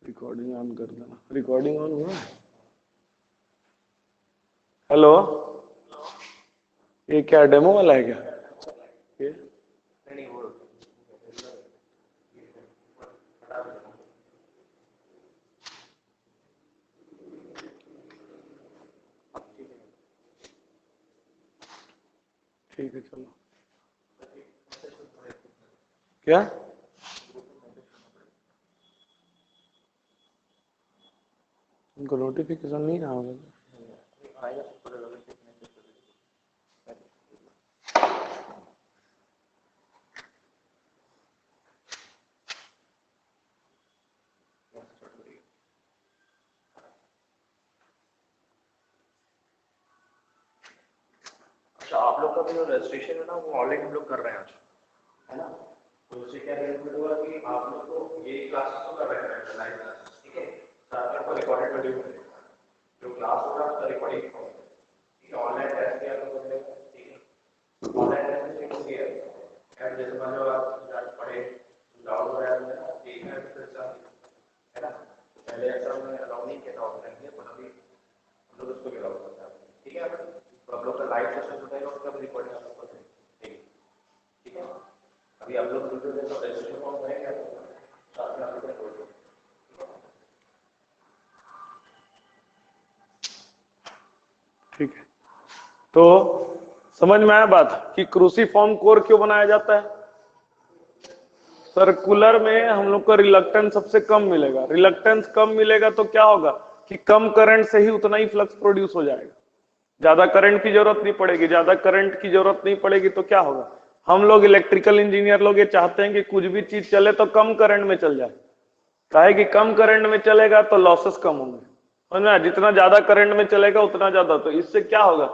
Recording on कर देना। Recording on हुआ? हेलो, ये क्या डेमो वाला है क्या ये? ठीक है चलो। क्या उनको नोटिफिकेशन नहीं आया होगा? अच्छा, आप लोग का भी जो रजिस्ट्रेशन है ना वो ऑनलाइन हम लोग कर रहे हैं आज, है ना। तो उससे क्या बेनिफिट होगा कि आप लोग को ये क्लासेस तो कर रहे हैं लाइव क्लासेस, ठीक है, साथ में आपको रिकॉर्डेड वीडियो मिलेगा, जो क्लास होगा उसका रिकॉर्डिंग होगा, ठीक है। ऑनलाइन टेस्ट भी आप लोग को मिलेगा, ठीक है। ऑनलाइन टेस्ट में कुछ है ऐप, जैसे मान लो आप आज पढ़े डाउट हो रहा है देखना है फिर है ना। पहले ऐसा हमने अलाउ नहीं किया था ऑफलाइन में, पर अभी हम लोग उसको भी अलाउ करते हैं, ठीक है। तो हम लोग का लाइव सेशन जो रहेगा उसका भी रिकॉर्डिंग आप लोग को देंगे, ठीक है। अभी आप लोग वीडियो में तो रजिस्ट्रेशन फॉर्म भरेंगे, आप लोग साथ में आप लोग को बोल ठीक है, तो समझ में आया बात कि क्रूसीफॉर्म कोर क्यों बनाया जाता है? सर्कुलर में हम लोग को रिलक्टेंस सबसे कम मिलेगा। रिलक्टेंस कम मिलेगा तो क्या होगा कि कम करंट से ही उतना ही फ्लक्स प्रोड्यूस हो जाएगा। ज्यादा करंट की जरूरत नहीं पड़ेगी। ज्यादा करंट की जरूरत नहीं पड़ेगी तो क्या होगा? हम लोग इलेक्ट्रिकल इंजीनियर लोग ये चाहते हैं कि कुछ भी चीज चले तो कम करंट में चल जाए। काहे कि कम करंट में चलेगा तो लॉसेस कम होंगे, समझ में आया? जितना ज्यादा करंट में चलेगा उतना ज्यादा। तो इससे क्या होगा?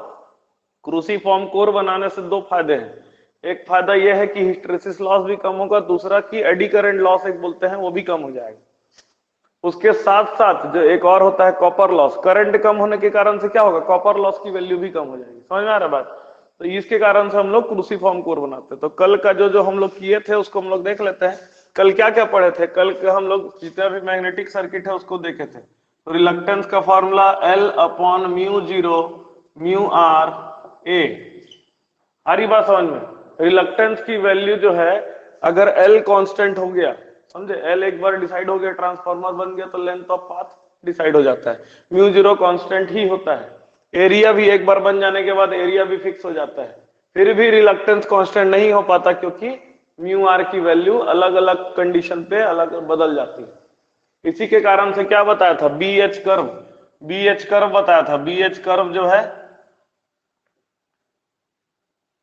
क्रूसीफॉर्म कोर बनाने से दो फायदे हैं। एक फायदा यह है कि हिस्टैरिसीस लॉस भी कम होगा, दूसरा कि एडी करंट लॉस एक बोलते हैं वो भी कम हो जाएगा। उसके साथ साथ जो एक और होता है कॉपर लॉस, करंट कम होने के कारण से क्या होगा? कॉपर लॉस की वैल्यू भी कम हो जाएगी। समझ में आ रहा बात? तो इसके कारण से हम लोग क्रूसीफॉर्म कोर बनाते हैं। तो कल का जो हम लोग किए थे उसको हम लोग देख लेते हैं। कल क्या क्या पढ़े थे? कल के हम लोग जितना भी मैग्नेटिक सर्किट है उसको देखे थे। तो रिलक्टेंस का formula L upon mu zero mu R A. हरी बात समझ में? रिलक्टेंस की वैल्यू जो है, अगर L कांस्टेंट हो गया, समझे, L एक बार डिसाइड हो गया, ट्रांसफार्मर बन गया, तो लेंथ ऑफ पाथ डिसाइड हो जाता है। म्यू जीरो कांस्टेंट ही होता है। एरिया भी एक बार बन जाने के बाद एरिया भी फिक्स हो जाता है। फिर भी रिलक्टेंस कांस्टेंट नहीं हो पाता क्योंकि म्यू आर की वैल्यू अलग अलग कंडीशन पे अलग बदल जाती है। इसी के कारण से क्या बताया था? B H curve, B H curve बताया था। बी एच कर्व जो है,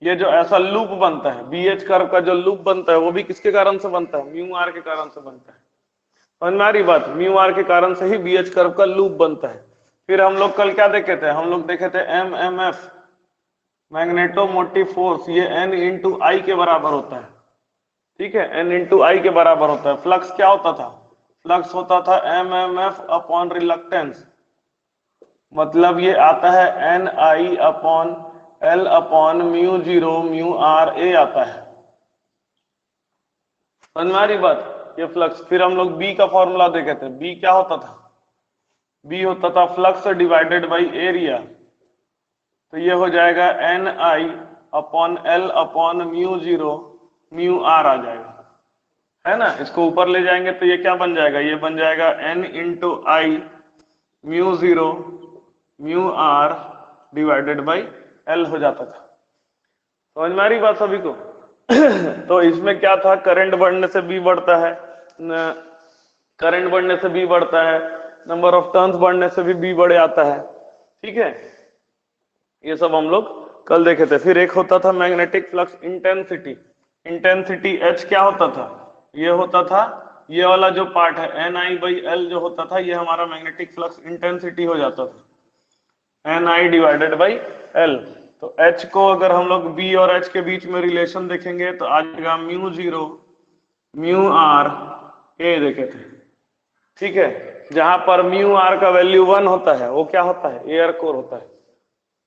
ये जो ऐसा लूप बनता है, बीएच कर्व का जो लूप बनता है वो भी किसके कारण से बनता है? म्यू आर के कारण से बनता है। समझ में आ रही बात? म्यू आर के कारण से ही बीएच कर्व का लूप बनता है। फिर हम लोग कल क्या देखे थे? हम लोग देखे थे M M F, magnetomotive force, ये एन इंटू आई के बराबर होता है, ठीक है। एन इंटू आई के बराबर होता है। फ्लक्स क्या होता था? फ्लक्स होता था M M F upon reluctance, मतलब ये आता है N I upon L upon mu zero mu R A आता है। समझ में आ रही बात? ये फ्लक्स। फिर हम लोग बी का फॉर्मूला देखे थे। बी क्या होता था? बी होता था फ्लक्स डिवाइडेड बाई एरिया। तो ये हो जाएगा N I upon L upon mu zero mu R आ जाएगा, है ना। इसको ऊपर ले जाएंगे तो ये क्या बन जाएगा? ये बन जाएगा N into I mu zero mu R divided by L हो जाता था। समझ में आ रही बात सभी को? तो इसमें क्या था? करंट बढ़ने से बी बढ़ता है, करंट बढ़ने से बी बढ़ता है, नंबर ऑफ टर्न्स बढ़ने से भी बी बढ़े आता है, ठीक है। ये सब हम लोग कल देखे थे। फिर एक होता था magnetic flux intensity. Intensity H क्या होता था? ये होता था, ये वाला जो पार्ट है एन आई बाई एल जो होता था, ये हमारा मैग्नेटिक फ्लक्स इंटेंसिटी हो जाता था, N I divided by L. तो H को अगर हम लोग B और H के बीच में रिलेशन देखेंगे तो आ जाएगा म्यू जीरो म्यू आर ए देखे थे, ठीक है। जहां पर म्यू आर का वैल्यू 1 होता है वो क्या होता है? एयर कोर होता है।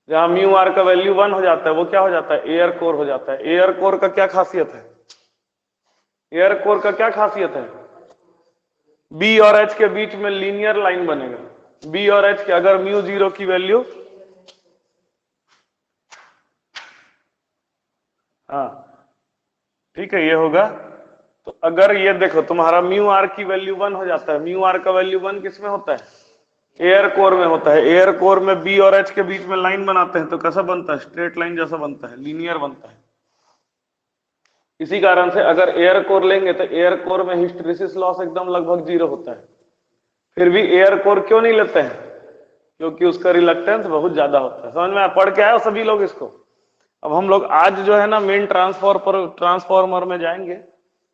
जहां म्यू आर का वैल्यू 1 हो जाता है वो क्या हो जाता है? एयर कोर हो जाता है। एयर कोर का क्या खासियत है? एयर कोर का क्या खासियत है? बी और एच के बीच में लीनियर लाइन बनेगा। बी और एच के अगर म्यू जीरो की वैल्यू, हाँ ठीक है, ये होगा। तो अगर ये देखो तुम्हारा म्यू आर की वैल्यू 1 हो जाता है, म्यू आर का वैल्यू 1 किस में होता है? एयर कोर में होता है। एयर कोर में बी और एच के बीच में लाइन बनाते हैं तो कैसा बनता है? स्ट्रेट लाइन जैसा बनता है, लीनियर बनता है। इसी कारण से अगर एयर कोर लेंगे तो एयर कोर में हिस्टैरिसीस लॉस एकदम लगभग 0 होता है। फिर भी एयर कोर क्यों नहीं लेते हैं? क्योंकि उसका रिलक्टेंस बहुत ज्यादा होता है। समझ में पढ़ के आए हो सभी लोग इसको? अब हम लोग आज जो है ना मेन ट्रांसफॉर्मर में जाएंगे।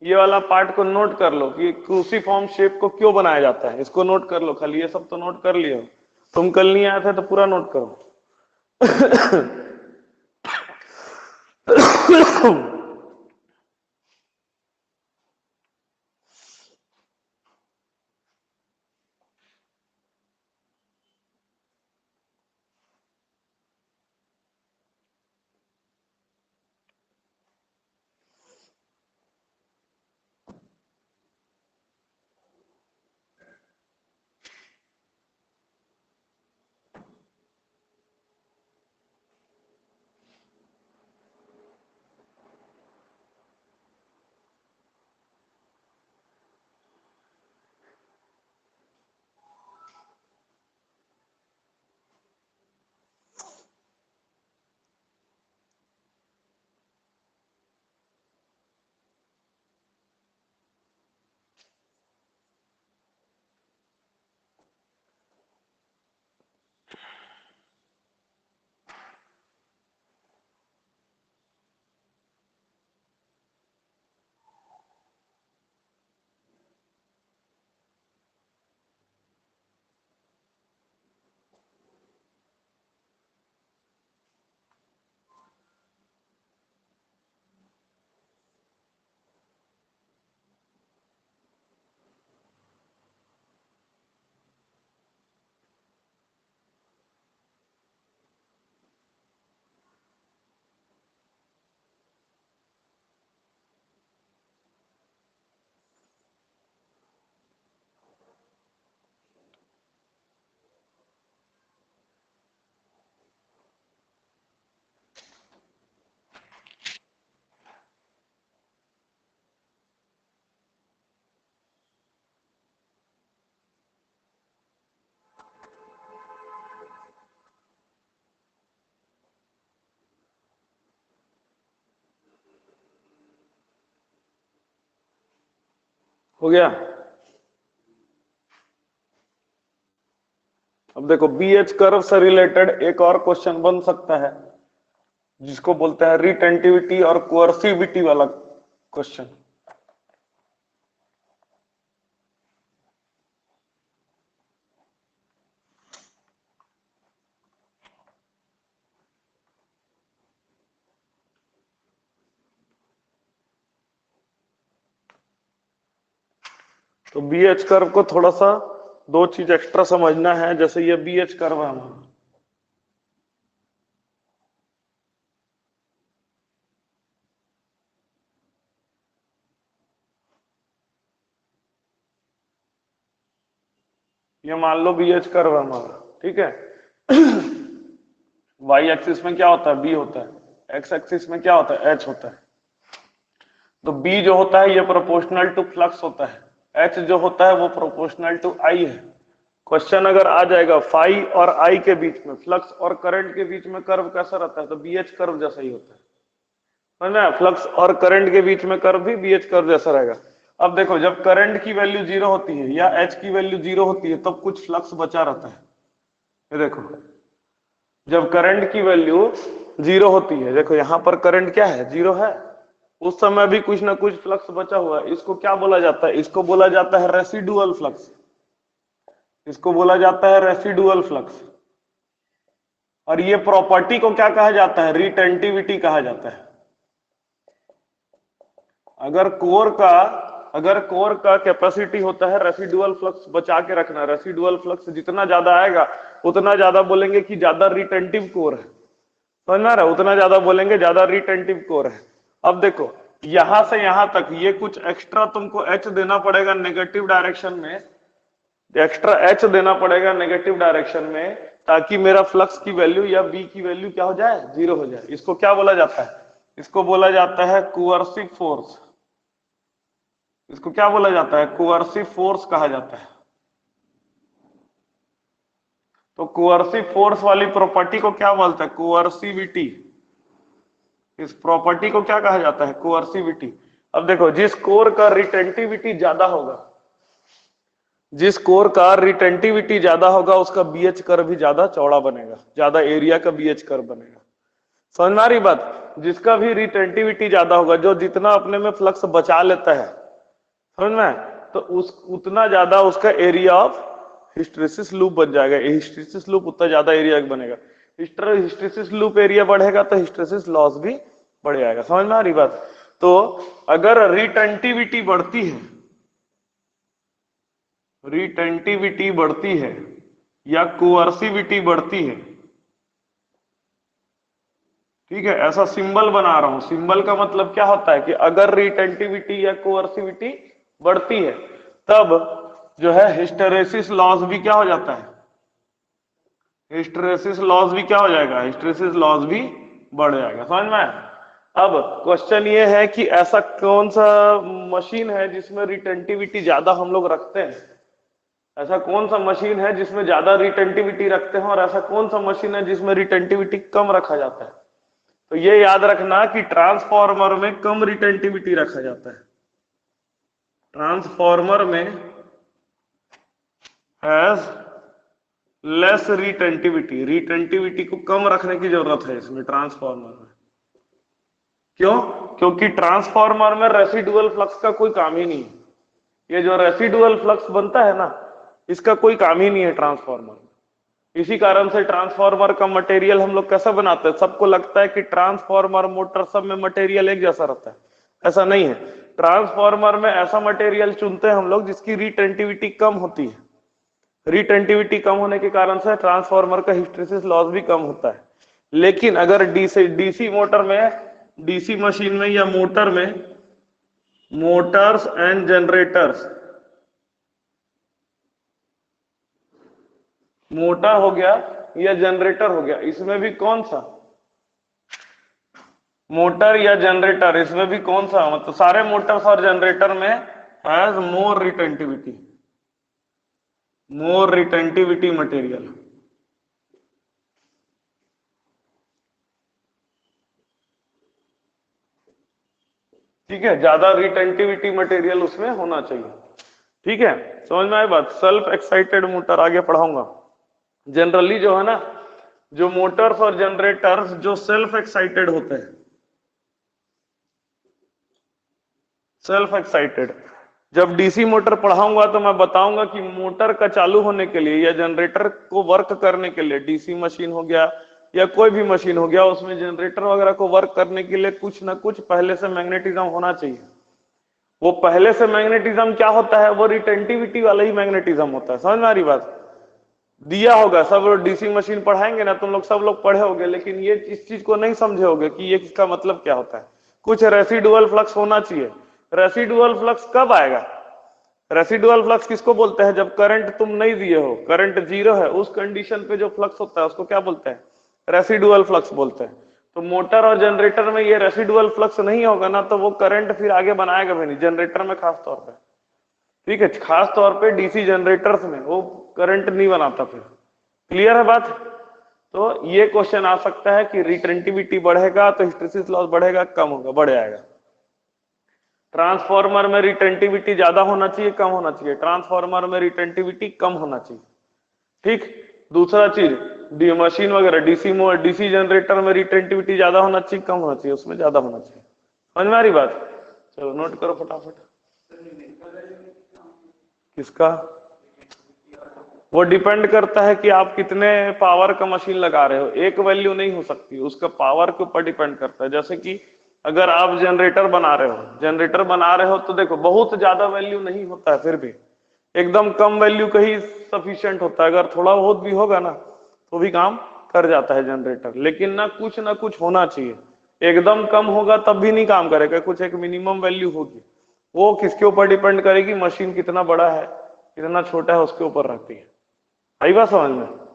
ये वाला पार्ट को नोट कर लो कि क्रूसीफॉर्म शेप को क्यों बनाया जाता है, इसको नोट कर लो खाली। ये सब तो नोट कर लियो, तुम कल नहीं आए थे तो पूरा नोट करो। हो गया? अब देखो बी एच कर्व से रिलेटेड एक और क्वेश्चन बन सकता है जिसको बोलते हैं रिटेंटिविटी और कोअर्सिविटी वाला क्वेश्चन। तो बी एच कर्व को थोड़ा सा दो चीज एक्स्ट्रा समझना है। जैसे ये बी एच कर्व है हमारा, ये मान लो बी एच कर्व है हमारा, ठीक है। वाई एक्सिस में क्या होता है? बी होता है। एक्स एक्सिस में क्या होता है? एच होता है। तो बी जो होता है ये प्रोपोर्शनल टू फ्लक्स होता है, एच जो होता है वो प्रोपोर्शनल टू आई है। क्वेश्चन अगर आ जाएगा फाई और आई के बीच में, फ्लक्स और करंट के बीच में कर्व कैसा रहता है? तो बी एच कर्व जैसा ही होता है। समझ में? फ्लक्स और करंट के बीच में कर्व भी बी एच कर्व जैसा रहेगा। अब देखो जब करंट की वैल्यू 0 होती है या एच की वैल्यू 0 होती है तब कुछ फ्लक्स बचा रहता है। ये देखो जब करंट की वैल्यू 0 होती है, देखो यहां पर करंट क्या है? 0 है। उस समय भी कुछ ना कुछ फ्लक्स बचा हुआ है। इसको क्या बोला जाता है? इसको बोला जाता है रेसिडुअल फ्लक्स। इसको बोला जाता है रेसिडुअल फ्लक्स। और ये प्रॉपर्टी को क्या कहा जाता है? रिटेंटिविटी कहा जाता है। अगर कोर का कैपेसिटी होता है रेसिडुअल फ्लक्स बचा के रखना, रेसिडुअल फ्लक्स जितना ज्यादा आएगा उतना ज्यादा बोलेंगे कि ज्यादा रिटेंटिव कोर है। समझ में आ रहा है? उतना ज्यादा बोलेंगे ज्यादा रिटेंटिव कोर है। अब देखो यहां से यहां तक ये कुछ एक्स्ट्रा तुमको एच देना पड़ेगा नेगेटिव डायरेक्शन में, एक्स्ट्रा एच देना पड़ेगा नेगेटिव डायरेक्शन में, ताकि मेरा फ्लक्स की वैल्यू या बी की वैल्यू क्या हो जाए, 0 हो जाए। इसको क्या बोला जाता है, इसको बोला जाता है कोअर्सिव फोर्स। इसको क्या बोला जाता है, कोअर्सिव फोर्स कहा जाता है। तो कोअर्सिव फोर्स वाली प्रॉपर्टी को क्या बोलते हैं, कोअर्सिविटी। इस प्रॉपर्टी को क्या कहा जाता है, कोअर्सिविटी। अब देखो, जिस कोर का रिटेंटिविटी ज्यादा होगा, जिस कोर का रिटेंटिविटी ज्यादा होगा, उसका बीएच कर्व भी ज्यादा चौड़ा बनेगा, ज्यादा एरिया का बीएच कर्व बनेगा। समझ में आ रही बात। जिसका भी रिटेंटिविटी ज्यादा होगा, जो जितना अपने में फ्लक्स बचा लेता है, समझ में, तो उस उतना ज्यादा उसका एरिया ऑफ हिस्टैरिसीस लूप बन जाएगा। हिस्टैरिसीस लूप उतना ज्यादा एरिया बनेगा। हिस्टैरिसीस लूप एरिया बढ़ेगा तो हिस्टैरिसीस लॉस भी बढ़ जाएगा। समझ में आ रही बात। तो अगर रिटेंटिविटी बढ़ती है, रिटेंटिविटी बढ़ती है या कोअर्सिविटी बढ़ती है, ठीक है, ऐसा सिंबल बना रहा हूं। सिंबल का मतलब क्या होता है कि अगर रिटेंटिविटी या कोअर्सिविटी बढ़ती है, तब जो है हिस्टैरिसीस लॉस भी क्या हो जाता है, हिस्टैरिसीस लॉस भी क्या हो जाएगा, हिस्टैरिसीस लॉस भी बढ़ जाएगा। समझ में आया। अब क्वेश्चन ये है कि ऐसा कौन सा मशीन है जिसमें रिटेंटिविटी ज्यादा हम लोग रखते हैं, ऐसा कौन सा मशीन है जिसमें ज्यादा रिटेंटिविटी रखते हैं, और ऐसा कौन सा मशीन है जिसमें रिटेंटिविटी कम रखा जाता है। तो ये याद रखना कि ट्रांसफॉर्मर में कम रिटेंटिविटी रखा जाता है। ट्रांसफॉर्मर में हैज लेस रिटेंटिविटी, रिटेंटिविटी को कम रखने की जरूरत है इसमें ट्रांसफॉर्मर में। क्यों? क्योंकि ट्रांसफॉर्मर में रेसिडुअल फ्लक्स का कोई काम ही नहीं है। ये जो रेसिडुअल फ्लक्स बनता है ना, इसका कोई काम ही नहीं है ट्रांसफॉर्मर में। इसी कारण से ट्रांसफॉर्मर का मटेरियल हम लोग कैसा बनाते हैं, सबको लगता है कि ट्रांसफॉर्मर मोटर सब में मटेरियल एक जैसा रहता है, ऐसा नहीं है। ट्रांसफॉर्मर में ऐसा मटेरियल चुनते हैं हम लोग जिसकी रिटेंटिविटी कम होती है। रिटेंटिविटी कम होने के कारण से ट्रांसफॉर्मर का हिस्टैरिसीस लॉस भी कम होता है। लेकिन अगर डीसी मोटर में, डीसी मशीन में या मोटर में, मोटर्स एंड जनरेटर्स, मोटर हो गया या जनरेटर हो गया, इसमें भी कौन सा, मोटर या जनरेटर, इसमें भी कौन सा, मतलब सारे मोटर्स और जनरेटर में has more retentivity, more retentivity material. ठीक है, ज्यादा रिटेंटिविटी मटेरियल उसमें होना चाहिए। ठीक है, समझ में आई बात। सेल्फ एक्साइटेड मोटर आगे पढ़ाऊंगा। जनरली जो है ना, जो मोटर्स और जनरेटर्स जो सेल्फ एक्साइटेड होते हैं, सेल्फ एक्साइटेड, जब डीसी मोटर पढ़ाऊंगा तो मैं बताऊंगा कि मोटर का चालू होने के लिए या जनरेटर को वर्क करने के लिए, डीसी मशीन हो गया या कोई भी मशीन हो गया, उसमें जनरेटर वगैरह को वर्क करने के लिए कुछ ना कुछ पहले से मैग्नेटिज्म होना चाहिए। वो पहले से मैग्नेटिज्म क्या होता है, वो रिटेंटिविटी वाला ही मैग्नेटिज्म होता है। समझ में आ रही बात। दिया होगा, सब डीसी मशीन पढ़ाएंगे ना, तुम लोग सब लोग पढ़े होगे, लेकिन ये इस चीज को नहीं समझे होगे कि ये इसका मतलब क्या होता है। कुछ रेसिडुअल फ्लक्स होना चाहिए। रेसिडुअल फ्लक्स कब आएगा, रेसिडुअल फ्लक्स किसको बोलते हैं, जब करंट तुम नहीं दिए हो, करंट 0 है, उस कंडीशन पे जो फ्लक्स होता है उसको क्या बोलते हैं, रेसिडुअल फ्लक्स बोलते हैं। तो मोटर और जनरेटर में ये रेसिडुअल फ्लक्स नहीं होगा ना, तो वो करंट फिर आगे बनाएगा भी नहीं, जनरेटर में खास तौर पे। ठीक है, खास तौर पे डीसी जनरेटर्स में वो करंट नहीं बनाता फिर। क्लियर है बात। तो ये क्वेश्चन आ सकता है कि रिटेंटिविटी बढ़ेगा तो हिस्टैरिसीस लॉस बढ़ेगा, कम होगा, बढ़ जाएगा। ट्रांसफॉर्मर में रिटेंटिविटी ज्यादा होना चाहिए, कम होना चाहिए, ट्रांसफॉर्मर में रिटेंटिविटी कम होना चाहिए। ठीक। दूसरा चीज, मशीन वगैरह डीसी जनरेटर में रिटेंटिविटी ज्यादा होना चाहिए, कम होना चाहिए, उसमें ज्यादा होना चाहिए। समझ में आ रही बात। चलो नोट करो फटाफट। किसका, वो डिपेंड करता है कि आप कितने पावर का मशीन लगा रहे हो। एक वैल्यू नहीं हो सकती, उसका पावर के ऊपर डिपेंड करता है। जैसे कि अगर आप जनरेटर बना रहे हो तो देखो बहुत ज्यादा वैल्यू नहीं होता है, फिर भी एकदम कम वैल्यू का ही सफिशिएंट होता है। अगर थोड़ा बहुत भी होगा ना तो भी काम कर जाता है जनरेटर, लेकिन ना कुछ होना चाहिए। एकदम कम होगा तब भी नहीं काम करेगा, कुछ एक मिनिमम वैल्यू होगी। वो किसके ऊपर डिपेंड करेगी, मशीन कितना बड़ा है कितना छोटा है उसके ऊपर रहती है। आई बात समझ में?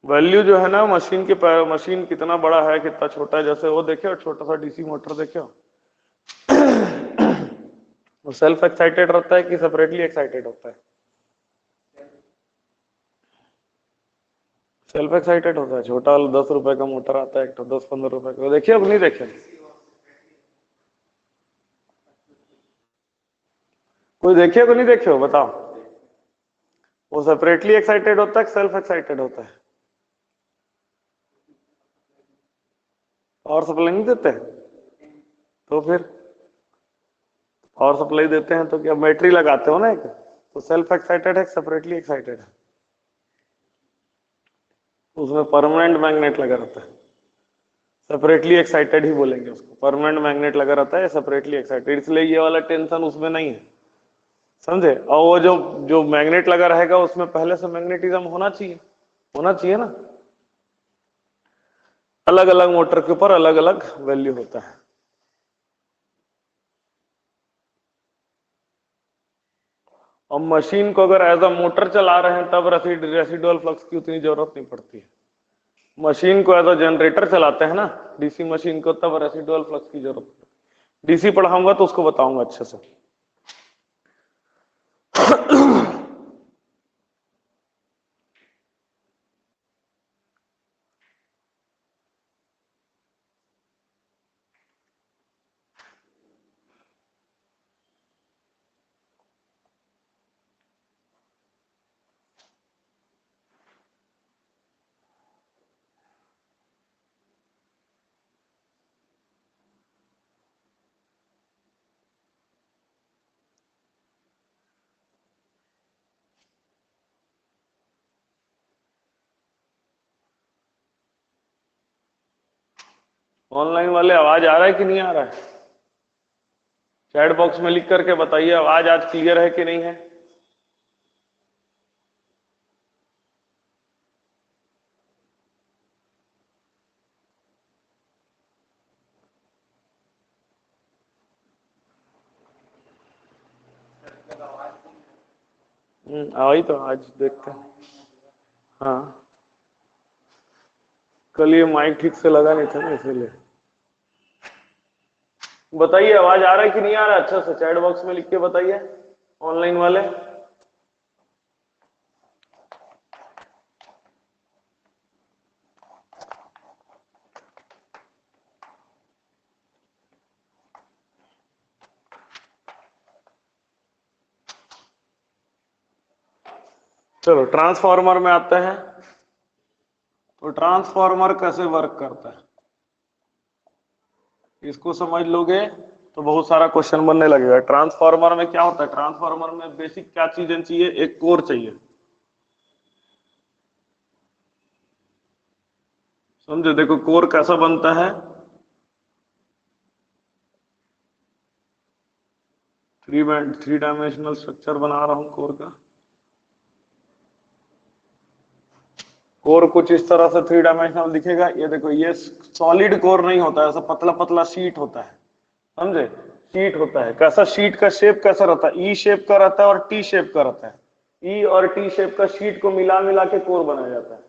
वैल्यू जो है ना मशीन के, मशीन कितना बड़ा है कितना छोटा है, जैसे वो देखे छोटा सा डीसी मोटर देखे, वो सेल्फ एक्साइटेड रहता है कि सेपरेटली एक्साइटेड होता है? सेल्फ एक्साइटेड होता है। छोटा वाला 10 रुपए का मोटर आता है एक तो, 10-15 रुपए का, देखिए अब नहीं देखे? कोई देखे को नहीं देखे हो बताओ? वो सेपरेटली एक्साइटेड होता है, सेल्फ एक्साइटेड होता है? पावर सप्लाई नहीं देते तो फिर पावर सप्लाई देते हैं तो क्या बैटरी लगाते हो ना एक, तो सेल्फ एक्साइटेड है सेपरेटली एक्साइटेड है? उसमें परमानेंट मैग्नेट लगा रहता है। सेपरेटली एक्साइटेड ही बोलेंगे उसको, परमानेंट मैग्नेट लगा रहता है सेपरेटली एक्साइटेड, इसलिए ये वाला टेंशन उसमें नहीं है, समझे? और वो जो जो मैग्नेट लगा रहेगा उसमें पहले से मैग्नेटिज्म होना चाहिए ना। अलग अलग मोटर के ऊपर अलग अलग वैल्यू होता है। और मशीन को अगर एज अ मोटर चला रहे हैं तब रेसिडुअल फ्लक्स की उतनी जरूरत नहीं पड़ती है। मशीन को एज अ जनरेटर चलाते हैं ना डीसी मशीन को, तब रेसिडुअल फ्लक्स की जरूरत पड़ती है। डीसी पढ़ाऊंगा तो उसको बताऊंगा अच्छे से। ऑनलाइन वाले आवाज आ रहा है कि नहीं आ रहा है? चैट बॉक्स में लिख करके बताइए आवाज आज क्लियर है कि नहीं है। आई तो आज देखते हैं। हाँ कल ये माइक ठीक से लगा नहीं था ना इसीलिए। बताइए आवाज आ रहा है कि नहीं आ रहा है? अच्छा से चैट बॉक्स में लिख के बताइए ऑनलाइन वाले। चलो ट्रांसफार्मर में आते हैं। तो ट्रांसफार्मर कैसे वर्क करता है इसको समझ लोगे तो बहुत सारा क्वेश्चन बनने लगेगा। ट्रांसफार्मर में क्या होता है, ट्रांसफार्मर में बेसिक क्या चीजें चाहिए, एक कोर चाहिए, समझे? देखो कोर कैसा बनता है, थ्री डायमेंशनल स्ट्रक्चर बना रहा हूं कोर का। कोर कुछ इस तरह से थ्री डायमेंशनल दिखेगा। ये देखो ये सॉलिड कोर नहीं होता है, ऐसा पतला पतला शीट होता है, समझे? शीट होता है। कैसा शीट का शेप कैसा रहता है, ई शेप का रहता है और टी शेप का रहता है। ई और टी शेप का शीट को मिला मिला के कोर बनाया जाता है।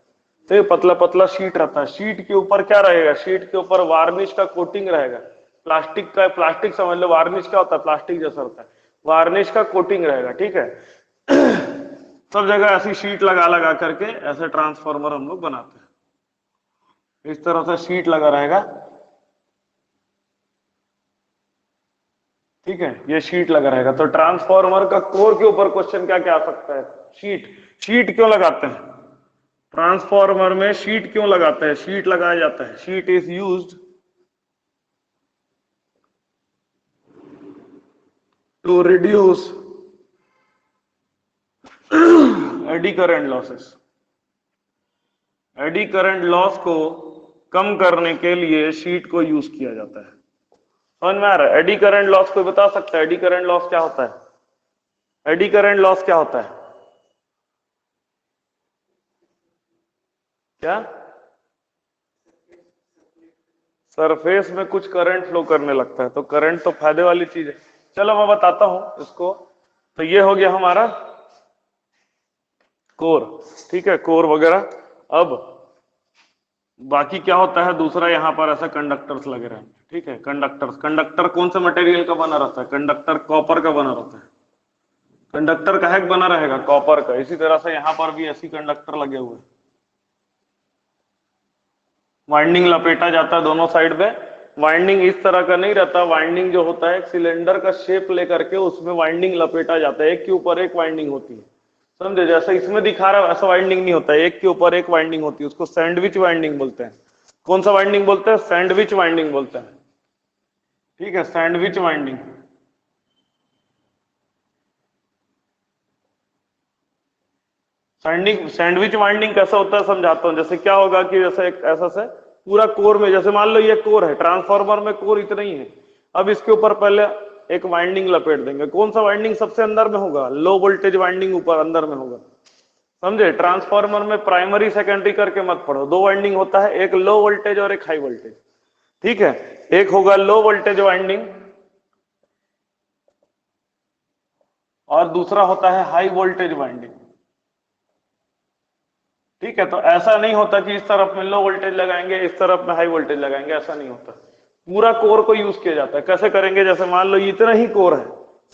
तो ये पतला पतला शीट रहता है। शीट के ऊपर क्या रहेगा, शीट के ऊपर वार्निश का कोटिंग रहेगा, प्लास्टिक का, प्लास्टिक समझ लो, वार्निश क्या होता है, प्लास्टिक जैसा होता है, वार्निश का कोटिंग रहेगा, ठीक है। सब जगह ऐसी शीट लगा लगा करके ऐसे ट्रांसफार्मर हम लोग बनाते हैं। इस तरह से शीट लगा रहेगा, ठीक है, ये शीट लगा रहेगा। तो ट्रांसफार्मर का कोर के ऊपर क्वेश्चन क्या क्या आ सकता है, शीट। शीट क्यों लगाते हैं ट्रांसफार्मर में, शीट क्यों लगाते हैं, शीट लगाया जाता है। Sheet is used to reduce eddy current losses. Eddy current loss को कम करने के लिए शीट को यूज किया जाता है। समझ में आ रहा है? एडी करंट लॉस कोई बता सकता है एडी करंट लॉस क्या होता है? एडी करंट लॉस क्या होता है? क्या सरफेस में कुछ करंट फ्लो करने लगता है, तो करंट तो फायदे वाली चीज है। चलो मैं बताता हूं इसको। तो ये हो गया हमारा कोर, ठीक है, कोर वगैरह। अब बाकी क्या होता है दूसरा, यहां पर ऐसा कंडक्टर्स लगे रहते हैं, ठीक है। कंडक्टर कौन से मटेरियल का बना रहता है? कंडक्टर कॉपर का बना रहता है। कंडक्टर काहे का बना रहेगा? कॉपर का। इसी तरह से यहां पर भी ऐसी कंडक्टर लगे हुए, वाइंडिंग लपेटा जाता है दोनों साइड में। वाइंडिंग इस तरह का नहीं रहता, वाइंडिंग जो होता है एक सिलेंडर का शेप लेकर के उसमें वाइंडिंग लपेटा जाता है, एक के ऊपर एक वाइंडिंग होती है, समझे? जैसा इसमें दिखा रहा है वैसा वाइंडिंग नहीं होता है, एक के ऊपर एक वाइंडिंग होती है, उसको सैंडविच वाइंडिंग बोलते हैं। कौन सा वाइंडिंग बोलते हैं? सैंडविच वाइंडिंग बोलते हैं, ठीक है, सैंडविच वाइंडिंग। सैंडविच वाइंडिंग कैसा होता है समझाता हूं। जैसे क्या होगा कि जैसे एक ऐसा से पूरा कोर में, जैसे मान लो ये कोर है, ट्रांसफार्मर में कोर इतना ही है, अब इसके ऊपर पहले एक वाइंडिंग लपेट देंगे। कौन सा वाइंडिंग सबसे अंदर में होगा? लो वोल्टेज वाइंडिंग ऊपर अंदर में होगा, समझे? ट्रांसफार्मर में प्राइमरी सेकेंडरी करके मत पढ़ो, दो वाइंडिंग होता है, एक लो वोल्टेज और एक हाई वोल्टेज, ठीक है। एक होगा लो वोल्टेज वाइंडिंग और दूसरा होता है हाई वोल्टेज वाइंडिंग, ठीक है। तो ऐसा नहीं होता कि इस तरफ में लो वोल्टेज लगाएंगे इस तरफ में हाई वोल्टेज लगाएंगे, ऐसा नहीं होता। पूरा कोर को यूज किया जाता है। कैसे करेंगे? जैसे मान लो इतना ही कोर है,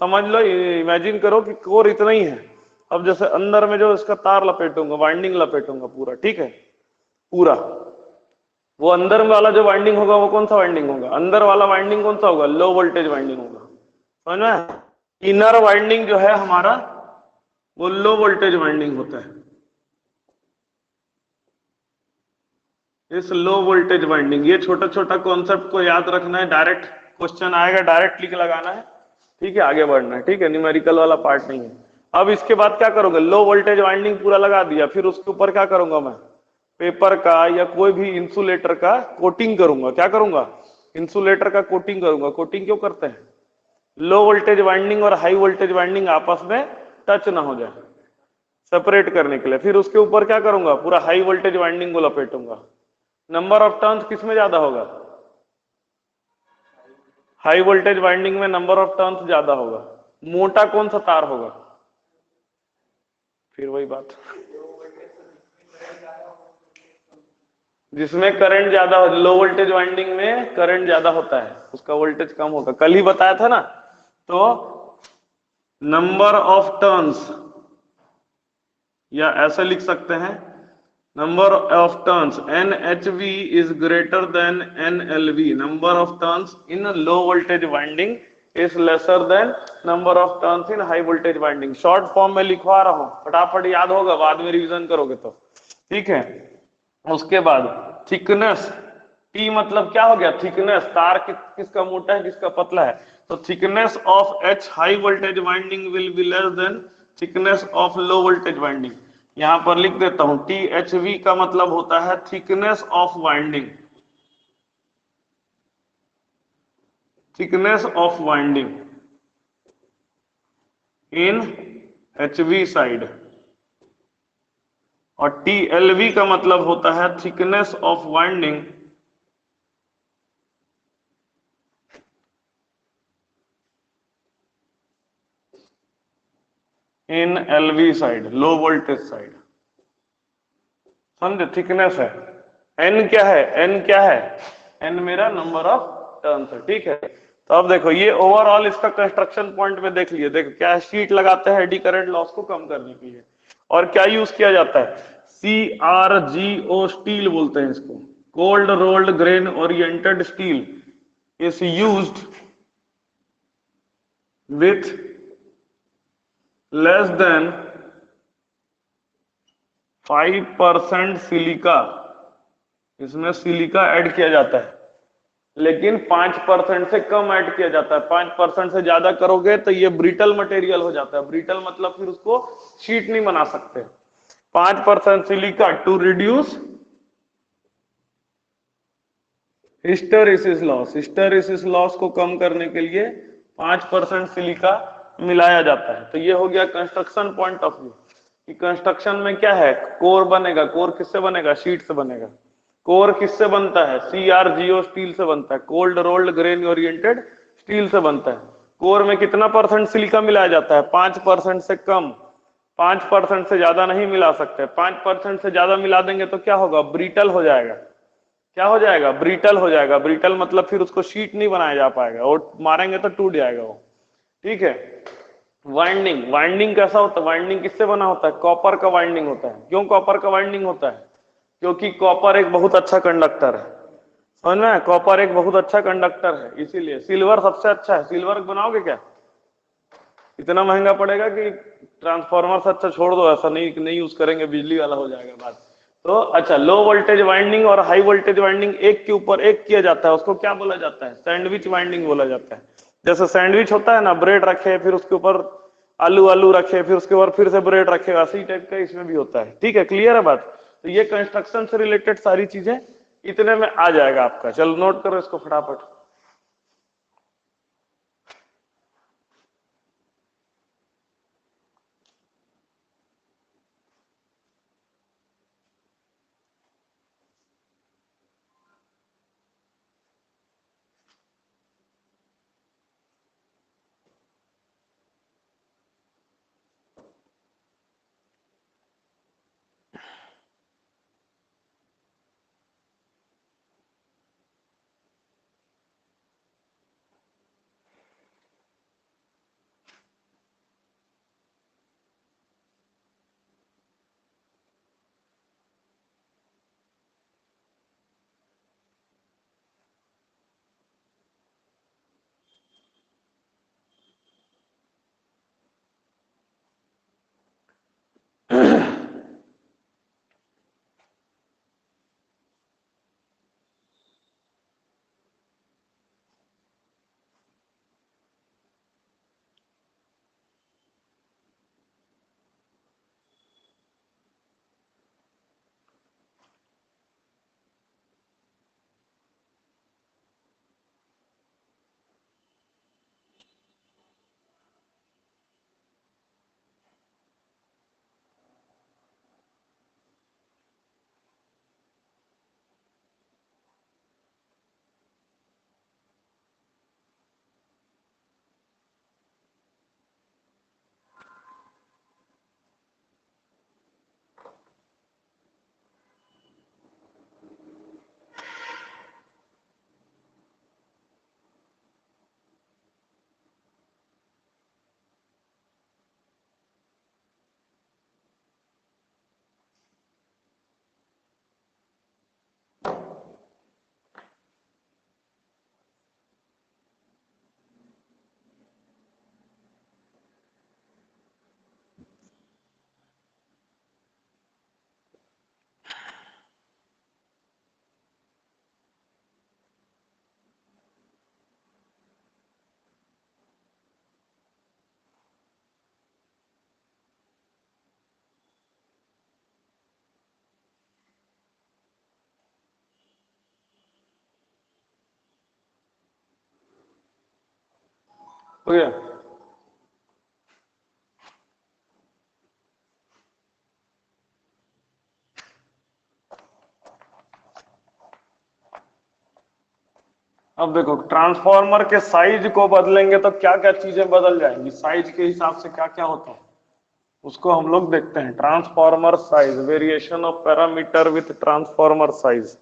समझ लो, इमेजिन करो कि कोर इतना ही है। अब जैसे अंदर में जो इसका तार लपेटूंगा, वाइंडिंग लपेटूंगा पूरा, ठीक है, पूरा, वो अंदर वाला जो वाइंडिंग होगा वो कौन सा वाइंडिंग होगा? अंदर वाला वाइंडिंग कौन सा होगा? लो वोल्टेज वाइंडिंग होगा, समझ में? इनर वाइंडिंग जो है हमारा वो लो वोल्टेज वाइंडिंग होता है। इस लो वोल्टेज वाइंडिंग, ये छोटा छोटा कॉन्सेप्ट को याद रखना है, डायरेक्ट क्वेश्चन आएगा, डायरेक्ट लिख लगाना है, ठीक है, आगे बढ़ना है, ठीक है, न्यूमेरिकल वाला पार्ट नहीं है। अब इसके बाद क्या करोगे? लो वोल्टेज वाइंडिंग पूरा लगा दिया, फिर उसके ऊपर क्या करूंगा मैं? पेपर का या कोई भी इंसुलेटर का कोटिंग करूंगा। क्या करूंगा? इंसुलेटर का कोटिंग करूंगा। कोटिंग क्यों करते हैं? लो वोल्टेज वाइंडिंग और हाई वोल्टेज वाइंडिंग आपस में टच ना हो जाए, सेपरेट करने के लिए। फिर उसके ऊपर क्या करूंगा? पूरा हाई वोल्टेज वाइंडिंग को लपेटूंगा। नंबर ऑफ टर्न्स किस में ज्यादा होगा? हाई वोल्टेज वाइंडिंग में नंबर ऑफ टर्न्स ज्यादा होगा। मोटा कौन सा तार होगा? फिर वही बात, जिसमें करंट ज्यादा हो, लो वोल्टेज वाइंडिंग में करंट ज्यादा होता है, उसका वोल्टेज कम होगा, कल ही बताया था ना। तो नंबर ऑफ टर्न्स, या ऐसा लिख सकते हैं, number of turns NHV is greater than NLV। Number of turns in low voltage winding is lesser than number of turns in high voltage winding. Short form में लिखवा रहा हूं, फटाफट याद होगा, बाद में रिवीजन करोगे तो, ठीक है। उसके बाद थिकनेस, T मतलब क्या हो गया? थिकनेस, तार किसका मोटा है किसका पतला है। तो thickness of H high voltage winding will be less than thickness of low voltage winding. यहां पर लिख देता हूं, THV का मतलब होता है thickness of winding, thickness of winding in HV side. और TLV का मतलब होता है thickness of winding in LV side, low voltage side, समझे? थिकनेस है। N क्या है? N क्या है? N मेरा नंबर ऑफ टर्न्स है, ठीक है। तो अब देखो ये ओवरऑल इसका कंस्ट्रक्शन पॉइंट में देख लिए, देखो क्या शीट लगाते हैं एडी करंट लॉस को कम करने के लिए, और क्या यूज किया जाता है? CRGO स्टील बोलते हैं इसको, cold rolled grain oriented steel is used with less than 5% silica. इसमें सिलिका ऐड किया जाता है, लेकिन 5% से कम ऐड किया जाता है। 5% से ज्यादा करोगे तो ये ब्रिटल मटेरियल हो जाता है। ब्रिटल मतलब फिर उसको शीट नहीं बना सकते। 5% silica to reduce hysteresis loss. Hysteresis loss को कम करने के लिए 5% सिलिका मिलाया जाता है। तो ये हो गया कंस्ट्रक्शन पॉइंट ऑफ व्यू। कि कंस्ट्रक्शन में क्या है, कोर बनेगा। कोर किससे बनेगा? शीट से बनेगा। कोर किससे बनता है? CRGO स्टील से बनता है, cold rolled grain oriented steel से बनता है। कोर में कितना % सिलिका मिलाया जाता है? 5% से कम। 5% से ज्यादा नहीं मिला सकते। 5% से ज्यादा मिला देंगे तो क्या होगा? ब्रिटल हो जाएगा। क्या हो जाएगा? ब्रिटल हो जाएगा। ब्रिटल मतलब फिर उसको शीट नहीं बनाया जा पाएगा, और मारेंगे तो टूट जाएगा वो। ठीक है। वाइंडिंग, वाइंडिंग कैसा होता है? वाइंडिंग किससे बना होता है? कॉपर का वाइंडिंग होता है। क्यों कॉपर का वाइंडिंग होता है? क्योंकि कॉपर एक बहुत अच्छा कंडक्टर है। समझ में? कॉपर एक बहुत अच्छा कंडक्टर है, इसीलिए। सिल्वर सबसे अच्छा है। सिल्वर बनाओगे क्या? इतना महंगा पड़ेगा कि ट्रांसफार्मर से अच्छा छोड़ दो, ऐसा नहीं नहीं यूज करेंगे, बिजली वाला हो जाएगा बात। तो अच्छा, लो वोल्टेज वाइंडिंग और हाई वोल्टेज वाइंडिंग एक के ऊपर एक किया जाता है, उसको क्या बोला जाता है? सैंडविच वाइंडिंग बोला जाता है। जैसे सैंडविच होता है ना, ब्रेड रखे फिर उसके ऊपर आलू आलू रखे फिर उसके ऊपर फिर से ब्रेड रखे, वैसे टाइप का इसमें भी होता है। ठीक है, क्लियर है बात? तो ये कंस्ट्रक्शन से रिलेटेड सारी चीजें इतने में आ जाएगा आपका। चलो नोट करो इसको फटाफट। हो गया? अब देखो, ट्रांसफार्मर के साइज को बदलेंगे तो क्या क्या चीजें बदल जाएंगी। साइज के हिसाब से क्या क्या होता है उसको हम लोग देखते हैं। Transformer size, variation of parameter with transformer size.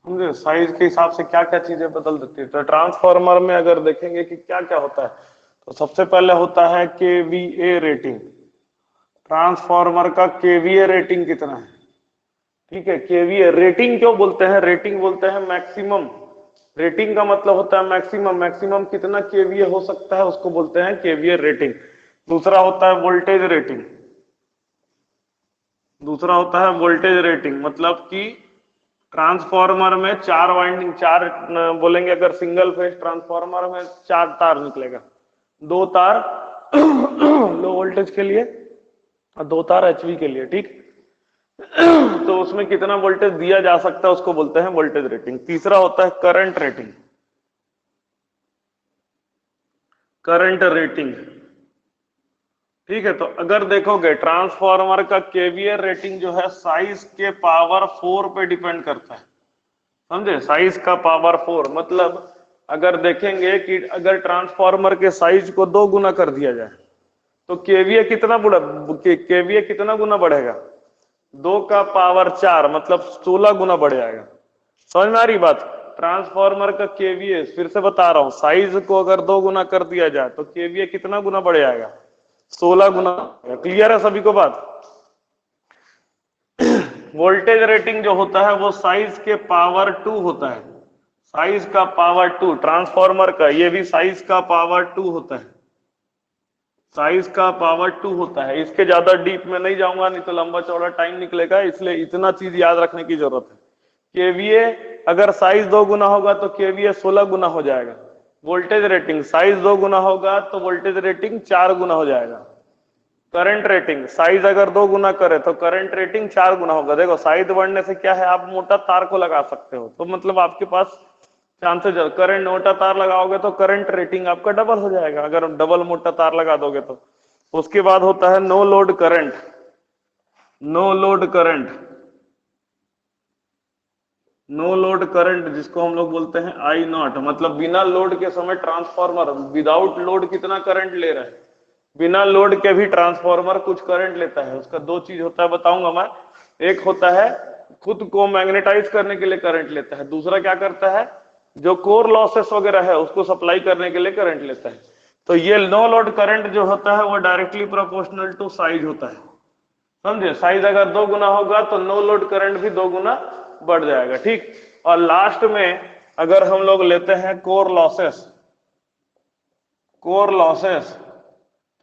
समझे? साइज के हिसाब से क्या क्या चीजें बदल देती है। तो ट्रांसफार्मर में अगर देखेंगे कि क्या क्या होता है, तो सबसे पहले होता है केवीए रेटिंग। ट्रांसफार्मर का केवीए रेटिंग कितना है? ठीक है, केवीए रेटिंग क्यों बोलते हैं? रेटिंग बोलते हैं मैक्सिमम। रेटिंग का मतलब होता है मैक्सिमम। मैक्सिमम कितना केवीए हो सकता है उसको बोलते हैं केवीए रेटिंग। दूसरा होता है वोल्टेज रेटिंग। दूसरा होता है वोल्टेज रेटिंग, मतलब कि ट्रांसफॉर्मर में 4 वाइंडिंग, 4 बोलेंगे अगर सिंगल फेज ट्रांसफॉर्मर में 4 तार निकलेगा, 2 तार लो वोल्टेज के लिए और 2 तार एचवी के लिए, ठीक। तो उसमें कितना वोल्टेज दिया जा सकता है उसको बोलते हैं वोल्टेज रेटिंग। तीसरा होता है करंट रेटिंग। करंट रेटिंग, ठीक है। तो अगर देखोगे ट्रांसफॉर्मर का केवीए रेटिंग जो है साइज के पावर 4 पे डिपेंड करता है, समझे, साइज का पावर 4। मतलब अगर देखेंगे कि अगर ट्रांसफॉर्मर के साइज को 2 गुना कर दिया जाए तो केवीए कितना केवीए कितना गुना बढ़ेगा, 2 का पावर 4 मतलब 16 गुना बढ़ जाएगा। समझ में आ रही बात। ट्रांसफॉर्मर का केवीए फिर से बता रहा हूं, साइज को अगर 2 गुना कर दिया जाए तो केवीए कितना गुना बढ़ जाएगा, 16 गुना। क्लियर है सभी को बात। वोल्टेज रेटिंग जो होता है वो साइज के पावर 2 होता है, साइज का पावर 2। ट्रांसफॉर्मर का ये भी साइज का पावर 2 होता है, साइज का पावर 2 होता है। इसके ज्यादा डीप में नहीं जाऊंगा, नहीं तो लंबा चौड़ा टाइम निकलेगा, इसलिए इतना चीज याद रखने की जरूरत है। केवीए अगर साइज 2 गुना होगा तो केवीए 16 गुना हो जाएगा। वोल्टेज रेटिंग साइज 2 गुना होगा तो वोल्टेज रेटिंग 4 गुना हो जाएगा। करंट रेटिंग साइज अगर 2 गुना करे तो करंट रेटिंग 4 गुना होगा। देखो साइज बढ़ने से क्या है, आप मोटा तार को लगा सकते हो तो मतलब आपके पास चांसेस, करंट मोटा तार लगाओगे तो करंट रेटिंग आपका डबल हो जाएगा, अगर डबल मोटा तार लगा दोगे तो। उसके बाद होता है no load current. No load current, no load current जिसको हम लोग बोलते हैं आई नॉट, मतलब बिना लोड के समय ट्रांसफॉर्मर विदाउट लोड कितना करंट ले रहा है, बिना लोड के भी ट्रांसफॉर्मर कुछ करंट लेता है। उसका 2 चीज होता है बताऊंगा मैं। एक होता है खुद को मैग्नेटाइज करने के लिए करंट लेता है, दूसरा क्या करता है जो कोर लॉसेस वगैरह है उसको सप्लाई करने के लिए करंट लेता है। तो ये नो लोड करंट जो होता है वो डायरेक्टली प्रोपोर्शनल टू साइज होता है, समझे। साइज अगर 2 गुना होगा तो नो लोड करंट भी 2 गुना बढ़ जाएगा, ठीक। और लास्ट में अगर हम लोग लेते हैं कोर लॉसेस, कोर लॉसेस,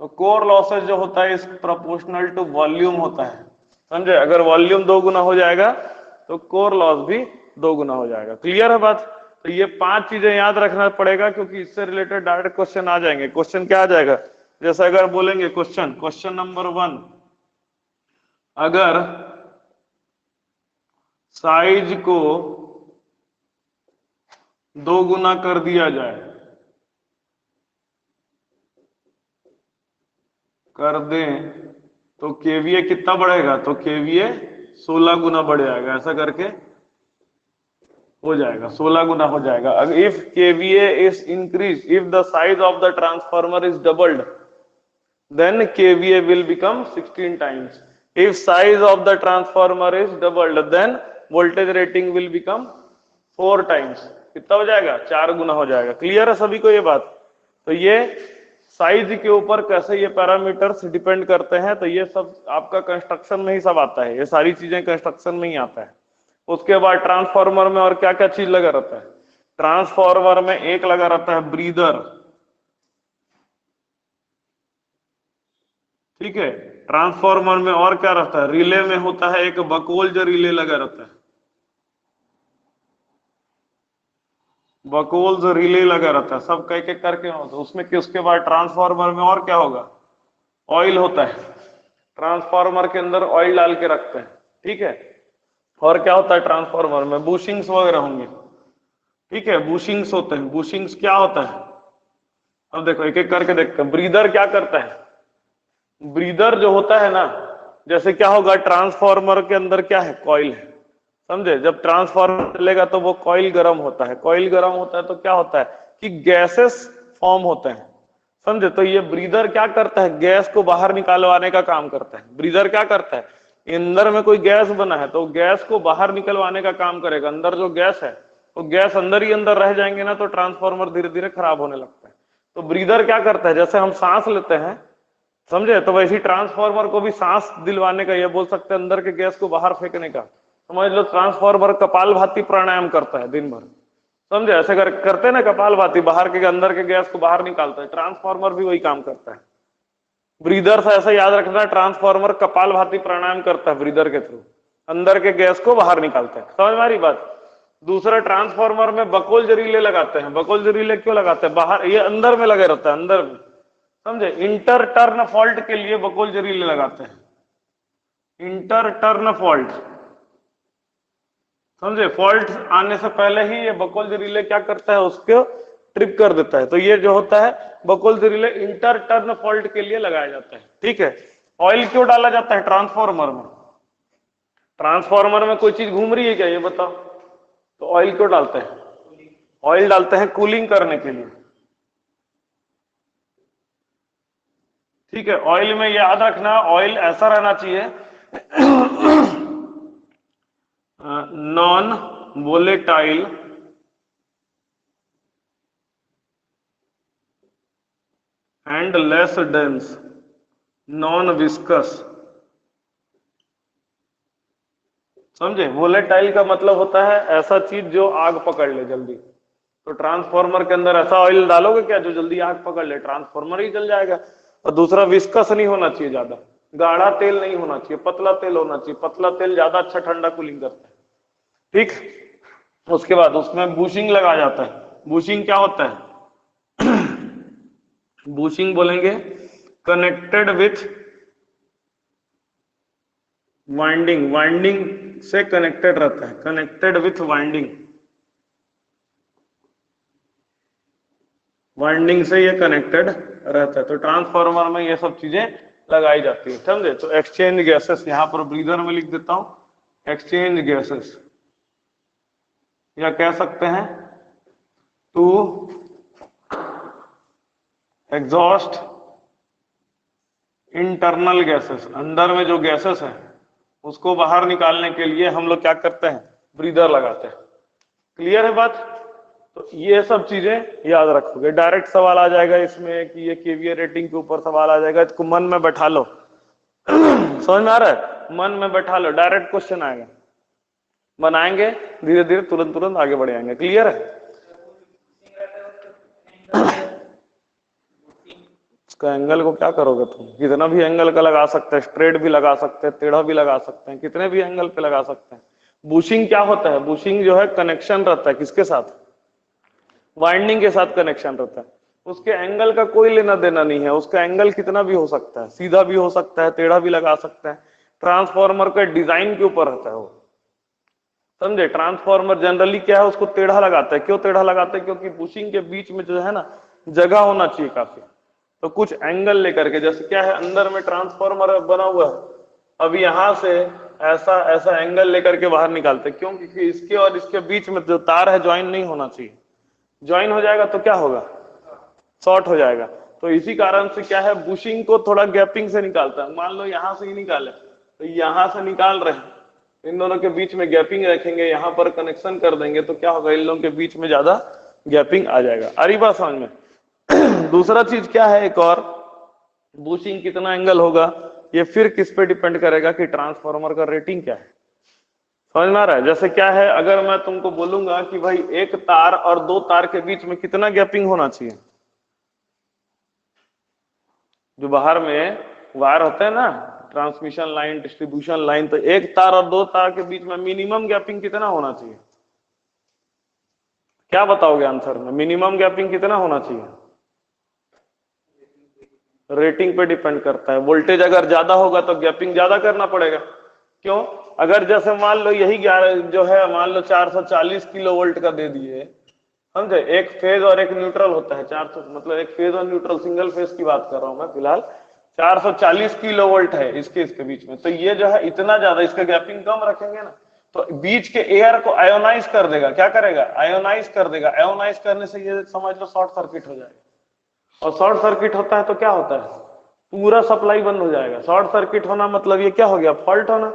तो कोर लॉसेस जो होता है इस प्रोपोर्शनल टू वॉल्यूम होता है, समझे। अगर वॉल्यूम 2 गुना हो जाएगा तो कोर लॉस भी 2 गुना हो जाएगा। क्लियर है बात। तो ये 5 चीजें याद रखना पड़ेगा क्योंकि इससे रिलेटेड डायरेक्ट क्वेश्चन आ जाएंगे। क्वेश्चन क्या आ जाएगा, जैसे अगर बोलेंगे क्वेश्चन नंबर 1, अगर साइज को 2 गुना कर दिया जाए, कर दें तो केवीए कितना बढ़ेगा, तो केवीए 16 गुना बढ़ जाएगा, ऐसा करके हो जाएगा, 16 गुना हो जाएगा। If KVA is increase, if the size of the transformer is doubled then KVA will become 16 times. If size of the transformer is doubled, then voltage rating will become 4 times. कितना हो जाएगा, 4 गुना हो जाएगा। क्लियर है सभी को ये बात। तो ये साइज के ऊपर कैसे ये पैरामीटर्स डिपेंड करते हैं, तो ये सब आपका कंस्ट्रक्शन में ही सब आता है, ये सारी चीजें कंस्ट्रक्शन में ही आता है। उसके बाद ट्रांसफॉर्मर में और क्या क्या चीज लगा रहता है, ट्रांसफॉर्मर में एक लगा रहता है ब्रीदर, ठीक है। ट्रांसफॉर्मर में और क्या रहता है, रिले में होता है एक बकोल जो रिले लगा रहता है, बकोल जो रिले लगा रहता है, सब कह के करके होता है उसमें। कि उसके बाद ट्रांसफॉर्मर में और क्या होगा, ऑयल होता है, ट्रांसफॉर्मर के अंदर ऑयल डाल के रखते हैं, ठीक है। और क्या होता है ट्रांसफॉर्मर में, बुशिंग्स वगैरह होंगे, ठीक है, बुशिंग्स होते हैं। बुशिंग्स क्या होता है, अब देखो एक एक करके देखते हैं। ब्रीदर क्या करता है, ब्रीदर जो होता है ना, जैसे क्या होगा, ट्रांसफॉर्मर के अंदर क्या है, कॉइल है, समझे। जब ट्रांसफॉर्मर चलेगा तो वो कॉइल गर्म होता है, कॉइल गर्म होता है तो क्या होता है कि गैसेस फॉर्म होते हैं, समझे। तो ये ब्रीदर क्या करता है, गैस को बाहर निकालवाने का काम करता है। ब्रीदर क्या करता है, अंदर में कोई गैस बना है तो गैस को बाहर निकलवाने का काम करेगा। अंदर जो गैस है वो गैस अंदर ही अंदर रह जाएंगे ना, तो ट्रांसफॉर्मर धीरे धीरे खराब होने लगता है। तो ब्रीदर क्या करता है, जैसे हम सांस लेते हैं, समझे, तो वैसे ट्रांसफॉर्मर को भी सांस दिलवाने का, ये बोल सकते हैं अंदर के गैस को बाहर फेंकने का। समझ लो ट्रांसफॉर्मर कपालभाति प्राणायाम करता है दिन भर, समझे। ऐसे करते ना कपालभाति, बाहर के अंदर के गैस को बाहर निकालता है, ट्रांसफॉर्मर भी वही काम करता है। ब्रीदर से ऐसा याद रखना, ट्रांसफॉर्मर कपालभाति प्राणायाम करता है ब्रीदर के थ्रू। अंदर के गैस को बाहर निकालते हैं। समझ में आ रही बात? दूसरा, ट्रांसफार्मर में बकोल जरीले लगाते हैं। बकोल जरीले क्यों लगाते हैं? बाहर, ये अंदर में लगे रहता है, अंदर में, समझे? इंटर टर्न फॉल्ट के लिए बकोल जरीले लगाते हैं, इंटर टर्न फॉल्ट, समझे? फॉल्ट आने से पहले ही ये बकोल जरीले क्या करता है, उसको ट्रिप कर देता है। तो ये जो होता है बकोल जरीले इंटर टर्न फॉल्ट के लिए लगाया जाता है, ठीक है। ऑयल क्यों डाला जाता है ट्रांसफार्मर में? ट्रांसफार्मर में कोई चीज घूम रही है क्या, ये बताओ? तो ऑयल क्यों डालते हैं? ऑयल डालते हैं कूलिंग करने के लिए, ठीक है। ऑयल में याद रखना, ऑयल ऐसा रहना चाहिए non volatile and less dense, non viscous, समझे? वोलेटाइल का मतलब होता है ऐसा चीज जो आग पकड़ ले जल्दी। तो ट्रांसफार्मर के अंदर ऐसा ऑयल डालोगे क्या जो जल्दी आग पकड़ ले, ट्रांसफार्मर ही जल जाएगा। और दूसरा, विस्कस नहीं होना चाहिए, ज्यादा गाढ़ा तेल नहीं होना चाहिए, पतला तेल होना चाहिए। पतला तेल ज्यादा अच्छा ठंडा कूलिंग करता है, ठीक। उसके बाद उसमें बूशिंग लगाया जाता है। बूशिंग क्या होता है? बूशिंग बोलेंगे कनेक्टेड विथ वाइंडिंग, वाइंडिंग से कनेक्टेड रहता है, कनेक्टेड विथ वाइंडिंग, वाइंडिंग से ये कनेक्टेड रहता है। तो ट्रांसफार्मर में ये सब चीजें लगाई जाती है, समझे? तो एक्सचेंज गैसेस, यहां पर ब्रीदर में लिख देता हूं, एक्सचेंज गैसेस, या कह सकते हैं टू एग्जॉस्ट इंटरनल गैसेस। अंदर में जो गैसेस है उसको बाहर निकालने के लिए हम लोग क्या करते हैं, ब्रीदर लगाते हैं। क्लियर है बात? तो ये सब चीजें याद रखोगे। डायरेक्ट सवाल आ जाएगा इसमें कि ये केवीए रेटिंग के ऊपर सवाल आ जाएगा, इसको मन में बैठा लो समझ में आ रहा है? मन में बैठा लो, डायरेक्ट क्वेश्चन आएगा, बनाएंगे धीरे धीरे, तुरंत तुरंत आगे बढ़ जाएंगे। क्लियर है? इसका एंगल को क्या करोगे तुम? कितना भी एंगल का लगा सकते हैं, स्ट्रेट भी लगा सकते हैं, टेढ़ा भी लगा सकते हैं, कितने भी एंगल पे लगा सकते हैं। बुशिंग क्या होता है? बुशिंग जो है कनेक्शन रहता है, किसके साथ? वाइंडिंग के साथ कनेक्शन रहता है। उसके एंगल का कोई लेना देना नहीं है, उसका एंगल कितना भी हो सकता है, सीधा भी हो सकता है, टेढ़ा भी लगा सकता है। ट्रांसफार्मर का डिजाइन के ऊपर रहता है वो, समझे? ट्रांसफार्मर जनरली क्या है, उसको टेढ़ा लगाता है। क्यों टेढ़ा लगाता है? क्योंकि बुशिंग के बीच में जो है ना जगह होना चाहिए काफी। तो कुछ एंगल लेकर के, जैसे क्या है अंदर में ट्रांसफार्मर बना हुआ है, अब यहां से ऐसा ऐसा एंगल लेकर के बाहर निकालते हैं। क्यों? क्योंकि इसके और इसके बीच में जो तार है ज्वाइन नहीं होना चाहिए। ज्वाइन हो जाएगा तो क्या होगा? शॉर्ट हो जाएगा। तो इसी कारण से क्या है, बुशिंग को थोड़ा गैपिंग से निकालता है। मान लो यहां से ही निकाले, तो यहां से निकाल रहे हैं, इन दोनों के बीच में गैपिंग रखेंगे, यहां पर कनेक्शन कर देंगे, तो क्या होगा, इन लोगों के बीच में ज्यादा गैपिंग आ जाएगा। आ रही बात समझ में? दूसरा चीज क्या है एक और, बुशिंग कितना एंगल होगा, ये फिर किस पे डिपेंड करेगा कि ट्रांसफार्मर का रेटिंग क्या है। समझ में आ रहा है? जैसे क्या है, अगर मैं तुमको बोलूंगा कि भाई एक तार और दो तार के बीच में कितना गैपिंग होना चाहिए, जो बाहर में वायर होते हैं ना, ट्रांसमिशन लाइन, डिस्ट्रीब्यूशन लाइन, तो एक तार और दो तार के बीच में मिनिमम गैपिंग कितना होना चाहिए? क्या बताओगे आंसर में? मिनिमम गैपिंग कितना होना चाहिए? रेटिंग पे डिपेंड करता है। वोल्टेज अगर ज्यादा होगा तो गैपिंग ज्यादा करना पड़ेगा। क्यों? अगर जैसे मान लो यही जो है, मान लो 440 किलो वोल्ट का दे दिए, समझे? एक फेज और एक न्यूट्रल होता है, 400 मतलब एक फेज और न्यूट्रल, सिंगल फेज की बात कर रहा हूं मैं फिलहाल। 440 किलो वोल्ट है इसके बीच में, तो ये जो है इतना ज्यादा, इसका गैपिंग कम रखेंगे ना तो बीच के एयर को आयोनाइज कर देगा। क्या करेगा? आयोनाइज कर देगा। आयोनाइज करने से ये समझ लो शॉर्ट सर्किट हो जाएगा, और शॉर्ट सर्किट होता है तो क्या होता है, पूरा सप्लाई बंद हो जाएगा। शॉर्ट सर्किट होना मतलब ये क्या हो गया, फॉल्ट होना,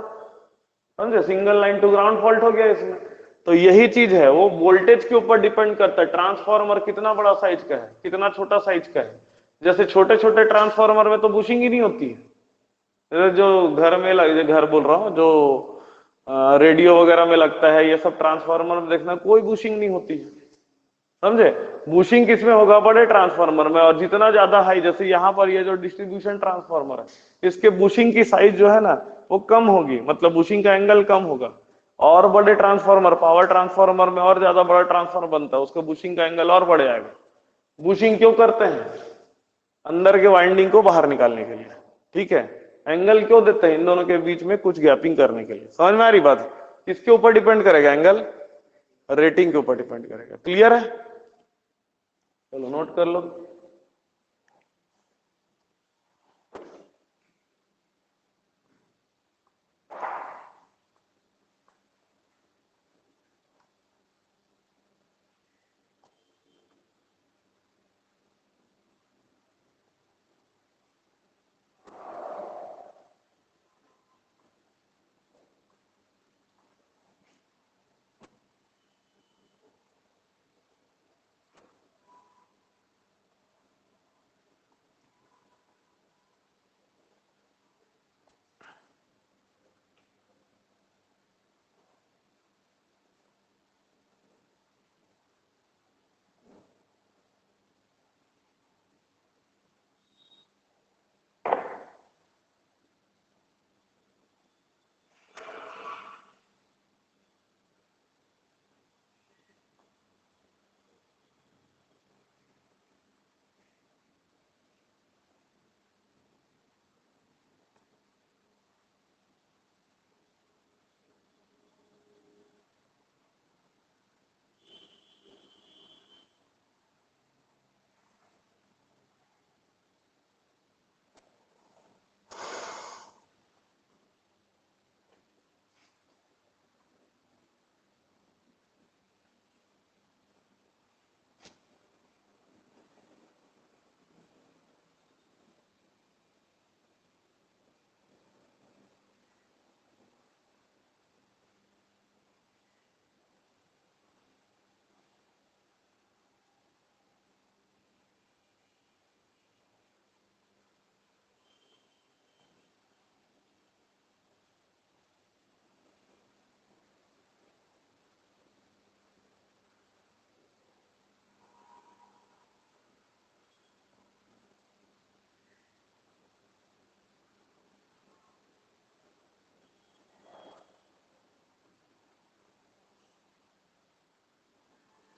समझे? Single line to ground fault हो गया इसमें। तो यही चीज है, वो वोल्टेज के ऊपर डिपेंड करता है, ट्रांसफार्मर कितना बड़ा साइज का है, कितना छोटा साइज का है। जैसे छोटे छोटे ट्रांसफार्मर में तो बुशिंग ही नहीं होती है, जो घर में घर बोल रहा हूँ, जो रेडियो वगैरह में लगता है, ये सब ट्रांसफार्मर में देखना कोई बुशिंग नहीं होती है, समझे? बुशिंग किसमें होगा? बड़े ट्रांसफार्मर में। और जितना ज्यादा हाई, जैसे यहाँ पर ये जो डिस्ट्रीब्यूशन ट्रांसफार्मर है, इसके बुशिंग की साइज जो है ना वो कम होगी, मतलब बुशिंग का एंगल कम होगा। और बड़े ट्रांसफार्मर, पावर ट्रांसफार्मर में और ज्यादा बड़ा ट्रांसफार्मर बनता है, उसका बुशिंग का एंगल और बढ़ जाएगा। बुशिंग क्यों करते हैं? अंदर के वाइंडिंग को बाहर निकालने के लिए, ठीक है। एंगल क्यों देते हैं? इन दोनों के बीच में कुछ गैपिंग करने के लिए। समझ में आ रही बात? किसके ऊपर डिपेंड करेगा एंगल? रेटिंग के ऊपर डिपेंड करेगा। क्लियर है? चलो नोट कर लो।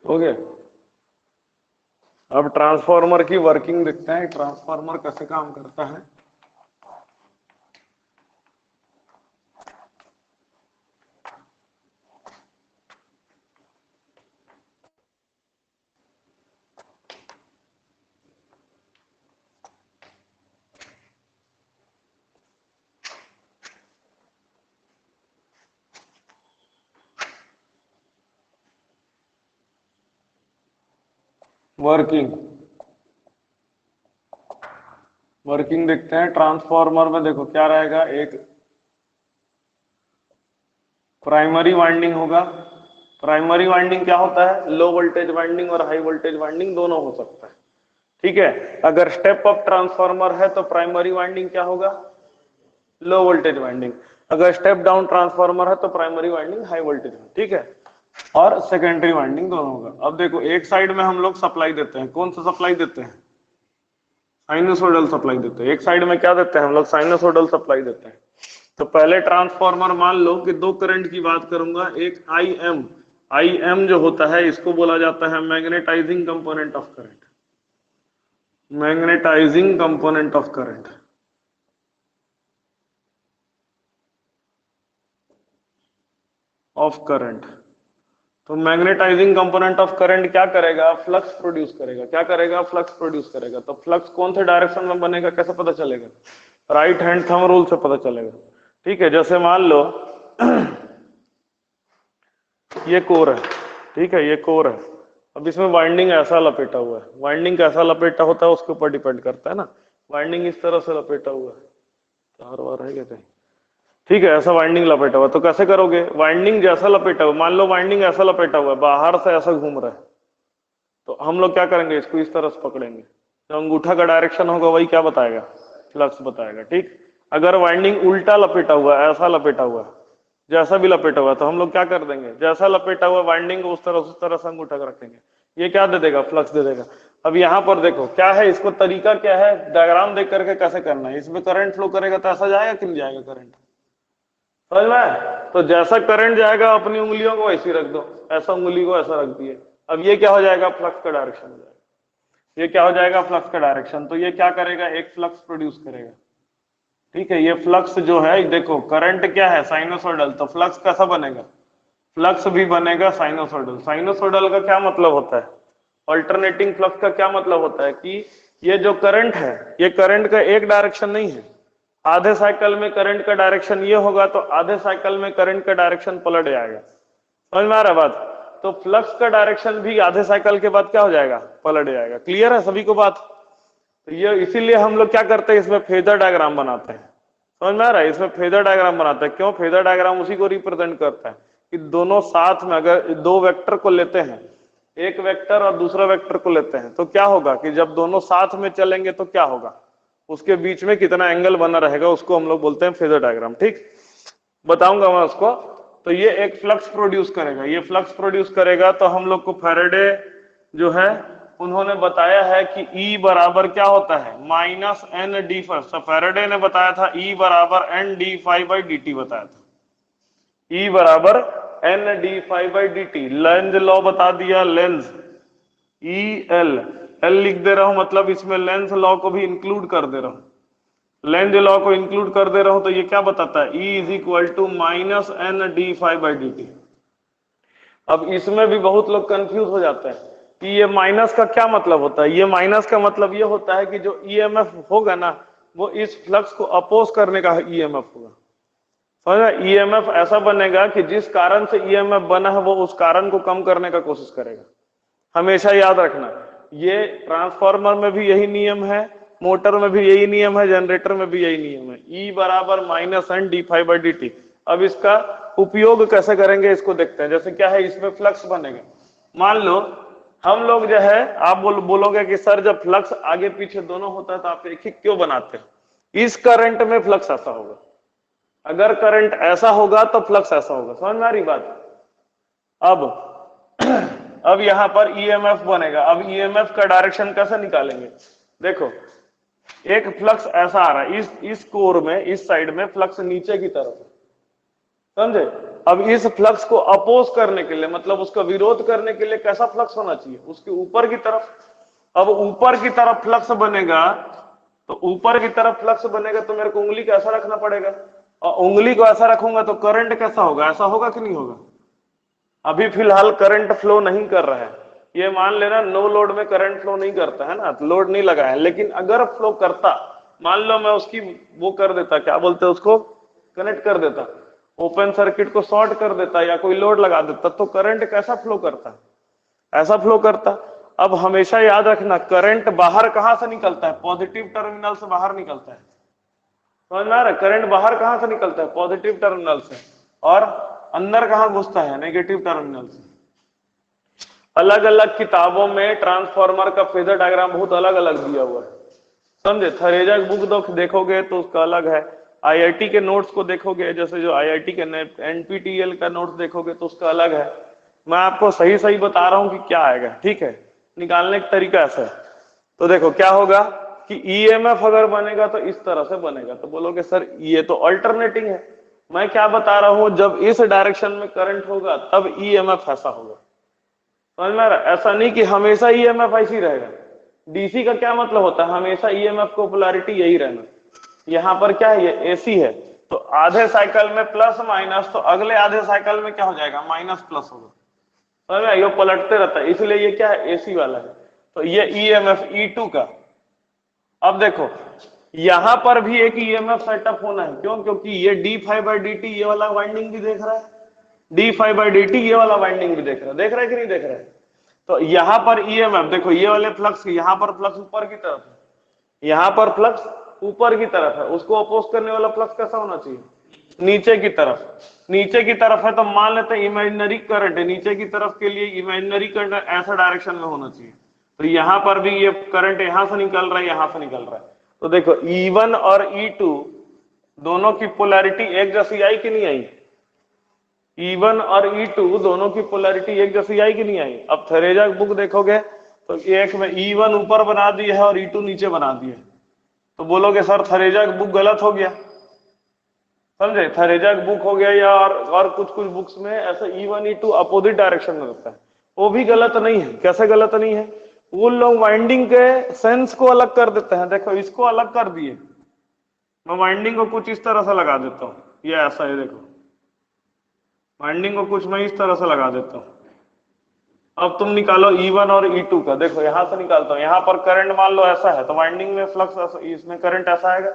हो गया? अब ट्रांसफार्मर की वर्किंग देखते हैं, ट्रांसफार्मर कैसे काम करता है। वर्किंग वर्किंग देखते हैं। ट्रांसफार्मर में देखो क्या रहेगा, एक प्राइमरी वाइंडिंग होगा। प्राइमरी वाइंडिंग क्या होता है? लो वोल्टेज वाइंडिंग और हाई वोल्टेज वाइंडिंग दोनों हो सकता है, ठीक है। अगर स्टेप अप ट्रांसफार्मर है तो प्राइमरी वाइंडिंग क्या होगा? Low voltage winding. अगर स्टेप डाउन ट्रांसफार्मर है तो प्राइमरी वाइंडिंग हाई वोल्टेज, ठीक है। और सेकेंडरी वाइंडिंग दोनों होगा। अब देखो एक साइड में हम लोग सप्लाई देते हैं, कौन सा सप्लाई देते हैं? साइनसोइडल सप्लाई देते हैं। एक साइड में क्या देते हैं हम लोग? साइनसोइडल सप्लाई देते हैं। तो पहले ट्रांसफार्मर मान लो कि दो करंट की बात करूंगा, एक आई एम जो होता है इसको बोला जाता है magnetising component of current. Magnetising component of current, of current. तो मैग्नेटाइजिंग कंपोनेंट ऑफ करंट क्या करेगा? फ्लक्स प्रोड्यूस करेगा। क्या करेगा? फ्लक्स प्रोड्यूस करेगा। तो फ्लक्स कौन से डायरेक्शन में बनेगा, कैसे पता चलेगा? राइट हैंड थंब रूल से पता चलेगा, ठीक है। जैसे मान लो ये कोर है, ठीक है, ये कोर है। अब इसमें वाइंडिंग ऐसा लपेटा हुआ है। वाइंडिंग कैसा लपेटा होता है उसके ऊपर डिपेंड करता है ना। वाइंडिंग इस तरह से लपेटा हुआ है, चार बार है क्या कहीं, ठीक है, ऐसा वाइंडिंग लपेटा हुआ। तो कैसे करोगे? वाइंडिंग जैसा लपेटा हुआ, मान लो वाइंडिंग ऐसा लपेटा हुआ है, बाहर से ऐसा घूम रहा है, तो हम लोग क्या करेंगे? इसको इस तरह से पकड़ेंगे। जो अंगूठा का डायरेक्शन होगा वही क्या बताएगा? फ्लक्स बताएगा, ठीक। अगर वाइंडिंग उल्टा लपेटा हुआ है, ऐसा लपेटा हुआ है, जैसा भी लपेटा हुआ है, तो हम लोग क्या कर देंगे? जैसा लपेटा हुआ वाइंडिंग उस तरह से अंगूठा का रखेंगे। ये क्या दे देगा? फ्लक्स दे देगा। अब यहाँ पर देखो क्या है, इसको तरीका क्या है, डायग्राम देख करके कैसे करना है। इसमें करंट फ्लो करेगा तो ऐसा जाएगा कि नहीं जाएगा करंट? समझ में आया? तो जैसा करंट जाएगा अपनी उंगलियों को वैसी रख दो, ऐसा उंगली को ऐसा रख दिए। अब ये क्या हो जाएगा? फ्लक्स का डायरेक्शन हो जाएगा। ये क्या हो जाएगा? फ्लक्स का डायरेक्शन। तो ये क्या करेगा? एक फ्लक्स प्रोड्यूस करेगा। ठीक है, ये फ्लक्स जो है, देखो करंट क्या है? साइनोसॉइडल, तो फ्लक्स कैसा बनेगा? फ्लक्स भी बनेगा साइनोसॉइडल। साइनोसॉइडल का क्या मतलब होता है? अल्टरनेटिंग फ्लक्स का क्या मतलब होता है कि ये जो करंट है, ये करंट का एक डायरेक्शन नहीं है। आधे साइकिल में करंट का डायरेक्शन ये होगा, तो आधे साइकिल में करंट का डायरेक्शन पलट जाएगा। समझ में आ रहा है बात? तो फ्लक्स का डायरेक्शन भी आधे साइकिल के बाद क्या हो जाएगा? पलट जाएगा। क्लियर है सभी को बात? तो ये इसीलिए हम लोग क्या करते हैं, इसमें फेजर डायग्राम बनाते हैं। समझ में आ रहा है? इसमें फेजर डायग्राम बनाते हैं। क्यों? फेजर डायग्राम उसी को रिप्रेजेंट करता है कि दोनों साथ में, अगर दो वेक्टर को लेते हैं, एक वेक्टर और दूसरा वेक्टर को लेते हैं, तो क्या होगा कि जब दोनों साथ में चलेंगे तो क्या होगा, उसके बीच में कितना एंगल बना रहेगा, उसको हम लोग बोलते हैं फेजर डायग्राम। ठीक, बताऊंगा मैं उसको। तो ये एक फ्लक्स प्रोड्यूस करेगा, ये फ्लक्स प्रोड्यूस करेगा। तो हम लोग को फैराडे जो है उन्होंने बताया है कि E बराबर क्या होता है? Minus N D first. तो फैराडे ने बताया था E बराबर N D five by D T बताया था। E बराबर N D five by D T. Lenz law बता दिया, लेंज ई एल, एल लिख दे रहा हूं, मतलब इसमें लेंस लॉ को भी इंक्लूड कर दे रहा हूं। लेंज लॉ को इंक्लूड कर दे रहा हूं, तो ये क्या बताता है? E is equal to minus N D five by D T. अब इसमें भी बहुत लोग कंफ्यूज हो जाते हैं कि ये माइनस का क्या मतलब होता है। ये माइनस का मतलब ये होता है कि जो ईएमएफ होगा ना, वो इस फ्लक्स को अपोज करने का ईएमएफ होगा। समझा? ईएमएफ ऐसा बनेगा कि जिस कारण से ईएमएफ बना है वो उस कारण को कम करने का कोशिश करेगा। हमेशा याद रखना, ये ट्रांसफार्मर में भी यही नियम है, मोटर में भी यही नियम है, जनरेटर में भी यही नियम है। E बराबर minus N D five by D T. अब इसका उपयोग कैसे करेंगे इसको देखते हैं। जैसे क्या है, इसमें फ्लक्स बनेगा। मान लो हम लोग जो है, आप बोलोगे कि सर जब फ्लक्स आगे पीछे दोनों होता है तो आप एक ही क्यों बनाते हैं? इस करंट में फ्लक्स ऐसा होगा, अगर करंट ऐसा होगा तो फ्लक्स ऐसा होगा। समझ में आ रही बात? अब यहां पर ईएमएफ बनेगा। अब ईएमएफ का डायरेक्शन कैसे निकालेंगे? देखो, एक फ्लक्स ऐसा आ रहा है, इस कोर में, इस साइड में फ्लक्स नीचे की तरफ है, समझे? अब इस फ्लक्स को अपोज करने के लिए, मतलब उसका विरोध करने के लिए कैसा फ्लक्स होना चाहिए? उसके ऊपर की तरफ। अब ऊपर की तरफ फ्लक्स बनेगा, तो ऊपर की तरफ फ्लक्स बनेगा तो मेरे को उंगली को ऐसा रखना पड़ेगा, और उंगली को ऐसा रखूंगा तो करंट कैसा होगा? ऐसा होगा कि नहीं होगा? अभी फिलहाल करंट फ्लो नहीं कर रहा है, ये मान लेना नो लोड में करंट फ्लो नहीं करता है ना, तो लोड नहीं लगा है। लेकिन अगर फ्लो करता, मान लो मैं उसकी वो कर देता, क्या बोलते हैं उसको, कनेक्ट कर देता, ओपन सर्किट को शॉर्ट कर देता या कोई लोड लगा देता, तो करंट कैसा फ्लो करता? ऐसा फ्लो करता। अब हमेशा याद रखना, करंट बाहर कहां से निकलता है? पॉजिटिव टर्मिनल से बाहर निकलता है। समझ में आ रहा है? करंट बाहर कहां से निकलता है? पॉजिटिव टर्मिनल से। और अंदर कहां घुसता है? नेगेटिव टर्मिनल से। अलग अलग किताबों में ट्रांसफार्मर का फेजर डायग्राम बहुत अलग अलग दिया हुआ है, समझे? थरेजा बुक देखोगे तो उसका अलग है, आईआईटी के नोट्स को देखोगे, जैसे जो आईआईटी के एनपीटीईएल का नोट्स देखोगे तो उसका अलग है। मैं आपको सही सही बता रहा हूं कि क्या आएगा, ठीक है? निकालने का तरीका ऐसा है। तो देखो क्या होगा कि ईएमएफ अगर बनेगा तो इस तरह से बनेगा। तो बोलोगे सर ये तो अल्टरनेटिंग है। मैं क्या बता रहा हूं, जब इस डायरेक्शन में करंट होगा तब ईएमएफ ऐसा होगा। समझ में आ रहा है? ऐसा नहीं कि हमेशा ईएमएफ ऐसी रहेगा। डीसी का क्या मतलब होता है? हमेशा ईएमएफ को पोलैरिटी यही रहना। यहाँ पर क्या है, ये एसी है, तो आधे साइकिल में प्लस माइनस, तो अगले आधे साइकिल में क्या हो जाएगा? माइनस प्लस होगा। समझ में? ये पलटते रहता है, इसलिए ये क्या है? एसी वाला है। तो ये ईएमएफ E2 का। अब देखो यहां पर भी एक ईएमएफ सेटअप होना है। क्यों? क्योंकि ये D five by D T ये वाला वाइंडिंग भी देख रहा है, D five by D T ये वाला वाइंडिंग भी देख रहा है कि नहीं देख रहा है? तो यहां पर ईएमएफ देखो, ये वाले फ्लक्स, यहां पर फ्लक्स ऊपर की तरफ है, यहां पर फ्लक्स ऊपर की तरफ है, उसको अपोज करने वाला फ्लक्स कैसा होना चाहिए? नीचे की तरफ। नीचे की तरफ है तो मान लेते हैं इमेजिनरी करंट है, नीचे की तरफ के लिए इमेजिनरी करंट ऐसा डायरेक्शन में होना चाहिए। तो यहां पर भी ये करंट यहां से निकल रहा है, यहां से निकल रहा है। तो देखो E1 और E2 दोनों की पोलैरिटी एक जैसी आई कि नहीं आई? E1 और E2 दोनों की पोलैरिटी एक जैसी आई कि नहीं आई? अब थरेजा बुक देखोगे तो एक में E1 ऊपर बना दी है और E2 नीचे बना दी है। तो बोलोगे सर थरेजा बुक गलत हो गया। समझे। थेरेजा बुक हो गया या और कुछ कुछ बुक्स में ऐसा E1 E2 अपोजिट डायरेक्शन में रहता है, वो भी गलत नहीं है। कैसे गलत नहीं है, वो लोग वाइंडिंग के सेंस को अलग कर देते हैं। देखो इसको अलग कर दिए, मैं वाइंडिंग को कुछ इस तरह से लगा देता हूँ, ये ऐसा है, देखो वाइंडिंग को कुछ मैं इस तरह से लगा देता हूँ। अब तुम निकालो E1 और E2 का, देखो यहां से निकालता हूं, यहां पर करंट मान लो ऐसा है तो वाइंडिंग में फ्लक्स, इसमें करंट ऐसा आएगा,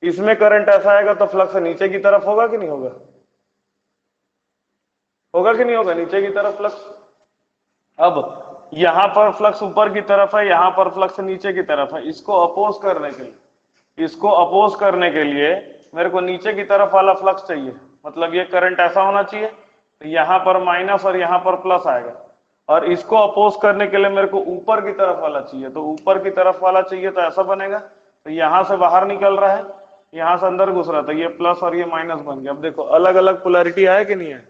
इसमें करंट ऐसा आएगा, तो फ्लक्स नीचे की तरफ होगा कि नहीं होगा, होगा कि नहीं होगा, नीचे की तरफ फ्लक्स। अब यहां पर फ्लक्स ऊपर की तरफ है, यहां पर फ्लक्स नीचे की तरफ है। इसको अपोज करने के लिए, इसको अपोज करने के लिए मेरे को नीचे की तरफ वाला फ्लक्स चाहिए, मतलब ये करंट ऐसा होना चाहिए, तो यहां पर माइनस और यहां पर प्लस आएगा। और इसको अपोज करने के लिए मेरे को ऊपर की तरफ वाला चाहिए, तो ऊपर की तरफ वाला चाहिए तो ऐसा बनेगा। तो यहां से बाहर निकल रहा है, यहां से अंदर घुस रहा था, ये प्लस और ये माइनस बन गया। अब देखो अलग अलग पोलैरिटी है कि नहीं है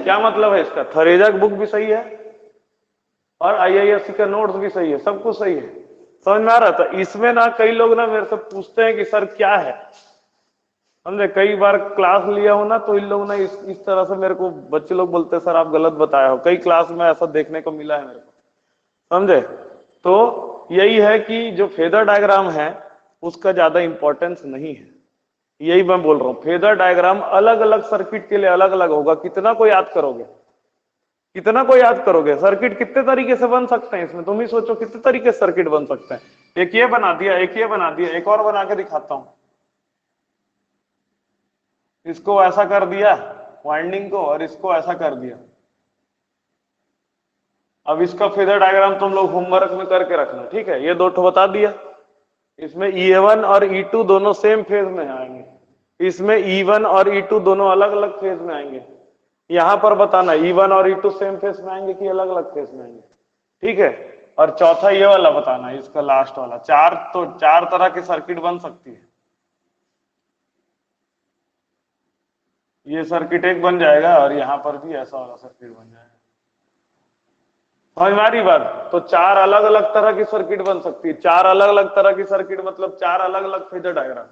क्या मतलब है इसका, थरेजा बुक भी सही है और IISc का नोट्स भी सही है, सब कुछ सही है, समझ में आ रहा था। इसमें ना कई लोग ना मेरे से पूछते हैं कि सर क्या है, समझे, कई बार क्लास लिया हो ना, तो इन लोग ना इस तरह से मेरे को बच्चे लोग बोलते हैं सर आप गलत बताए हो, कई क्लास में ऐसा देखने को मिला है मेरे को, समझे। तो यही है कि जो फेजर डायग्राम है उसका ज्यादा इंपॉर्टेंस नहीं है, यही मैं बोल रहा हूँ। फेजर डायग्राम अलग अलग सर्किट के लिए अलग अलग होगा, कितना को याद करोगे, कितना को याद करोगे, सर्किट कितने तरीके से बन सकते हैं इसमें, तुम ही सोचो कितने तरीके से सर्किट बन सकते हैं। एक ये बना दिया, एक ये बना दिया, एक और बना के दिखाता हूं, इसको ऐसा कर दिया वाइंडिंग को और इसको ऐसा कर दिया। अब इसका फेजर डायग्राम तुम लोग होमवर्क में करके रखना, ठीक है। ये दो ठो बता दिया, इसमें E1 और E2 दोनों सेम फेज में आएंगे, इसमें E1 और E2 दोनों अलग अलग फेज में आएंगे। यहां पर बताना E1 और E2 सेम फेज में आएंगे कि अलग अलग फेज में आएंगे, ठीक है। और चौथा ये वाला बताना, इसका लास्ट वाला, चार तरह की सर्किट बन सकती है। ये सर्किट एक बन जाएगा और यहां पर भी ऐसा वाला सर्किट बन जाएगा, समझ में आ रही बात। तो चार अलग अलग तरह की सर्किट बन सकती है, चार अलग अलग तरह की सर्किट मतलब चार अलग अलग फेजर डायग्राम।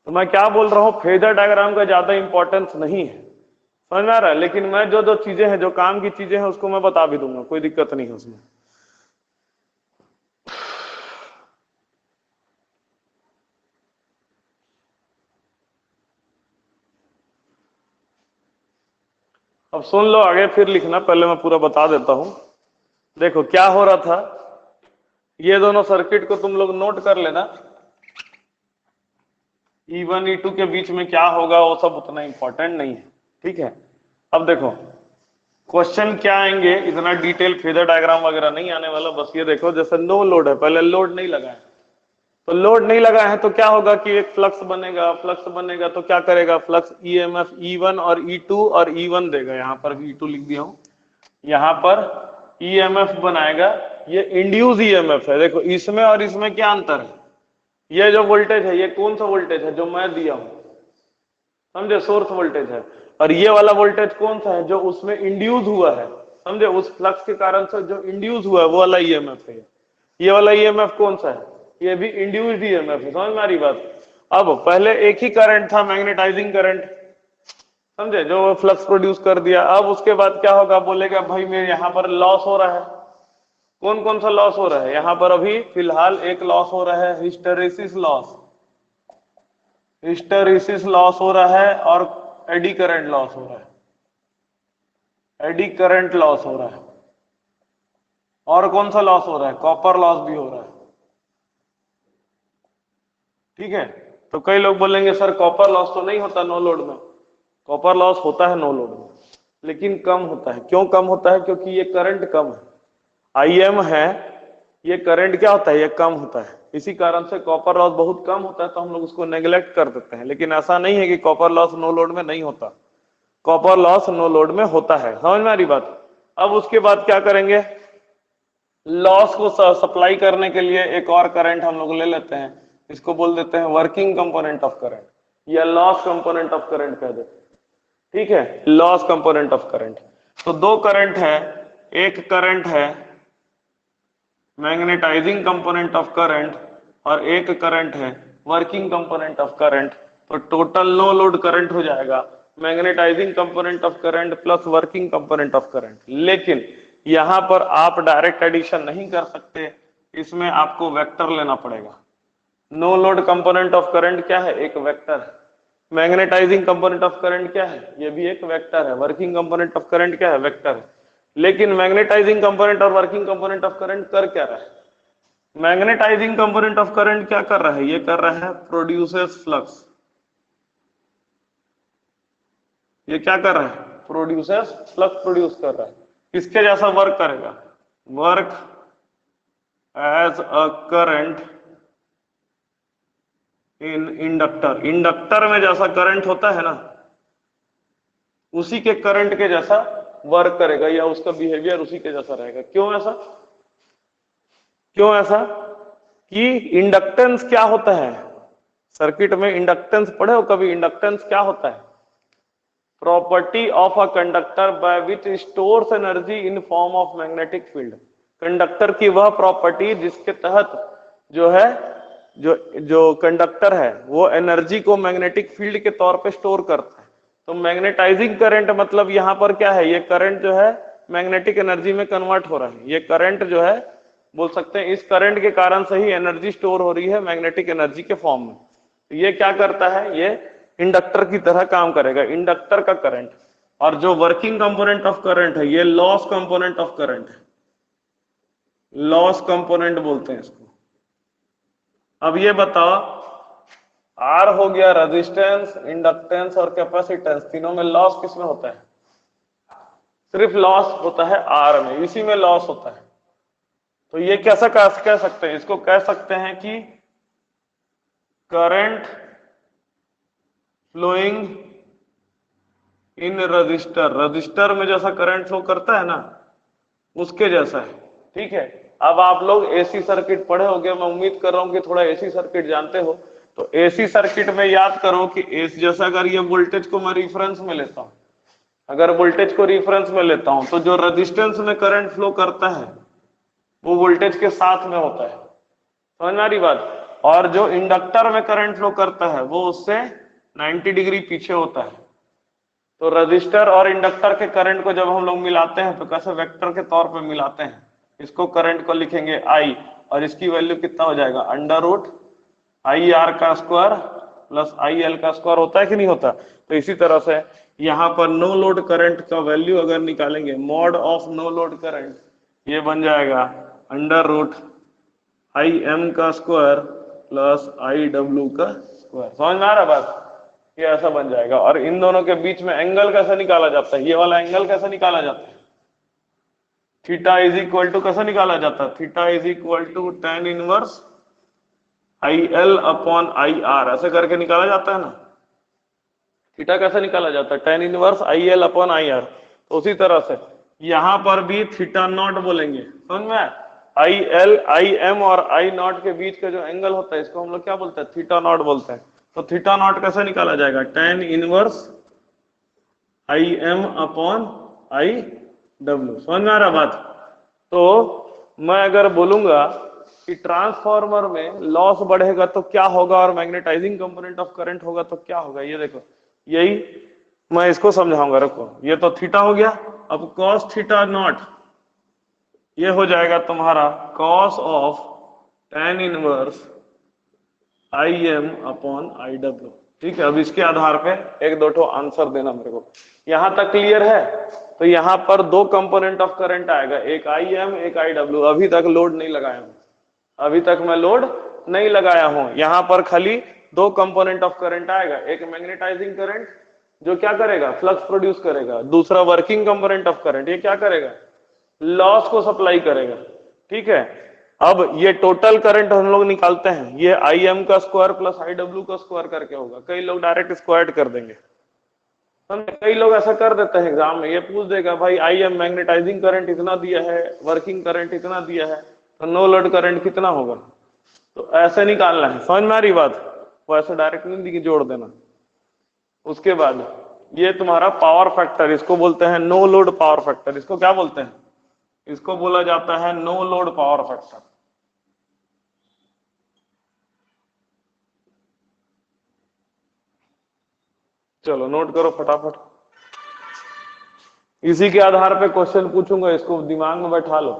तो मैं क्या बोल रहा हूं, फेजर डायग्राम का ज्यादा इंपॉर्टेंस नहीं है, समझ में आ रहा है। लेकिन मैं जो जो चीजें हैं, जो काम की चीजें हैं, उसको मैं बता भी दूंगा, कोई दिक्कत नहीं है उसमें। अब सुन लो आगे फिर लिखना, पहले मैं पूरा बता देता हूं। देखो क्या हो रहा था, ये दोनों सर्किट को तुम लोग नोट कर लेना, E1 E2 के बीच में क्या होगा वो सब उतना इंपॉर्टेंट नहीं है, ठीक है। अब देखो क्वेश्चन क्या आएंगे, इतना डिटेल फेजर डायग्राम वगैरह नहीं आने वाला, बस ये देखो जैसे नो लोड है, पहले लोड नहीं लगा है, तो लोड नहीं लगा है तो क्या होगा कि एक फ्लक्स बनेगा, फ्लक्स बनेगा तो क्या करेगा, फ्लक्स EMF E1 और E2 और E1 देगा, यहां पर भी E2 लिख दिया हूं, यहां पर EMF बनाएगा, ये इंड्यूस EMF है। देखो इसमें और इसमें क्या अंतर है, ये जो वोल्टेज है ये कौन सा वोल्टेज है, जो मैं दिया हूं, समझे, सोर्स वोल्टेज है। और ये वाला वोल्टेज कौन सा है, जो उसमें इंड्यूस हुआ है, समझे, उस फ्लक्स के कारण से जो इंड्यूस हुआ है वो वाला EMF है। ये वाला EMF कौन सा है, ये भी इंड्यूस्ड EMF है, समझ में आ रही बात। अब पहले एक ही करंट था, मैग्नेटाइजिंग करंट, समझे, जो फ्लक्स प्रोड्यूस कर दिया। अब उसके बाद क्या होगा, बोलेगा भाई मेरे यहाँ पर लॉस हो रहा है, कौन कौन सा लॉस हो रहा है, यहाँ पर अभी फिलहाल एक लॉस हो रहा है, हिस्टैरिसीस लॉस, हिस्टैरिसीस लॉस हो रहा है, और एडी करंट लॉस हो रहा है, एडी करंट लॉस हो रहा है, और कौन सा लॉस हो रहा है, कॉपर लॉस भी हो रहा है, ठीक है। तो कई लोग बोलेंगे सर कॉपर लॉस तो नहीं होता नो लोड में, कॉपर लॉस होता है नो लोड में, लेकिन कम होता है। क्यों कम होता है, क्योंकि ये करंट कम है, IM है, ये करंट क्या होता है, ये कम होता है, इसी कारण से कॉपर लॉस बहुत कम होता है, तो हम लोग उसको नेग्लेक्ट कर देते हैं। लेकिन ऐसा नहीं है कि कॉपर लॉस नो लोड में नहीं होता, कॉपर लॉस नो लोड में होता है, समझ में आ रही बात। अब उसके बाद क्या करेंगे, लॉस को सप्लाई करने के लिए एक और करंट हम लोग ले लेते हैं, इसको बोल देते हैं वर्किंग कंपोनेंट ऑफ करंट, या लॉस कंपोनेंट ऑफ करंट कह देते हैं, ठीक है, लॉस कंपोनेंट ऑफ करंट। तो दो करंट है, एक करंट है मैग्नेटाइजिंग कंपोनेंट ऑफ करंट और एक करंट है वर्किंग कंपोनेंट ऑफ करंट। तो टोटल नो लोड करंट हो जाएगा magnetising component of current plus working component of current. लेकिन यहां पर आप डायरेक्ट एडिशन नहीं कर सकते, इसमें आपको वेक्टर लेना पड़ेगा। No load component of current क्या है? एक vector. Magnetising component of current क्या है? ये भी एक वेक्टर है। वर्किंग कंपोनेंट ऑफ करंट क्या है? वेक्टर है। लेकिन मैग्नेटाइजिंग कंपोनेंट और वर्किंग कंपोनेंट ऑफ करंट कर क्या रहा है? मैग्नेटाइजिंग कंपोनेंट ऑफ करंट क्या कर रहा है? ये कर रहा है प्रोड्यूसेस फ्लक्स। ये क्या कर रहा है? प्रोड्यूसेस फ्लक्स प्रोड्यूस कर रहा है। किसके जैसा वर्क करेगा? Work as a current in inductor. Inductor में जैसा करंट होता है ना, उसी के करंट के जैसा वर्क करेगा, या उसका बिहेवियर उसी के जैसा रहेगा। क्यों ऐसा? क्यों ऐसा? कि इंडक्टेंस क्या होता है? सर्किट में इंडक्टेंस पढ़े हो कभी? इंडक्टेंस क्या होता है? Property of a conductor by which stores energy in form of magnetic field. Conductor की वह प्रॉपर्टी जिसके तहत जो है जो कंडक्टर है वो एनर्जी को मैग्नेटिक फील्ड के तौर पे स्टोर करता है। तो मैग्नेटाइजिंग करंट मतलब यहां पर क्या है? ये करंट जो है मैग्नेटिक एनर्जी में कन्वर्ट हो रहा है। ये करंट जो है, बोल सकते हैं इस करंट के कारण से ही एनर्जी स्टोर हो रही है मैग्नेटिक एनर्जी के फॉर्म में। तो ये क्या करता है? ये इंडक्टर की तरह काम करेगा, इंडक्टर का करंट। और जो वर्किंग कंपोनेंट ऑफ करंट है ये लॉस कंपोनेंट ऑफ करंट है, लॉस कंपोनेंट बोलते हैं इसको। अब ये बताओ, आर हो गया रेजिस्टेंस, इंडक्टेंस और कैपेसिटेंस, तीनों में लॉस किसमें होता है? सिर्फ लॉस होता है आर में, इसी में लॉस होता है। तो ये कैसा कह सकते हैं? इसको कह सकते हैं कि current flowing in resistor. Resistor में जैसा करंट फ्लो करता है ना, उसके जैसा है। ठीक है। अब आप लोग एसी सर्किट पढ़े होंगे, मैं उम्मीद कर रहा हूं कि थोड़ा एसी सर्किट जानते हो। तो एसी सर्किट में याद करो कि एसी जैसा, अगर ये वोल्टेज को मैं रिफरेंस में लेता हूं, अगर वोल्टेज को रिफरेंस में लेता हूं, तो जो रेजिस्टेंस में करंट फ्लो करता है वो वोल्टेज के साथ में होता है। समझ में आ रही बात? और जो इंडक्टर में करंट फ्लो करता है वो उससे 90 डिग्री पीछे होता है। तो रजिस्टर और इंडक्टर के करंट को जब हम लोग मिलाते हैं तो कैसे? वेक्टर के तौर पे मिलाते हैं। इसको करंट को लिखेंगे I, और इसकी वैल्यू कितना हो जाएगा? अंडर रूट IR का स्क्वायर प्लस IL का स्क्वायर। होता है कि नहीं होता? तो इसी तरह से यहां पर नो लोड करंट का वैल्यू अगर निकालेंगे, mod of no load current, ये बन जाएगा अंडर रूट IM का स्क्वायर प्लस IW का स्क्वायर। समझ में आ रहा बात? ये ऐसा बन जाएगा। और इन दोनों के बीच में एंगल कैसे निकाला जाता है? ये वाला एंगल कैसे निकाला जाता है? थीटा इज इक्वल टू कैसे निकाला जाता है? Theta is equal to tan inverse IL upon IR, ऐसे करके निकाला जाता है ना। थीटा कैसे निकाला जाता है? tan inverse IL upon IR। तो उसी तरह से यहां पर भी थीटा नॉट बोलेंगे। समझ में? IL IM और I नॉट के बीच का जो एंगल होता है इसको हम लोग क्या बोलते हैं? थीटा नॉट बोलते हैं। तो थीटा नॉट कैसे निकाला जाएगा? tan inverse IM upon IW। समझ में आ रहा बात? तो मैं अगर बोलूंगा कि ट्रांसफार्मर में लॉस बढ़ेगा तो क्या होगा, और मैग्नेटाइजिंग कंपोनेंट ऑफ करंट होगा तो क्या होगा, ये देखो, यही मैं इसको समझाऊंगा। रखो, ये तो थीटा हो गया। अब cos थीटा नॉट ये हो जाएगा तुम्हारा cos of tan inverse IM upon IW। ठीक है। अब इसके आधार पे एक दो ठो आंसर देना मेरे को। यहां तक क्लियर है? तो यहां पर दो कंपोनेंट ऑफ करंट आएगा, एक IM एक IW। अभी तक लोड नहीं लगाया हूं, अभी तक मैं लोड नहीं लगाया हूं। यहां पर खाली दो कंपोनेंट ऑफ करंट आएगा, एक मैग्नेटाइजिंग करंट जो क्या करेगा? फ्लक्स प्रोड्यूस करेगा। दूसरा वर्किंग कंपोनेंट ऑफ करंट, ये क्या करेगा? लॉस को सप्लाई करेगा। ठीक है। अब ये टोटल करंट हम लोग निकालते हैं, ये IM का स्क्वायर प्लस IW का स्क्वायर करके होगा। कई लोग डायरेक्ट स्क्वायर कर देंगे, कई लोग ऐसा कर देते हैं एग्जाम में, ये पूछ देगा भाई IM मैग्नेटाइजिंग करंट इतना दिया है, वर्किंग करंट इतना दिया है, तो नो लोड करंट कितना होगा? तो ऐसे निकालना है। समझ में आ रही बात? वो ऐसे डायरेक्ट नहीं दी जोड़ देना। उसके बाद ये तुम्हारा पावर फैक्टर, इसको बोलते हैं नो लोड पावर फैक्टर। इसको क्या बोलते हैं? इसको बोला जाता है नो लोड पावर फैक्टर। चलो नोट करो फटाफट, इसी के आधार पे क्वेश्चन पूछूंगा, इसको दिमाग में बैठा लो।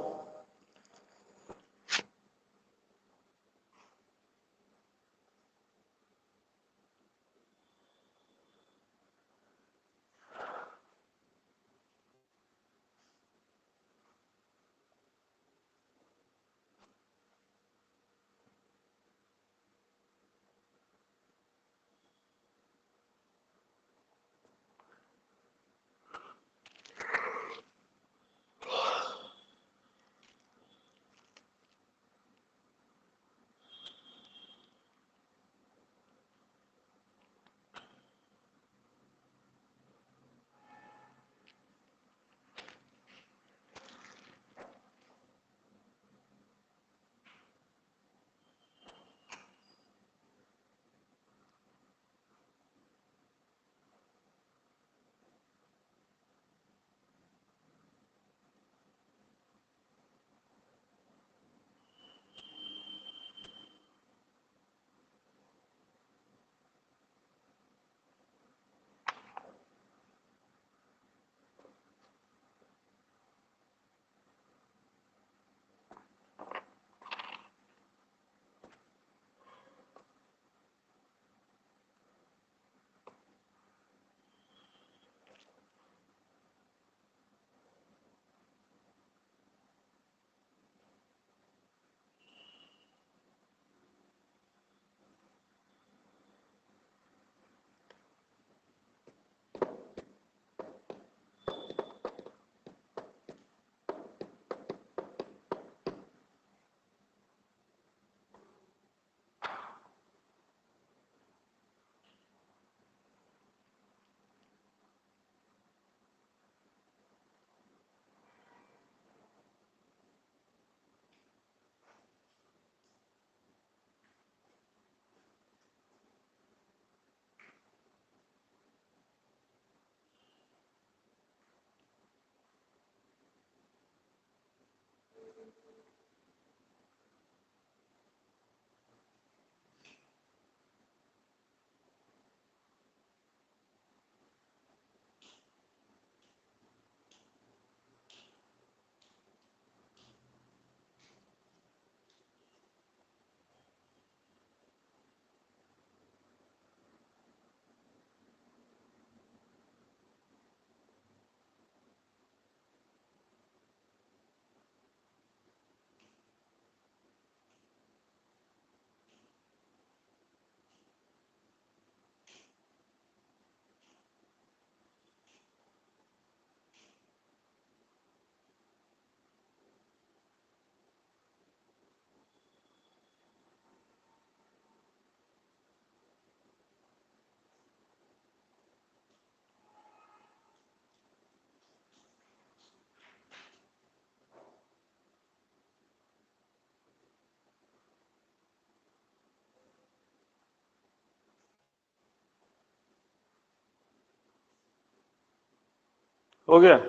हो गया?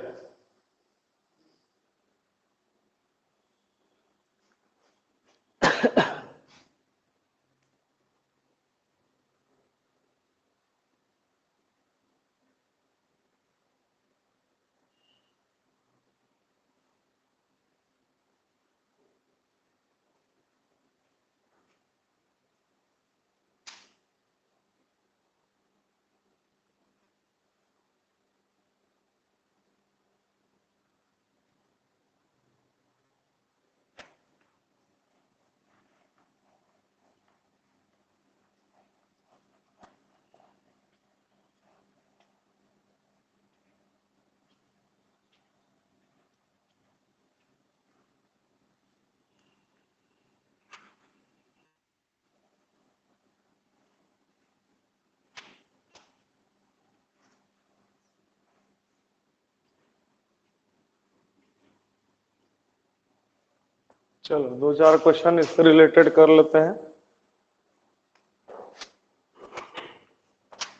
चलो दो चार क्वेश्चन इससे रिलेटेड कर लेते हैं।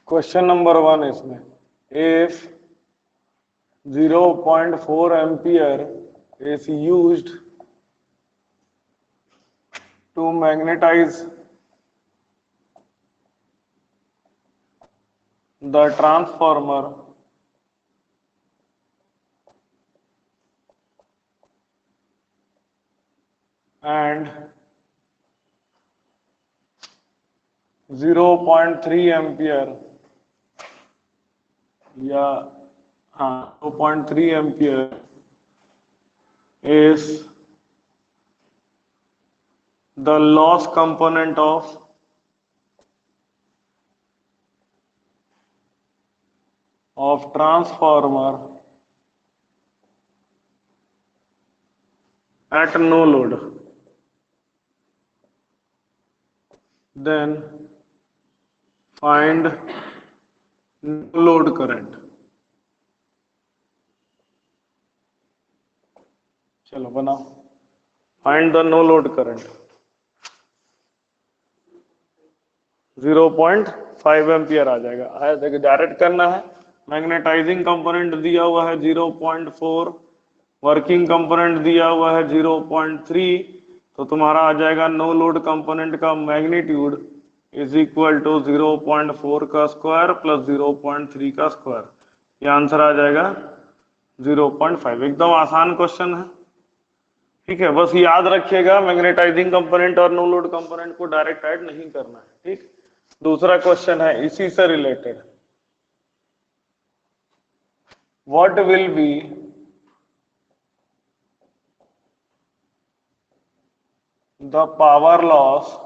क्वेश्चन नंबर 1 इसमें, if 0.4 ampere is used to magnetize the transformer and 0.3 ampere या हाँ 0.3 ampere is the loss component of transformer at no load. Then find no load current. चलो बनाओ, find the no load current 0.5 ampere आ जाएगा। आया देखिए, direct करना है। मैग्नेटाइजिंग कंपोनेंट दिया हुआ है 0.4, वर्किंग कंपोनेंट दिया हुआ है 0.3, तो तुम्हारा आ जाएगा नो लोड कंपोनेंट का मैग्नीट्यूड इज इक्वल टू 0.4 का स्क्वायर प्लस 0.3 का स्क्वायर। ये आंसर आ जाएगा 0.5। एकदम आसान क्वेश्चन है, ठीक है। बस याद रखिएगा मैग्नेटाइजिंग कंपोनेंट और नो लोड कंपोनेंट को डायरेक्ट ऐड नहीं करना है, ठीक। दूसरा क्वेश्चन है इसी से related, what will be the power loss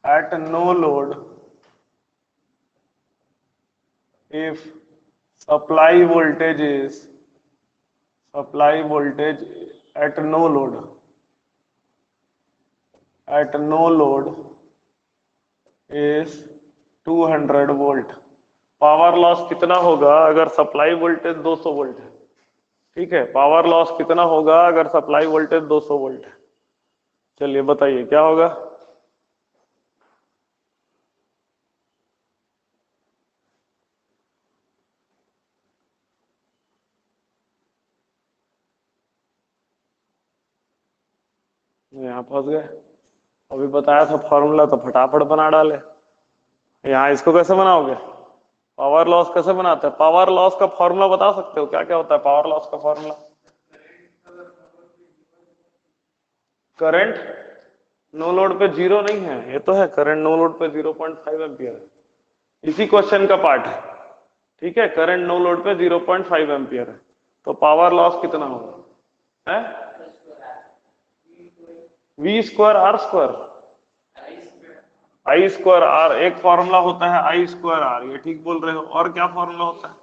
at no load if supply voltage at no load is 200 volt. Power loss कितना होगा अगर सप्लाई वोल्टेज 200 वोल्ट है, ठीक है। पावर लॉस कितना होगा अगर सप्लाई वोल्टेज 200 वोल्ट है? चलिए बताइए क्या होगा। यहाँ फंस गए, अभी बताया था फॉर्मूला तो फटाफट बना डाले। यहाँ इसको कैसे बनाओगे? पावर लॉस कैसे बनाते हैं? पावर लॉस का फॉर्मूला बता सकते हो? क्या क्या होता है पावर लॉस का फॉर्मूला? करंट नो लोड पे जीरो नहीं है, ये तो है करंट नो लोड पे 0.5 एम्पियर है, इसी क्वेश्चन का पार्ट है, ठीक है। करंट नो लोड पे 0.5 एम्पियर है, तो पावर लॉस कितना होगा? है V square R square, I square R. एक फॉर्मूला होता है आई स्क्वायर आर, ये ठीक बोल रहे हो। और क्या फॉर्मूला होता है?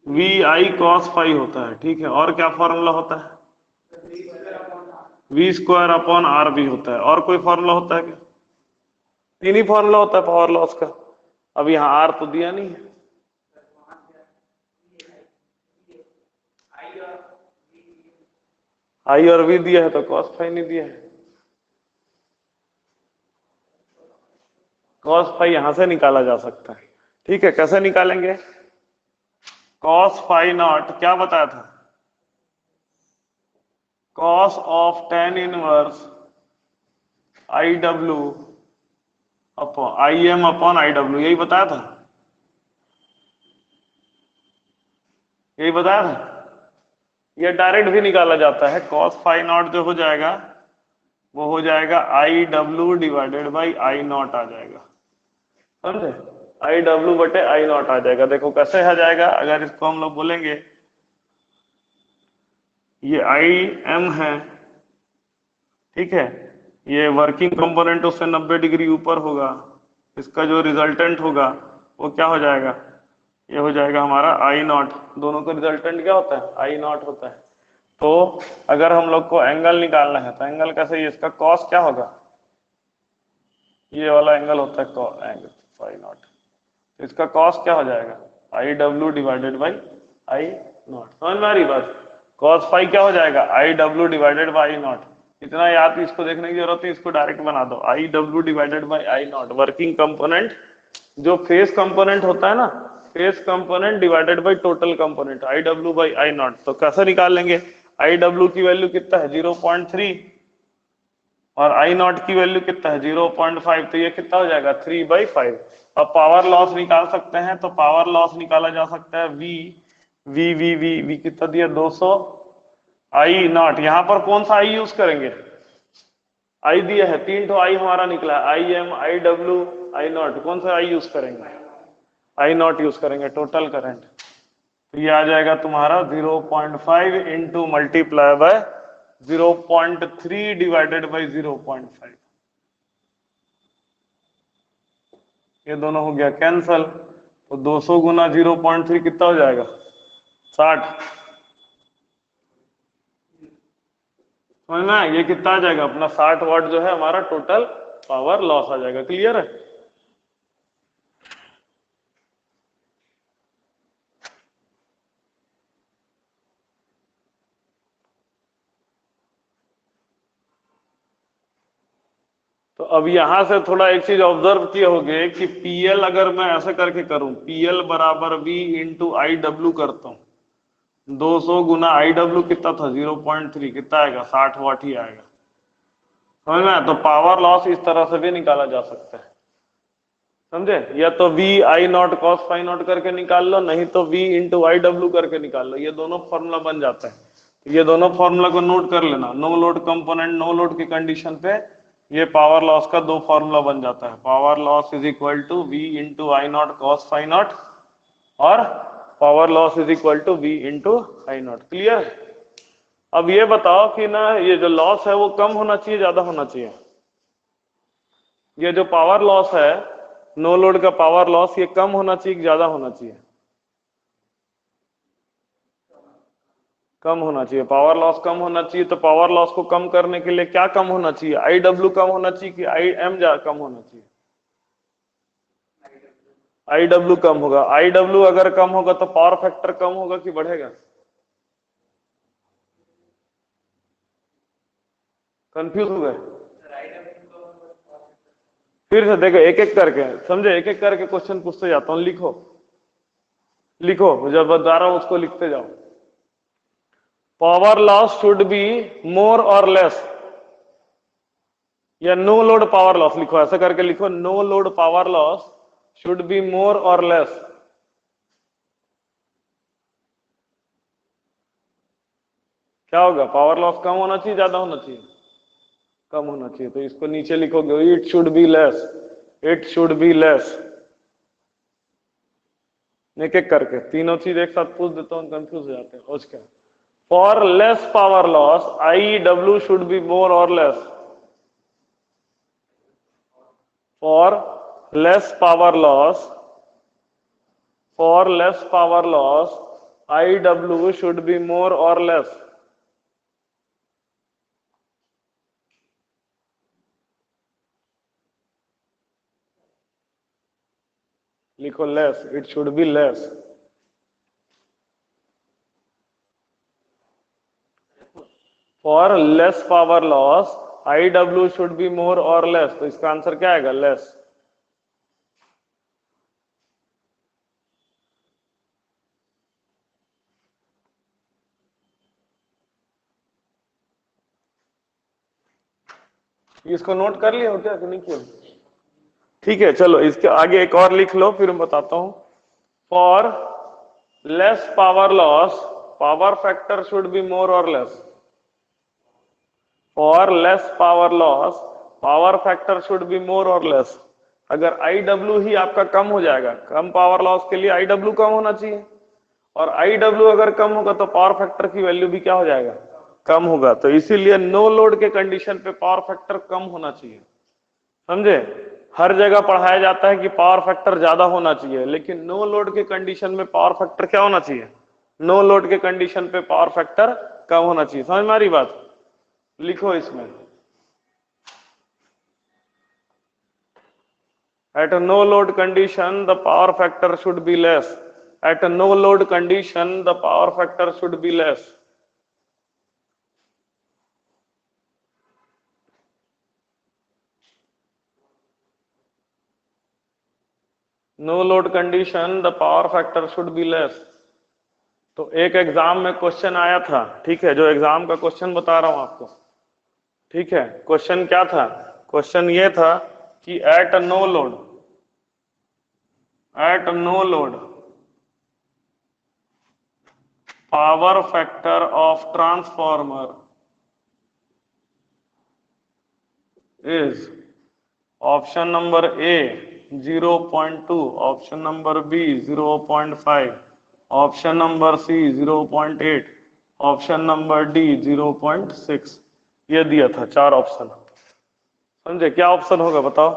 वी आई कॉस फाई होता है, ठीक है। और क्या फॉर्मूला होता है? वी स्क्वायर अपॉन आर भी होता है। और कोई फॉर्मूला होता है क्या? तीन ही फॉर्मूला होता है पावर लॉस का। अब यहाँ आर तो दिया नहीं है, आई और वी दिया है तो कॉस फाई नहीं दिया है। कॉस फाई यहां से निकाला जा सकता है, ठीक है। कैसे निकालेंगे? कॉस फाई नॉट क्या बताया था? Cos of tan inverse I W upon I am upon I W, यही बताया था, यही बताया था। ये डायरेक्ट भी निकाला जाता है। कॉस फाई नॉट जो हो जाएगा वो हो जाएगा I W divided by I naught आ जाएगा, समझे? आई डब्ल्यू बटे आई नॉट आ जाएगा। देखो कैसे आ जाएगा, अगर इसको हम लोग बोलेंगे ये आई एम है, ठीक है। ये वर्किंग कंपोनेंट उससे 90 डिग्री ऊपर होगा, इसका जो रिजल्टेंट होगा वो क्या हो जाएगा? ये हो जाएगा हमारा आई नॉट। दोनों का रिजल्टेंट क्या होता है? आई नॉट होता है। तो अगर हम लोग को एंगल निकालना है तो एंगल कैसे? इसका कॉस क्या होगा? ये वाला एंगल होता है एंगल फाई नॉट, इसका कॉस क्या हो जाएगा? I W divided by I not. समझ में आ रही बात? कॉस फाई क्या हो जाएगा? I W divided by I not. इतना याद इसको देखने की जरूरत है, इसको डायरेक्ट बना दो। आई W divided by I not, working component जो फेस कंपोनेंट होता है ना, face component divided by total component, I W by I not. तो कैसे निकाल लेंगे? आई डब्ल्यू की वैल्यू कितना है? 0.3, और आई नॉट की वैल्यू कितना है 0.5, तो ये कितना हो जाएगा 3/5। अब पावर लॉस निकाल सकते हैं, तो पावर लॉस निकाला जा सकता है V V V V V कितना दिया 200 आई नॉट। यहां पर कौन सा आई यूज करेंगे, आई दिया है 3 ठो आई हमारा निकला है, I am I W I not, कौन सा आई यूज करेंगे, आई नॉट यूज करेंगे टोटल करंट। तो ये आ जाएगा तुम्हारा 0.5 into multiply by 0.3 divided by 0.5। ये दोनों हो गया कैंसल, तो 200 गुना 0.3 कितना हो जाएगा 60। समझ में आया? ये कितना आ जाएगा अपना 60 वाट जो है हमारा टोटल पावर लॉस आ जाएगा। क्लियर है? तो अब यहां से थोड़ा एक चीज ऑब्जर्व किए होगे कि पीएल अगर मैं ऐसे करके करूं, पीएल बराबर वी इंटू आई डब्ल्यू करता हूं, 200 गुना आई डब्ल्यू कितना था 0.3, कितना आएगा 60 वाट ही आएगा। समझ में? तो पावर लॉस इस तरह से भी निकाला जा सकता है, समझे? या तो V I not cos phi not करके निकाल लो, नहीं तो वी इंटू आई डब्ल्यू करके निकाल लो, ये दोनों फॉर्मूला बन जाता है। तो ये दोनों फॉर्मूला को नोट कर लेना, no load component no load की कंडीशन पे ये पावर लॉस का दो फॉर्मूला बन जाता है, power loss is equal to V into I not cos phi naught और power loss is equal to V into I naught. Clear? अब ये बताओ कि ना ये जो लॉस है वो कम होना चाहिए ज्यादा होना चाहिए? ये जो पावर लॉस है नो लोड का पावर लॉस, ये कम होना चाहिए कि ज्यादा होना चाहिए? कम होना चाहिए। पावर लॉस कम होना चाहिए, तो पावर लॉस को कम करने के लिए क्या कम होना चाहिए, आई डब्ल्यू कम होना चाहिए कि आई एम कम होना चाहिए? आई डब्ल्यू कम होगा। आई डब्ल्यू अगर कम होगा तो पावर फैक्टर कम होगा कि बढ़ेगा? कंफ्यूज हो गए? फिर से देखो एक एक करके, समझे? एक एक करके क्वेश्चन पूछते जाता हूं, लिखो लिखो, जब बता रहा हूं उसको लिखते जाओ। Power loss should be more और लेस, या नो लोड पावर लॉस लिखो, ऐसा करके लिखो, no load power loss should be more और लेस। क्या होगा? पावर लॉस कम होना चाहिए ज्यादा होना चाहिए? कम होना चाहिए। तो इसको नीचे लिखोगे it should be less, it should be less. एक एक करके तीनों चीज एक साथ पूछ देता हूं, कंफ्यूज हो जाते हैं। उसके for less power loss I W should be more और less. For less power loss, for less power loss I W should be more और लेस। लिखो less, it should be less. For less power loss I W should be more और less, तो इसका answer क्या आएगा? Less. इसको note कर लिया हो क्या कि नहीं किया? ठीक है, चलो इसके आगे एक और लिख लो, फिर मैं बताता हूं। For less power loss power factor should be more और less. For less power loss power factor should be more और लेस। अगर आई डब्ल्यू ही आपका कम हो जाएगा, कम पावर लॉस के लिए आई डब्ल्यू कम होना चाहिए, और आई डब्ल्यू अगर कम होगा तो पावर फैक्टर की वैल्यू भी क्या हो जाएगा? कम होगा। तो इसीलिए नो लोड के कंडीशन पे पावर फैक्टर कम होना चाहिए, समझे? हर जगह पढ़ाया जाता है कि पावर फैक्टर ज्यादा होना चाहिए, लेकिन नो लोड के कंडीशन में पावर फैक्टर क्या होना चाहिए? नो लोड के कंडीशन पे पावर फैक्टर कम होना चाहिए। समझ में आ रही बात? लिखो इसमें, at a no load condition the power factor should be less. At a no load condition the power factor should be less. No load condition the power factor should be less. तो एक exam में question आया था, ठीक है, जो exam का question बता रहा हूं आपको, ठीक है, क्वेश्चन क्या था? क्वेश्चन ये था कि at no load power factor of transformer is option number A 0.2, option number B 0.5, option number C 0.8, option number D 0.6। ये दिया था 4 ऑप्शन, समझे? क्या ऑप्शन होगा बताओ?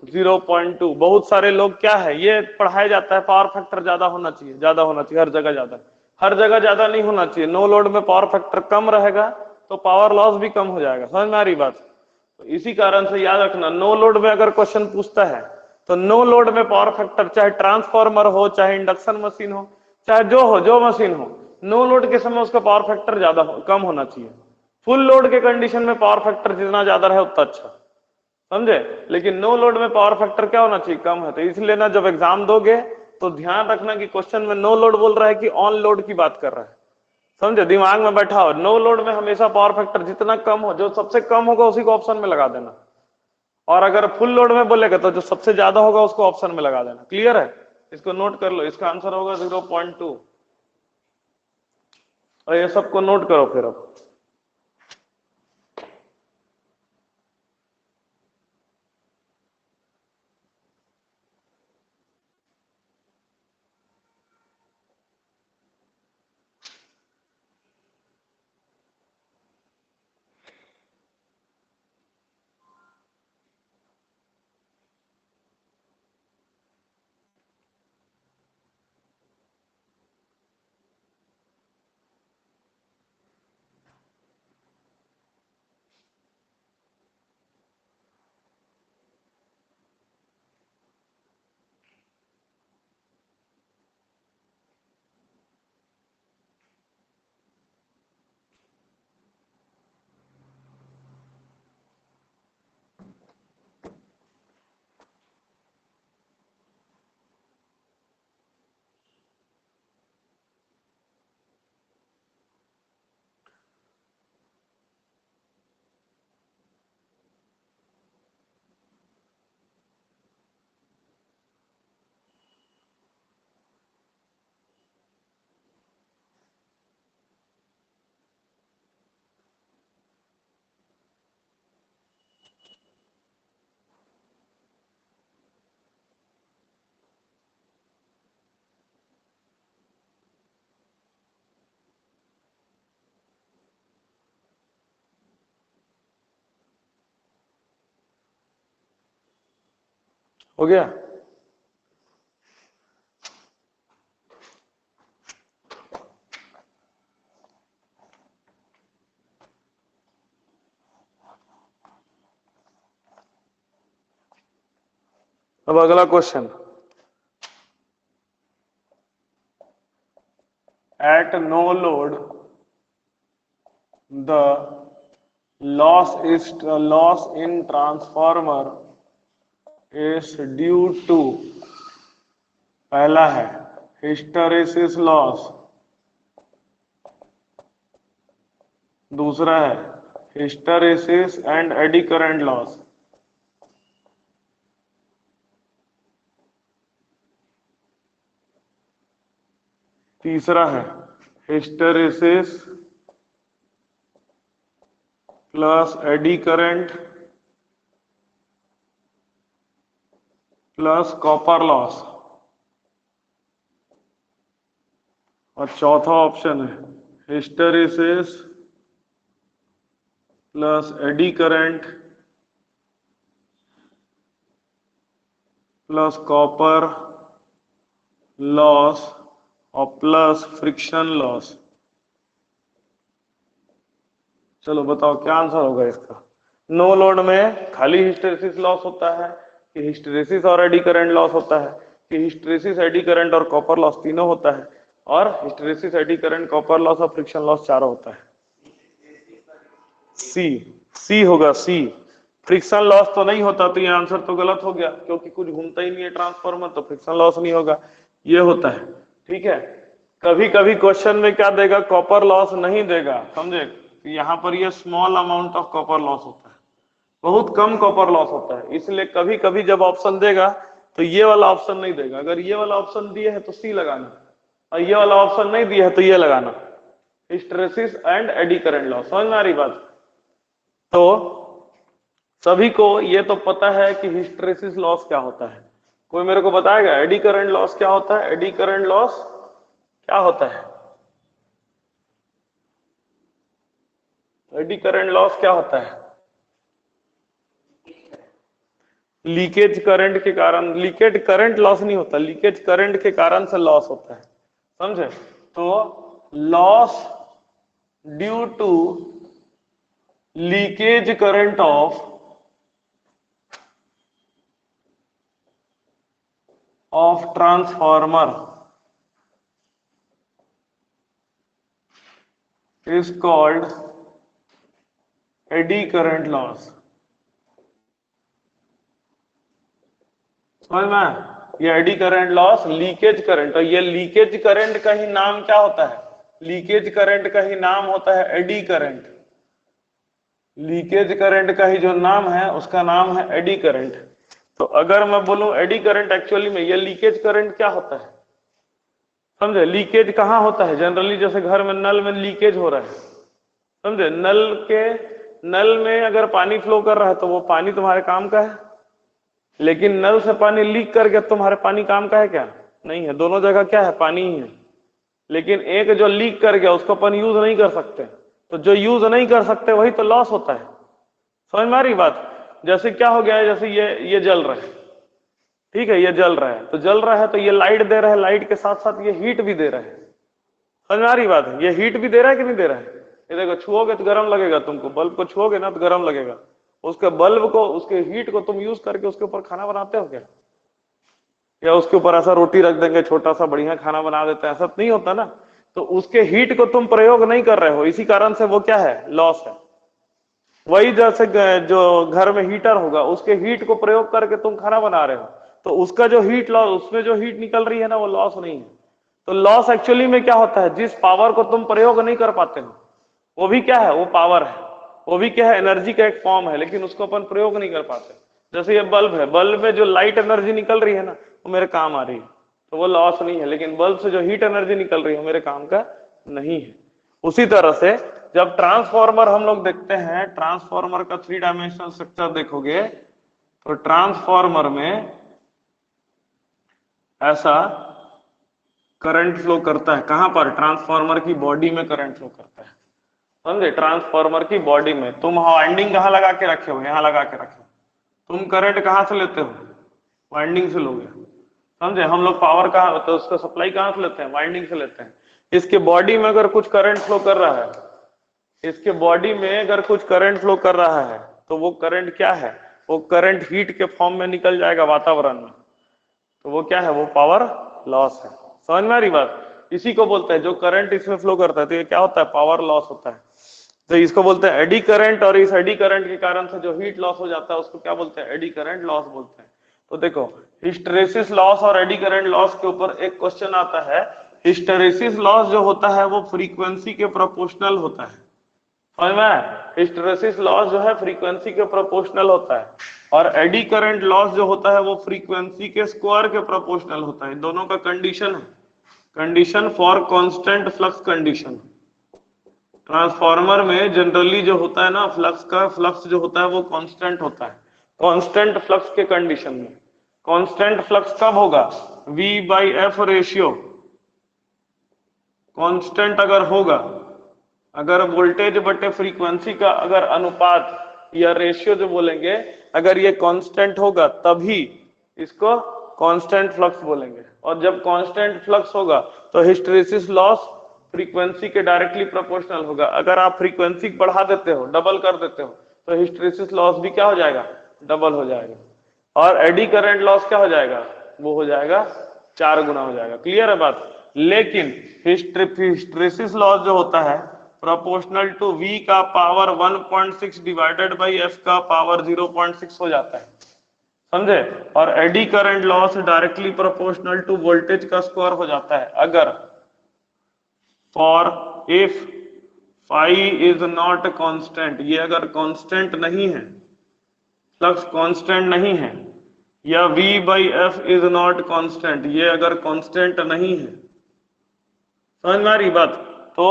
0.2। बहुत सारे लोग क्या है, ये पढ़ाया जाता है पावर फैक्टर ज्यादा होना चाहिए, ज्यादा होना चाहिए, हर जगह ज्यादा, हर जगह ज्यादा नहीं होना चाहिए। नो लोड में पावर फैक्टर कम रहेगा तो पावर लॉस भी कम हो जाएगा। समझ में आ रही बात? तो इसी कारण से याद रखना, नो लोड में अगर क्वेश्चन पूछता है तो नो लोड में पावर फैक्टर, चाहे ट्रांसफॉर्मर हो, चाहे इंडक्शन मशीन हो, चाहे जो हो, जो मशीन हो, नो लोड के समय उसका पावर फैक्टर ज्यादा कम होना चाहिए। फुल लोड के कंडीशन में पावर फैक्टर जितना ज्यादा रहे उतना अच्छा, समझे? लेकिन नो लोड में पावर फैक्टर क्या होना चाहिए? कम है। तो इसलिए ना जब एग्जाम दोगे तो ध्यान रखना कि क्वेश्चन में नो लोड बोल रहा है कि ऑन लोड की बात कर रहा है, समझे? दिमाग में बैठा हो, नो लोड में हमेशा पावर फैक्टर जितना कम हो, जो सबसे कम होगा उसी को ऑप्शन में लगा देना, और अगर फुल लोड में बोलेगा तो जो सबसे ज्यादा होगा उसको ऑप्शन में लगा देना। क्लियर है? इसको नोट कर लो, इसका आंसर होगा 0.2। और ये सबको नोट करो फिर। अब हो गया? अब अगला question, at no load the loss in transformer is due to, पहला है हिस्टैरिसीस लॉस, दूसरा है hysteresis and eddy current loss, तीसरा है hysteresis plus eddy current plus copper loss, और चौथा ऑप्शन है hysteresis plus eddy current plus copper loss और प्लस फ्रिक्शन लॉस। चलो बताओ क्या आंसर होगा इसका? नो लोड में खाली हिस्टैरिसीस लॉस होता है, कि हिस्टैरिसीस और एडी करंट लॉस होता है, कि हिस्टैरिसीस एडी करंट और कॉपर लॉस तीनों होता है, और hysteresis eddy current copper loss और फ्रिक्शन लॉस चारों होता है? सी होगा, सी। फ्रिक्शन लॉस तो नहीं होता, तो ये आंसर तो गलत हो गया, क्योंकि कुछ घूमता ही नहीं है ट्रांसफॉर्मर, तो फ्रिक्शन लॉस नहीं होगा, ये होता है। ठीक है, कभी कभी क्वेश्चन में क्या देगा, कॉपर लॉस नहीं देगा, समझे? तो यहाँ पर ये small amount of copper loss होता है, बहुत कम कॉपर लॉस होता है। इसलिए कभी कभी जब ऑप्शन देगा तो ये वाला ऑप्शन नहीं देगा। अगर ये वाला ऑप्शन दिए है तो सी लगाना, और ये वाला ऑप्शन नहीं दिया है तो ये लगाना, hysteresis and eddy current loss. समझ में आ रही बात? तो सभी को ये तो पता है कि हिस्टैरिसीस लॉस क्या होता है। कोई मेरे को बताएगा एडी करंट लॉस क्या होता है? एडी करंट लॉस क्या होता है? एडी करंट लॉस क्या होता है? लीकेज करंट के कारण, लीकेज करंट लॉस नहीं होता, लीकेज करंट के कारण से लॉस होता है, समझे? तो loss due to leakage current of transformer is called eddy current loss। समझ में? ये eddy current loss leakage current, और ये लीकेज करंट का ही नाम क्या होता है? लीकेज करंट का ही नाम होता है एडी करंट। लीकेज करंट का ही जो नाम है उसका नाम है एडी करंट। तो अगर मैं बोलूं एडी करंट, एक्चुअली में ये लीकेज करंट क्या होता है? समझे? लीकेज कहाँ होता है? जनरली जैसे घर में नल में लीकेज हो रहा है, समझे? नल में अगर पानी फ्लो कर रहा है तो वो पानी तुम्हारे काम का है, लेकिन नल से पानी लीक कर गया तुम्हारे पानी काम का है क्या? नहीं है। दोनों जगह क्या है? पानी ही है। लेकिन एक जो लीक कर गया उसको अपन यूज नहीं कर सकते, तो जो यूज नहीं कर सकते वही तो लॉस होता है। समझ में आ रही बात? जैसे क्या हो गया है, जैसे ये जल रहा है, ठीक है, ये जल रहा है, तो जल रहा है तो ये लाइट दे रहा है, लाइट के साथ साथ ये हीट भी दे रहा है। समझ में आ रही बात है? ये हीट भी दे रहा है कि नहीं दे रहा है? ये देखो, छुओगे तो गर्म लगेगा तुमको, बल्ब को छुओगे ना तो गर्म लगेगा। उसके बल्ब को, उसके हीट को तुम यूज करके उसके ऊपर खाना बनाते हो क्या? या उसके ऊपर ऐसा रोटी रख देंगे छोटा सा, बढ़िया खाना बना देते हैं, ऐसा तो नहीं होता ना। तो उसके हीट को तुम प्रयोग नहीं कर रहे हो, इसी कारण से वो क्या है? लॉस है। वही जैसे जो घर में हीटर होगा उसके हीट को प्रयोग करके तुम खाना बना रहे हो, तो उसका जो हीट लॉस, उसमें जो हीट निकल रही है ना, वो लॉस नहीं है। तो लॉस एक्चुअली में क्या होता है? जिस पावर को तुम प्रयोग नहीं कर पाते हो वो भी क्या है? वो पावर है। वो भी क्या है? एनर्जी का एक फॉर्म है, लेकिन उसको अपन प्रयोग नहीं कर पाते। जैसे ये बल्ब है, बल्ब में जो लाइट एनर्जी निकल रही है ना, वो मेरे काम आ रही है, तो वो लॉस नहीं है। लेकिन बल्ब से जो हीट एनर्जी निकल रही है मेरे काम का नहीं है। उसी तरह से जब ट्रांसफॉर्मर हम लोग देखते हैं, ट्रांसफॉर्मर का 3 डायमेंशनल स्ट्रक्चर देखोगे तो ट्रांसफॉर्मर में ऐसा करंट फ्लो करता है। कहां पर? ट्रांसफॉर्मर की बॉडी में करंट फ्लो करता है, समझे? ट्रांसफॉर्मर की बॉडी में तुम वाइंडिंग कहां लगा के रखे हो? यहां लगा के रखे हो। तुम करंट कहां से लेते हो? वाइंडिंग से लोगे, समझे? हम लोग पावर कहां, तो उसका सप्लाई कहां से लेते हैं? वाइंडिंग से लेते हैं। इसके बॉडी में अगर कुछ करंट फ्लो कर रहा है, इसके बॉडी में अगर कुछ करंट फ्लो कर रहा है, तो वो करंट क्या है? वो करंट हीट के फॉर्म में निकल जाएगा वातावरण में, तो वो क्या है? वो पावर लॉस है। समझ में आ रही बात? इसी को बोलते हैं, जो करंट इसमें फ्लो करता है तो ये क्या होता है? पावर लॉस होता है। तो इसको बोलते हैं एडी करंट, और इस एडी करंट के कारण से जो हीट लॉस हो जाता है उसको क्या बोलते हैं? एडी करंट लॉस बोलते हैं। तो देखो, हिस्टैरिसीस लॉस और एडी करंट लॉस के ऊपर एक क्वेश्चन आता है। हिस्टैरिसीस लॉस जो होता है वो फ्रीक्वेंसी के प्रोपोर्शनल होता है। समझ में? हिस्टैरिसीस लॉस जो है फ्रीक्वेंसी के प्रोपोर्शनल होता है, और एडी करंट लॉस जो होता है वो फ्रीक्वेंसी के स्क्वायर के प्रोपोर्शनल होता है। दोनों का कंडीशन है, condition for constant flux condition. Transformer में जनरली जो होता है ना, फ्लक्स जो होता है वो कांस्टेंट होता है। कांस्टेंट फ्लक्स के कंडीशन में, कांस्टेंट फ्लक्स कब होगा? V/F रेशियो कांस्टेंट अगर होगा, अगर वोल्टेज बटे फ्रीक्वेंसी का अगर अनुपात या रेशियो जो बोलेंगे, अगर ये कांस्टेंट होगा तभी इसको कांस्टेंट फ्लक्स बोलेंगे। और जब कांस्टेंट फ्लक्स होगा तो हिस्टैरिसीस लॉस फ्रीक्वेंसी के डायरेक्टली प्रोपोर्शनल होगा। अगर आप फ्रीक्वेंसी बढ़ा देते हो, डबल कर देते हो, तो हिस्टैरिसीस लॉस भी क्या हो जाएगा? डबल हो जाएगा। और एडी करंट लॉस क्या हो जाएगा? वो हो जाएगा 4 गुना हो जाएगा। क्लियर है बात? लेकिन हिस्टैरिसीस लॉस जो होता है प्रोपोर्शनल टू V का पावर 1.6 डिवाइडेड बाई F का पावर 0.6 हो जाता है, समझे? और eddy current loss directly proportional to voltage का स्क्वायर हो जाता है। अगर for if phi is not constant, ये अगर कांस्टेंट नहीं है, फ्लक्स कांस्टेंट नहीं है, या V by F is not constant, ये अगर कांस्टेंट नहीं है, समझ में आ रही बात? तो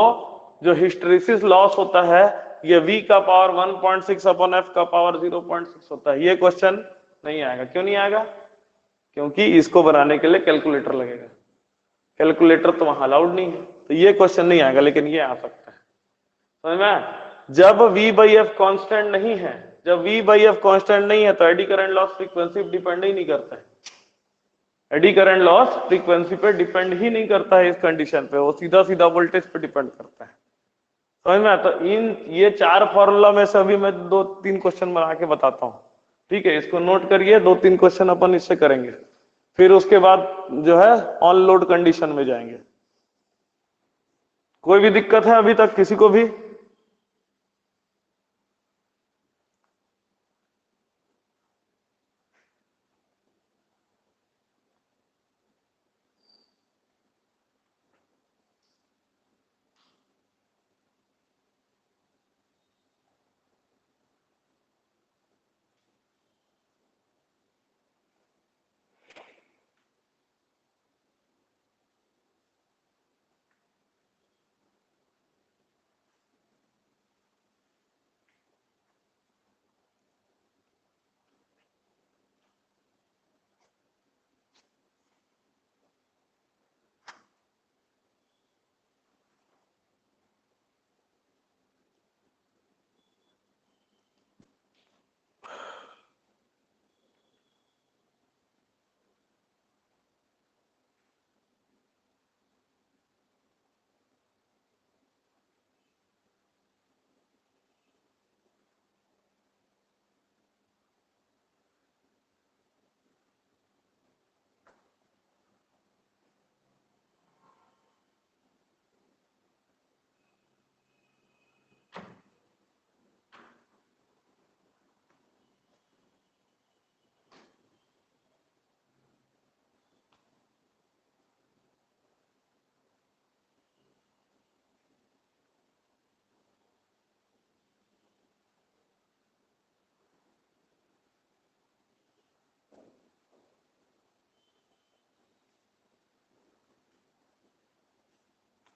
जो हिस्टैरिसीस लॉस होता है ये V का पावर 1.6 अपॉन F का पावर 0.6 होता है। ये क्वेश्चन नहीं आएगा। क्यों नहीं आएगा? क्योंकि इसको बनाने के लिए कैलकुलेटर लगेगा, कैलकुलेटर तो वहां अलाउड नहीं है, तो ये क्वेश्चन नहीं आएगा, लेकिन ये आ सकता है। समझ में? जब V बाई एफ कॉन्स्टेंट नहीं है, जब V बाई एफ कॉन्स्टेंट नहीं है तो एडी करंट लॉस फ्रीक्वेंसी पर डिपेंड ही नहीं करता है, एडी करंट लॉस फ्रीक्वेंसी पे डिपेंड ही नहीं करता है इस कंडीशन पे, वो सीधा सीधा वोल्टेज पे डिपेंड करता है। समझ में? तो इन ये 4 फॉर्मूला में से अभी मैं 2-3 क्वेश्चन बना के बताता हूँ, ठीक है? इसको नोट करिए, 2-3 क्वेश्चन अपन इससे करेंगे, फिर उसके बाद जो है ऑन लोड कंडीशन में जाएंगे। कोई भी दिक्कत है अभी तक किसी को भी?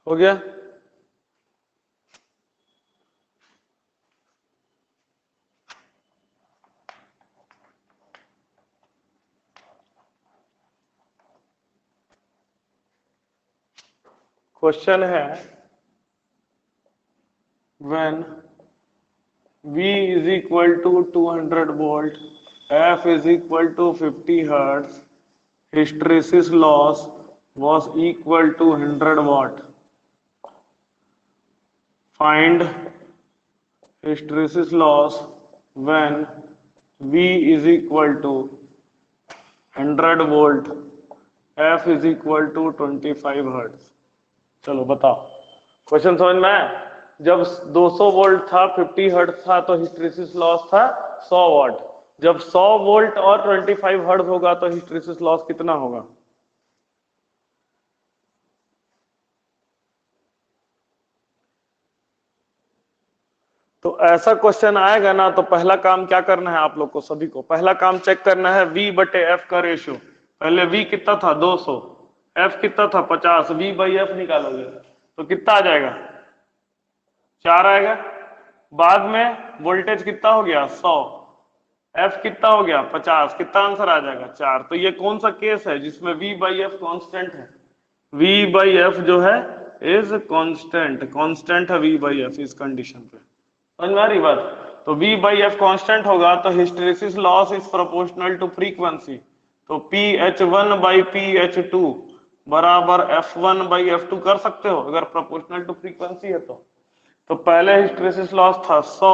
हो गया? क्वेश्चन है when V is equal to 200 volt, F is equal to 50 hertz, hysteresis loss was equal to 100 watt. Find hysteresis loss when V is equal to 100 volt, F is equal to 25 hertz. चलो बताओ, question समझ में आया? जब 200 volt था, 50 hertz था, तो hysteresis loss था 100 वाट। जब 100 वोल्ट और 25 हर्ट्ज होगा तो हिस्टैरिसीस लॉस कितना होगा? तो ऐसा क्वेश्चन आएगा ना, तो पहला काम क्या करना है आप लोग को, सभी को पहला काम चेक करना है V बटे F का रेशियो। पहले V कितना था? 200, F कितना था? 50, V बाई F निकालोगे तो कितना आ जाएगा? 4 आएगा। बाद में वोल्टेज कितना हो गया? 100, F कितना हो गया? 50, कितना आंसर आ जाएगा? 4। तो ये कौन सा केस है जिसमें V बाई एफ कॉन्स्टेंट है? V बाई एफ जो है इज कॉन्स्टेंट, कॉन्स्टेंट है V बाई एफ इस कंडीशन पे। समझ में आ रही बात? तो V बाई एफ कॉन्स्टेंट होगा तो hysteresis loss is proportional to frequency, तो PH1 बाई PH2 बराबर F1 बाई F2 कर सकते हो अगर प्रोपोर्शनल टू फ्रीक्वेंसी है तो पहले हिस्टैरिसीस लॉस था 100,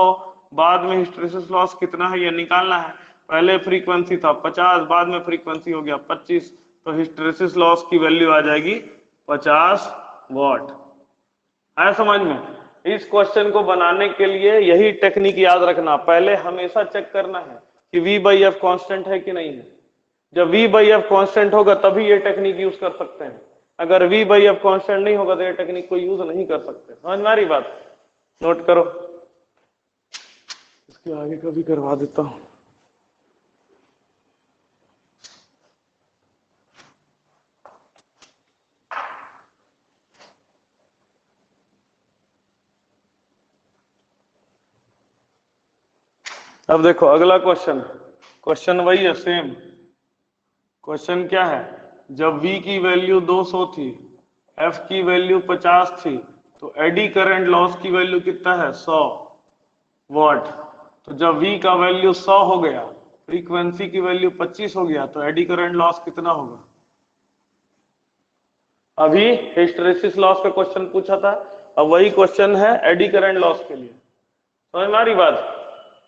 बाद में हिस्टैरिसीस लॉस कितना है ये निकालना है। पहले फ्रीक्वेंसी था 50, बाद में फ्रीक्वेंसी हो गया 25, तो हिस्टैरिसीस लॉस की वैल्यू आ जाएगी 50 वाट। आया समझ में? इस क्वेश्चन को बनाने के लिए यही टेक्निक याद रखना, पहले हमेशा चेक करना है कि V बाई एफ कॉन्स्टेंट है कि नहीं है। जब V बाई एफ कॉन्स्टेंट होगा तभी ये टेक्निक यूज कर सकते हैं, अगर V बाई एफ कॉन्स्टेंट नहीं होगा तो ये टेक्निक को यूज नहीं कर सकते। समझ में आ रही बात? नोट करो, इसके आगे का भी करवा देता हूं। अब देखो अगला क्वेश्चन, क्वेश्चन वही है सेम। क्वेश्चन क्या है, जब V की वैल्यू 200 थी, F की वैल्यू 50 थी, तो एडी करंट लॉस की वैल्यू कितना है 100 वॉट। तो जब V का वैल्यू 100 हो गया, फ्रीक्वेंसी की वैल्यू 25 हो गया, तो एडी करंट लॉस कितना होगा। अभी हिस्टैरिसीस लॉस का क्वेश्चन पूछा था, अब वही क्वेश्चन है एडी करंट लॉस के लिए। समझ में आ रही बात,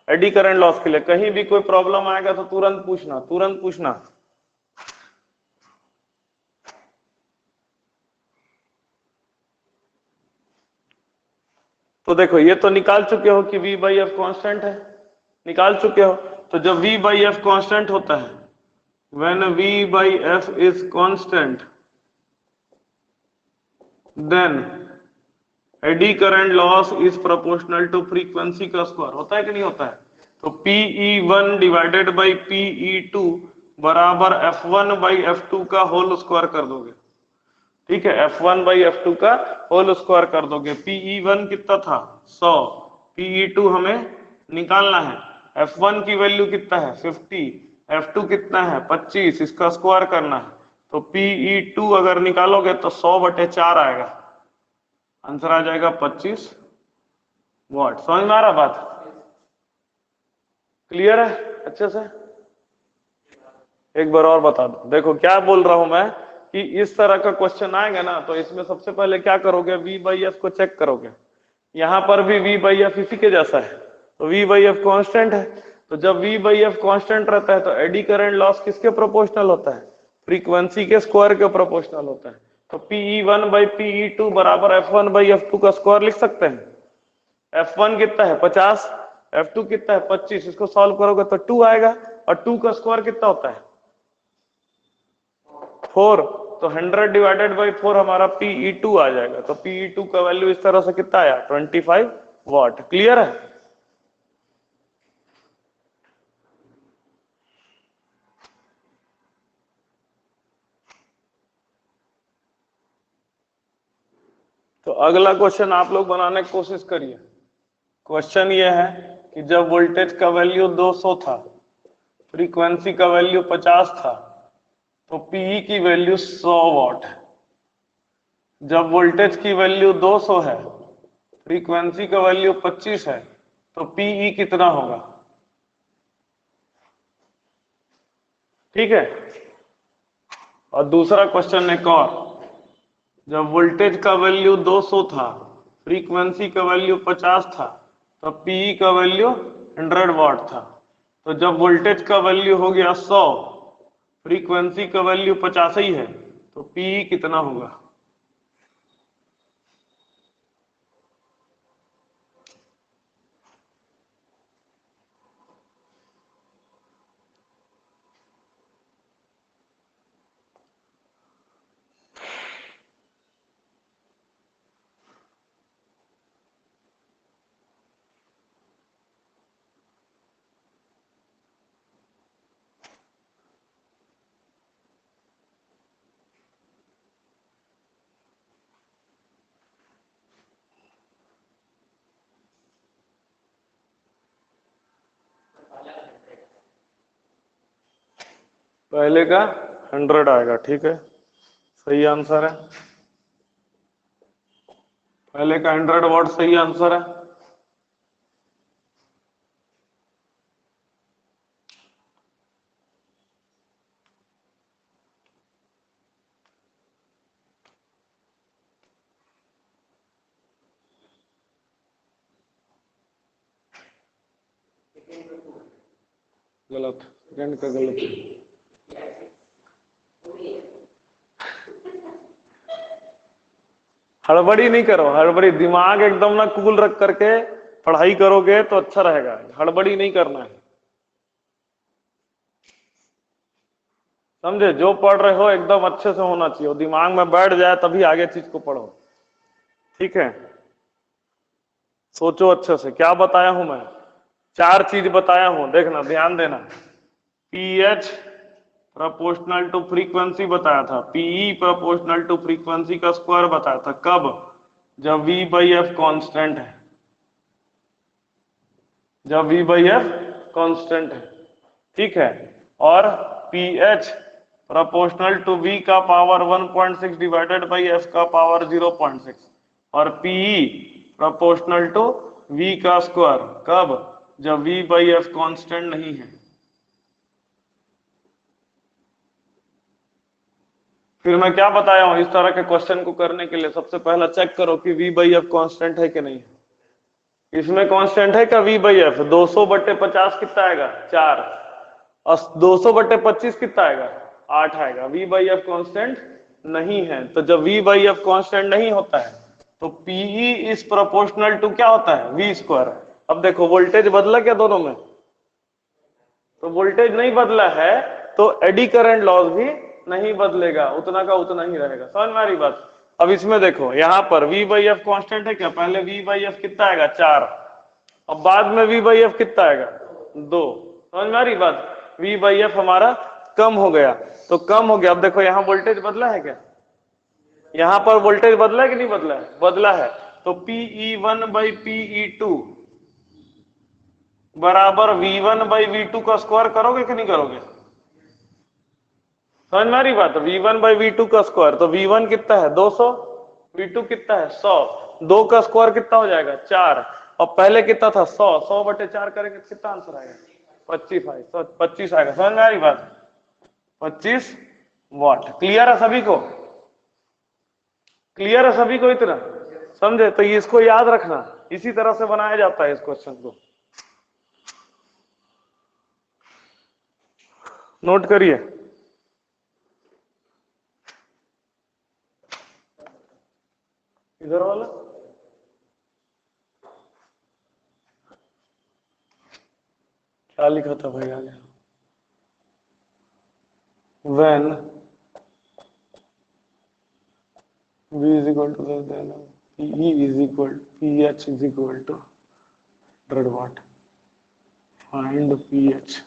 एडी करंट लॉस के लिए कहीं भी कोई प्रॉब्लम आएगा तो तुरंत पूछना, तुरंत पूछना। तो देखो ये तो निकाल चुके हो कि V बाई एफ कॉन्स्टेंट है, निकाल चुके हो। तो जब V बाई एफ कॉन्स्टेंट होता है, when V by F is constant, then eddy current loss is proportional to frequency का स्क्वायर। होता है कि नहीं होता है। तो Pe1 डिवाइडेड बाई Pe2 बराबर F1 बाई F2 का होल स्क्वायर कर दोगे। ठीक है, F1 बाई F2 का होल स्क्वायर कर दोगे। Pe1 कितना था 100, Pe2 हमें निकालना है। F1 की वैल्यू कितना है 50, F2 कितना है 25, इसका स्क्वायर करना है। तो Pe2 अगर निकालोगे तो 100/4 आएगा, आंसर आ जाएगा 25 वॉट। समझ में आ रहा बात, क्लियर है अच्छे से। एक बार और बता दो, देखो क्या बोल रहा हूं मैं कि इस तरह का क्वेश्चन आएगा ना, तो इसमें सबसे पहले क्या करोगे, V बाई एफ को चेक करोगे। यहां पर भी V बाई एफ इसी के जैसा है, तो V बाई एफ कॉन्स्टेंट है। तो जब V बाई एफ कॉन्स्टेंट रहता है तो एडी करंट लॉस किसके प्रोपोर्शनल होता है, फ्रीक्वेंसी के स्क्वायर के प्रोपोर्शनल होता है। तो Pe1 बाई Pe2 बराबर F1 बाई F2 का स्क्वायर लिख सकते हैं। F1 कितना है 50, F2 कितना है 25, इसको सॉल्व करोगे तो 2 आएगा, और 2 का स्क्वायर कितना होता है 4। तो 100 डिवाइडेड बाई 4 हमारा Pe2 आ जाएगा। तो Pe2 का वैल्यू इस तरह से कितना आया 25 वॉट। क्लियर है। तो अगला क्वेश्चन आप लोग बनाने की कोशिश करिए। क्वेश्चन ये है कि जब वोल्टेज का वैल्यू 200 था, फ्रीक्वेंसी का वैल्यू 50 था, तो Pe की वैल्यू 100 वॉट है। जब वोल्टेज की वैल्यू 200 है, फ्रीक्वेंसी का वैल्यू 25 है, तो Pe कितना होगा। ठीक है। और दूसरा क्वेश्चन एक और, जब वोल्टेज का वैल्यू 200 था, फ्रीक्वेंसी का वैल्यू 50 था, तो Pe का वैल्यू 100 वॉट था। तो जब वोल्टेज का वैल्यू हो गया 100, फ्रीक्वेंसी का वैल्यू 50 ही है, तो Pe कितना होगा। पहले का 100 आएगा। ठीक है, सही आंसर है। पहले का 100 वॉट सही आंसर है। गलत, सेकंड का गलत। हड़बड़ी नहीं करो, हड़बड़ी, दिमाग एकदम ना कूल रख करके पढ़ाई करोगे तो अच्छा रहेगा। हड़बड़ी नहीं करना है, समझे। जो पढ़ रहे हो एकदम अच्छे से होना चाहिए, दिमाग में बैठ जाए तभी आगे चीज को पढ़ो। ठीक है। सोचो अच्छे से, क्या बताया हूं मैं? 4 चीज बताया हूं, देखना ध्यान देना। पीएच प्रोपोर्शनल टू फ्रीक्वेंसी बताया था, पीई प्रोपोर्शनल टू फ्रीक्वेंसी का स्क्वायर बताया था, कब? जब V बाई एफ कॉन्स्टेंट है, जब V बाई एफ कॉन्स्टेंट है, ठीक है। और पीएच प्रोपोर्शनल टू V का पावर 1.6 डिवाइडेड बाई एफ का पावर 0.6, और पीई प्रोपोर्शनल टू V का स्क्वायर, कब? जब V बाई एफ कॉन्स्टेंट नहीं है। फिर मैं क्या बताया हूं, इस तरह के क्वेश्चन को करने के लिए सबसे पहला चेक करो कि V बाई एफ कॉन्स्टेंट है कि नहीं है। इसमें कांस्टेंट है क्या V बाई एफ? 200/50 कितना आएगा? 4। और 200/25 कितना आएगा? 8 आएगा। V बाई एफ कांस्टेंट नहीं है, तो जब V बाई एफ कांस्टेंट नहीं होता है तो PE इज प्रोपोर्शनल टू क्या होता है? V square. अब देखो वोल्टेज बदला क्या दोनों में? तो वोल्टेज नहीं बदला है तो एडी करंट लॉस भी नहीं बदलेगा, उतना का उतना ही रहेगा। समझ में आ रही बात? अब इसमें देखो यहाँ पर V बाई एफ कॉन्स्टेंट है क्या? पहले V बाई एफ कितना आएगा? 4। अब बाद में V बाई एफ कितना आएगा? 2। समझ में आ रही बात? V बाई एफ हमारा कम हो गया, तो कम हो गया। अब देखो यहाँ वोल्टेज बदला है क्या? यहाँ पर वोल्टेज बदला है कि नहीं बदला है? बदला है। तो PE1 बाई PE2 बराबर V1 बाई V2 का स्क्वायर करोगे कि नहीं करोगे? समझ में आ रही बात? V1 बाई V2 का स्क्वायर, तो V1 कितना है? 200, V2 कितना है? 100। 2 का स्क्वायर कितना हो जाएगा? 4। और पहले कितना था? 100। 100/4 करेंगे तो कितना आंसर आएगा? 25 आएगा। समझ में आ रही बात? 25 वाट। क्लियर है सभी को? क्लियर है सभी को? इतना समझे? तो ये इसको याद रखना, इसी तरह से बनाया जाता है इस क्वेश्चन को। नोट करिए। इधर वाला क्या लिखा था भाई आगे? when V is equal to then PE is equal PH is equal to 100 watt. Find PH.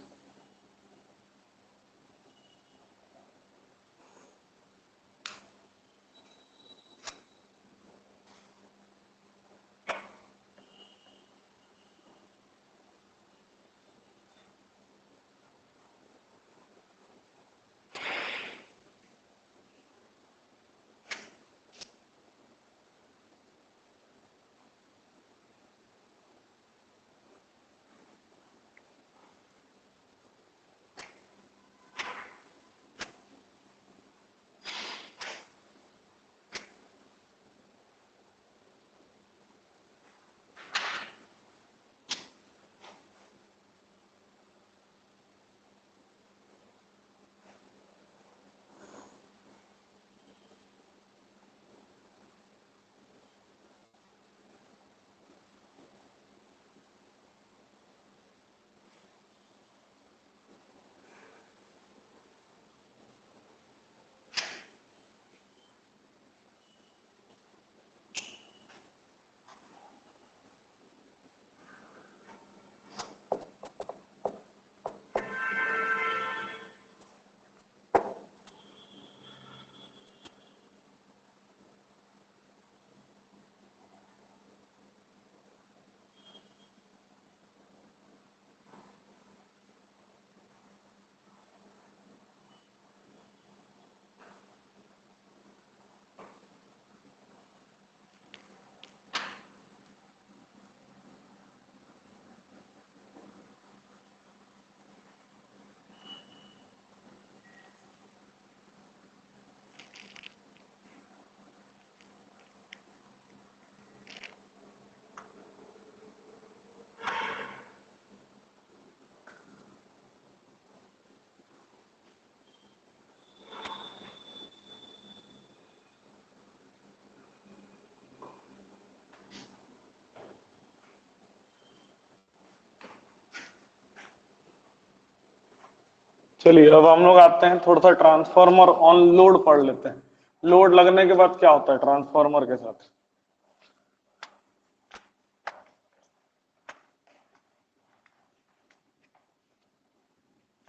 चलिए अब हम लोग आते हैं थोड़ा सा ट्रांसफार्मर ऑन लोड पढ़ लेते हैं। लोड लगने के बाद क्या होता है ट्रांसफार्मर के साथ?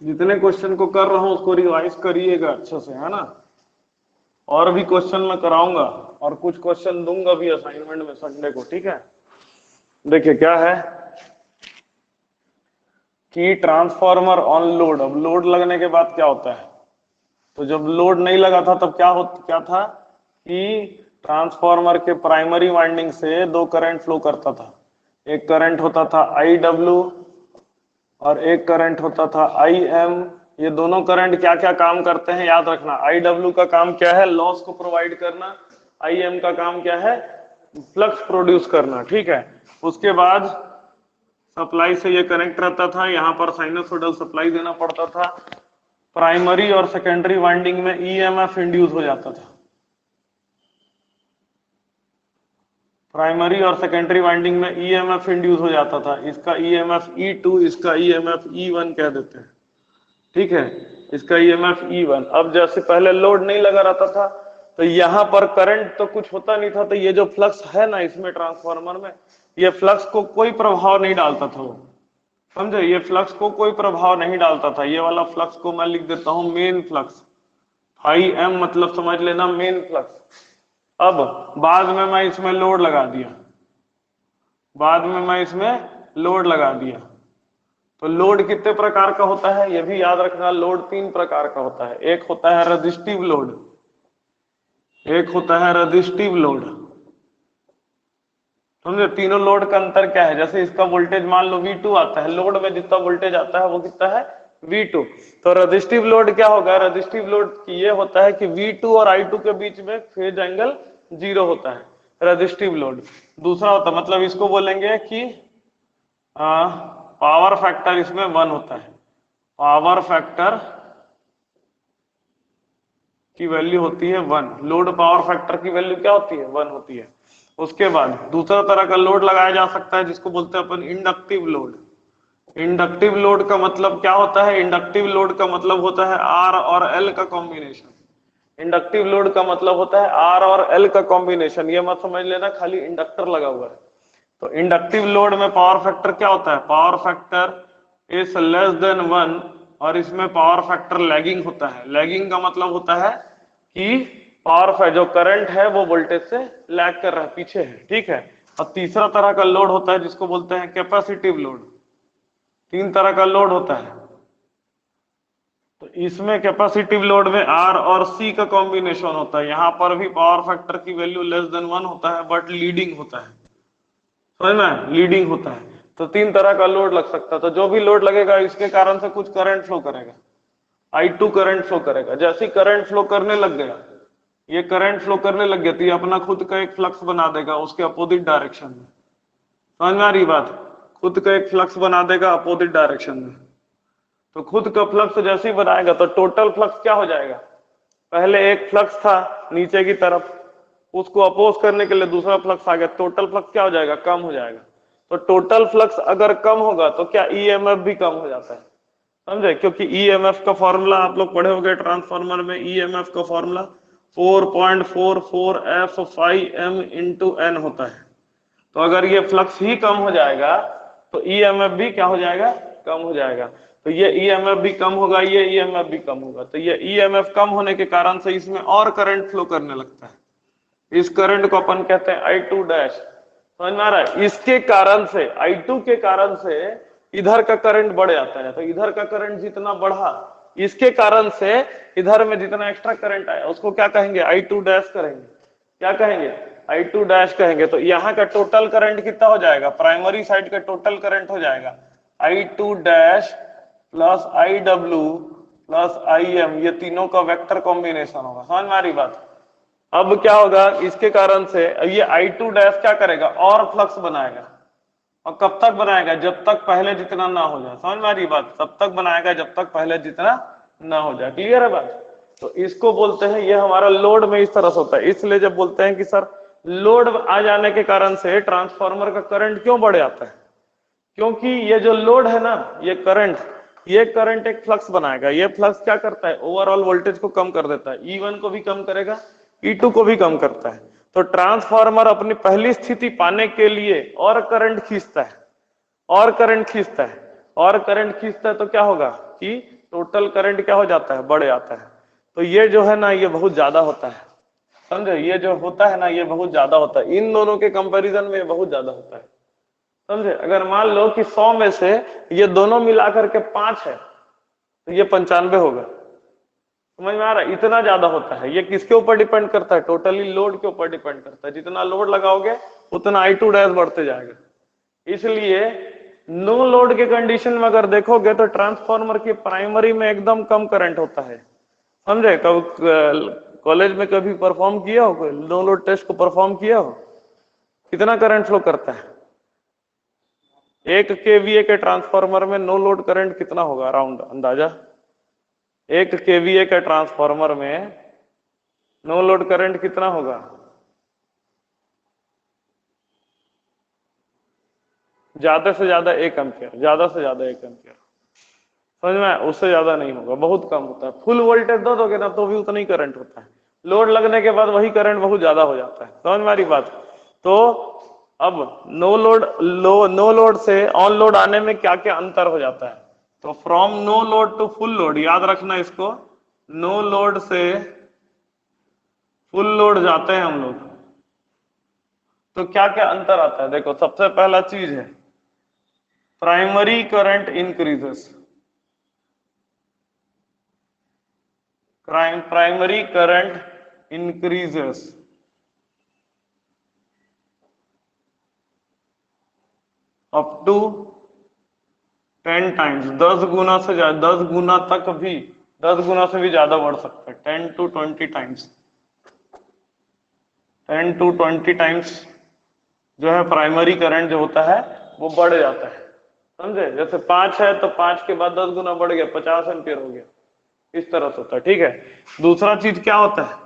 जितने क्वेश्चन को कर रहा हूं उसको रिवाइज करिएगा अच्छे से, है ना। और भी क्वेश्चन मैं कराऊंगा और कुछ क्वेश्चन दूंगा भी असाइनमेंट में संडे को, ठीक है। देखिए क्या है कि ट्रांसफार्मर ऑन लोड, अब लोड लगने के बाद क्या होता है, तो जब लोड नहीं लगा था तब क्या था कि ट्रांसफार्मर के प्राइमरी वाइंडिंग से दो करंट फ्लो करता था। एक करंट होता था IW और एक करंट होता था IM। ये दोनों करंट क्या क्या काम करते हैं याद रखना। IW का काम क्या है, लॉस को प्रोवाइड करना। IM का काम क्या है, फ्लक्स प्रोड्यूस करना, ठीक है। उसके बाद सप्लाई से ये कनेक्ट रहता था, यहाँ पर साइनसोइडल सप्लाई देना पड़ता था। प्राइमरी और सेकेंडरी वाइंडिंग में EMF इंड्यूस हो जाता था। प्राइमरी और सेकेंडरी वाइंडिंग में EMF इंड्यूस हो जाता था। इसका EMF E2, इसका EMF E1 कह देते हैं, ठीक है। इसका EMF E1। अब जैसे पहले लोड नहीं लगा रहता था तो यहाँ पर करंट तो कुछ होता नहीं था, तो ये जो फ्लक्स है ना इसमें ट्रांसफार्मर में, ये फ्लक्स को कोई प्रभाव नहीं डालता था वो, समझे। ये फ्लक्स को कोई प्रभाव नहीं डालता था। ये वाला फ्लक्स को मैं लिख देता हूं मेन फ्लक्स, M मतलब समझ लेना मेन फ्लक्स। अब बाद में मैं इसमें लोड लगा दिया, तो लोड कितने प्रकार का होता है ये भी याद रखना। लोड 3 प्रकार का होता है। एक होता है रेजिस्टिव लोड, समझे। तीनों लोड का अंतर क्या है, जैसे इसका वोल्टेज मान लो V2 आता है, लोड में जितना वोल्टेज आता है वो कितना है V2। तो रेजिस्टिव लोड क्या होगा, रेजिस्टिव लोड ये होता है कि V2 और I2 के बीच में फेज एंगल 0 होता है, रेजिस्टिव लोड। दूसरा होता है, मतलब इसको बोलेंगे कि पावर फैक्टर इसमें 1 होता है। पावर फैक्टर की वैल्यू होती है 1। लोड पावर फैक्टर की वैल्यू क्या होती है, 1 होती है। उसके बाद दूसरा तरह का लोड लगाया जा सकता है जिसको बोलते हैं अपन इंडक्टिव लोड। इंडक्टिव लोड का मतलब क्या होता है, इंडक्टिव लोड का मतलब होता है R और L का कॉम्बिनेशन। इंडक्टिव लोड का मतलब होता है R और L का कॉम्बिनेशन। ये मत समझ लेना खाली इंडक्टर लगा हुआ है। तो इंडक्टिव लोड में पावर फैक्टर क्या होता है, power factor is less than 1, और इसमें पावर फैक्टर लैगिंग होता है। लैगिंग का मतलब होता है कि पावर जो करंट है वो वोल्टेज से लैग कर रहा है, पीछे है, ठीक है। और तीसरा तरह का लोड होता है जिसको बोलते हैं कैपेसिटिव लोड। 3 तरह का लोड होता है। तो इसमें कैपेसिटिव लोड में R और C का कॉम्बिनेशन होता है। यहां पर भी पावर फैक्टर की वैल्यू लेस देन 1 होता है, बट लीडिंग होता है, समझ में, लीडिंग होता है। तो 3 तरह का लोड लग सकता है। तो जो भी लोड लगेगा इसके कारण से कुछ करंट फ्लो करेगा, I2 करंट फ्लो करेगा। जैसे ही करंट फ्लो करने लग गया, ये करंट फ्लो करने लग गया, तो ये अपना खुद का एक फ्लक्स बना देगा उसके अपोजिट डायरेक्शन में। समझ में आ रही बात, खुद का एक फ्लक्स बना देगा अपोजिट डायरेक्शन में। तो खुद का फ्लक्स जैसे ही बनाएगा तो टोटल फ्लक्स क्या हो जाएगा, पहले एक फ्लक्स था नीचे की तरफ, उसको अपोज करने के लिए दूसरा फ्लक्स आ गया, टोटल फ्लक्स क्या हो जाएगा, कम हो जाएगा। तो टोटल फ्लक्स अगर कम होगा तो क्या EMF भी कम हो जाता है, समझे। क्योंकि EMF का फॉर्मूला आप लोग पढ़े होंगे ट्रांसफार्मर में, EMF का फॉर्मूला 4.44 F⁵m × N होता है। तो अगर ये फ्लक्स ही कम हो जाएगा तो EMF भी क्या हो जाएगा, कम हो जाएगा। तो ये EMF भी कम होगा, ये EMF भी कम होगा। तो ये EMF कम होने के कारण से इसमें और करंट फ्लो करने लगता है। इस करंट को अपन कहते हैं I2 डैश, समझ में आ रहा है। इसके कारण से, I2 के कारण से इधर का करंट बढ़ जाता है। तो इधर का करंट जितना बढ़ा, इसके कारण से इधर में जितना एक्स्ट्रा करंट आया उसको क्या कहेंगे, I2 डैश करेंगे। क्या कहेंगे, I2 डैश कहेंगे। तो यहाँ का टोटल करंट कितना हो जाएगा, प्राइमरी साइड का टोटल करंट हो जाएगा I2 dash plus IW plus IM, ये तीनों का वेक्टर कॉम्बिनेशन होगा। समझ में आ रही बात। अब क्या होगा, इसके कारण से ये I2 डैश क्या करेगा, और फ्लक्स बनाएगा। और कब तक बनाएगा, जब तक पहले जितना ना हो जाए। समझ में आ रही बात, तब तक बनाएगा जब तक पहले जितना ना हो जाए। क्लियर है बात। तो इसको बोलते हैं, ये हमारा लोड में इस तरह से होता है। इसलिए जब बोलते हैं कि सर लोड आ जाने के कारण से ट्रांसफार्मर का करंट क्यों बढ़ जाता है, क्योंकि ये जो लोड है ना, ये करंट एक फ्लक्स बनाएगा। ये फ्लक्स क्या करता है, ओवरऑल वोल्टेज को कम कर देता है, E1 को भी कम करेगा, E2 को भी कम करता है। तो ट्रांसफार्मर अपनी पहली स्थिति पाने के लिए और करंट खींचता है, और करंट खींचता है, और करंट खींचता है। तो क्या होगा कि टोटल करंट क्या हो जाता है, बढ़ जाता है। तो ये जो है ना ये बहुत ज्यादा होता है, समझे, ये जो होता है ना ये बहुत ज्यादा होता है, इन दोनों के कंपैरिजन में ये बहुत ज्यादा होता है, समझे। अगर मान लो कि 100 में से ये दोनों मिलाकर के 5 है तो ये 95 होगा, समझ में आ रहा है, इतना ज्यादा होता है। ये किसके ऊपर डिपेंड करता है, टोटली लोड के ऊपर डिपेंड करता है, जितना लोड लगाओगे उतना I2 डैश बढ़ते जाएगा। इसलिए नो लोड के कंडीशन में अगर देखोगे तो ट्रांसफार्मर की प्राइमरी में एकदम कम करंट होता है, समझे। कब कॉलेज में कभी परफॉर्म किया हो, कोई नो लोड टेस्ट को परफॉर्म किया हो, कितना करंट फ्लो करता है? 1 kVA के ट्रांसफार्मर में नो लोड करंट कितना होगा, अराउंड अंदाजा? 1 kVA के ट्रांसफार्मर में नो लोड करंट कितना होगा? ज्यादा से ज्यादा 1 एम्पियर, ज्यादा से ज्यादा 1 एम्पियर, समझ में आया? उससे ज्यादा नहीं होगा, बहुत कम होता है। फुल वोल्टेज दो दोगे ना तो भी उतना ही करंट होता है, लोड लगने के बाद वही करंट बहुत ज्यादा हो जाता है, समझ में आ रही बात? तो अब नो लोड से ऑन लोड आने में क्या क्या अंतर हो जाता है? तो from no load to full load, याद रखना इसको, नो लोड से फुल लोड जाते हैं हम लोग, तो क्या क्या अंतर आता है? देखो, सबसे पहला चीज है primary current increases, primary current increases up to 10 times, 10 गुना से ज्यादा, 10 गुना तक भी, 10 गुना से भी ज्यादा बढ़ सकता है, 10 to 20 टाइम्स, 10 to 20 टाइम्स जो है प्राइमरी करंट जो होता है वो बढ़ जाता है, समझे। जैसे 5 है तो 5 के बाद 10 गुना बढ़ गया, 50 एम्पियर हो गया, इस तरह से होता है, ठीक है। दूसरा चीज क्या होता है,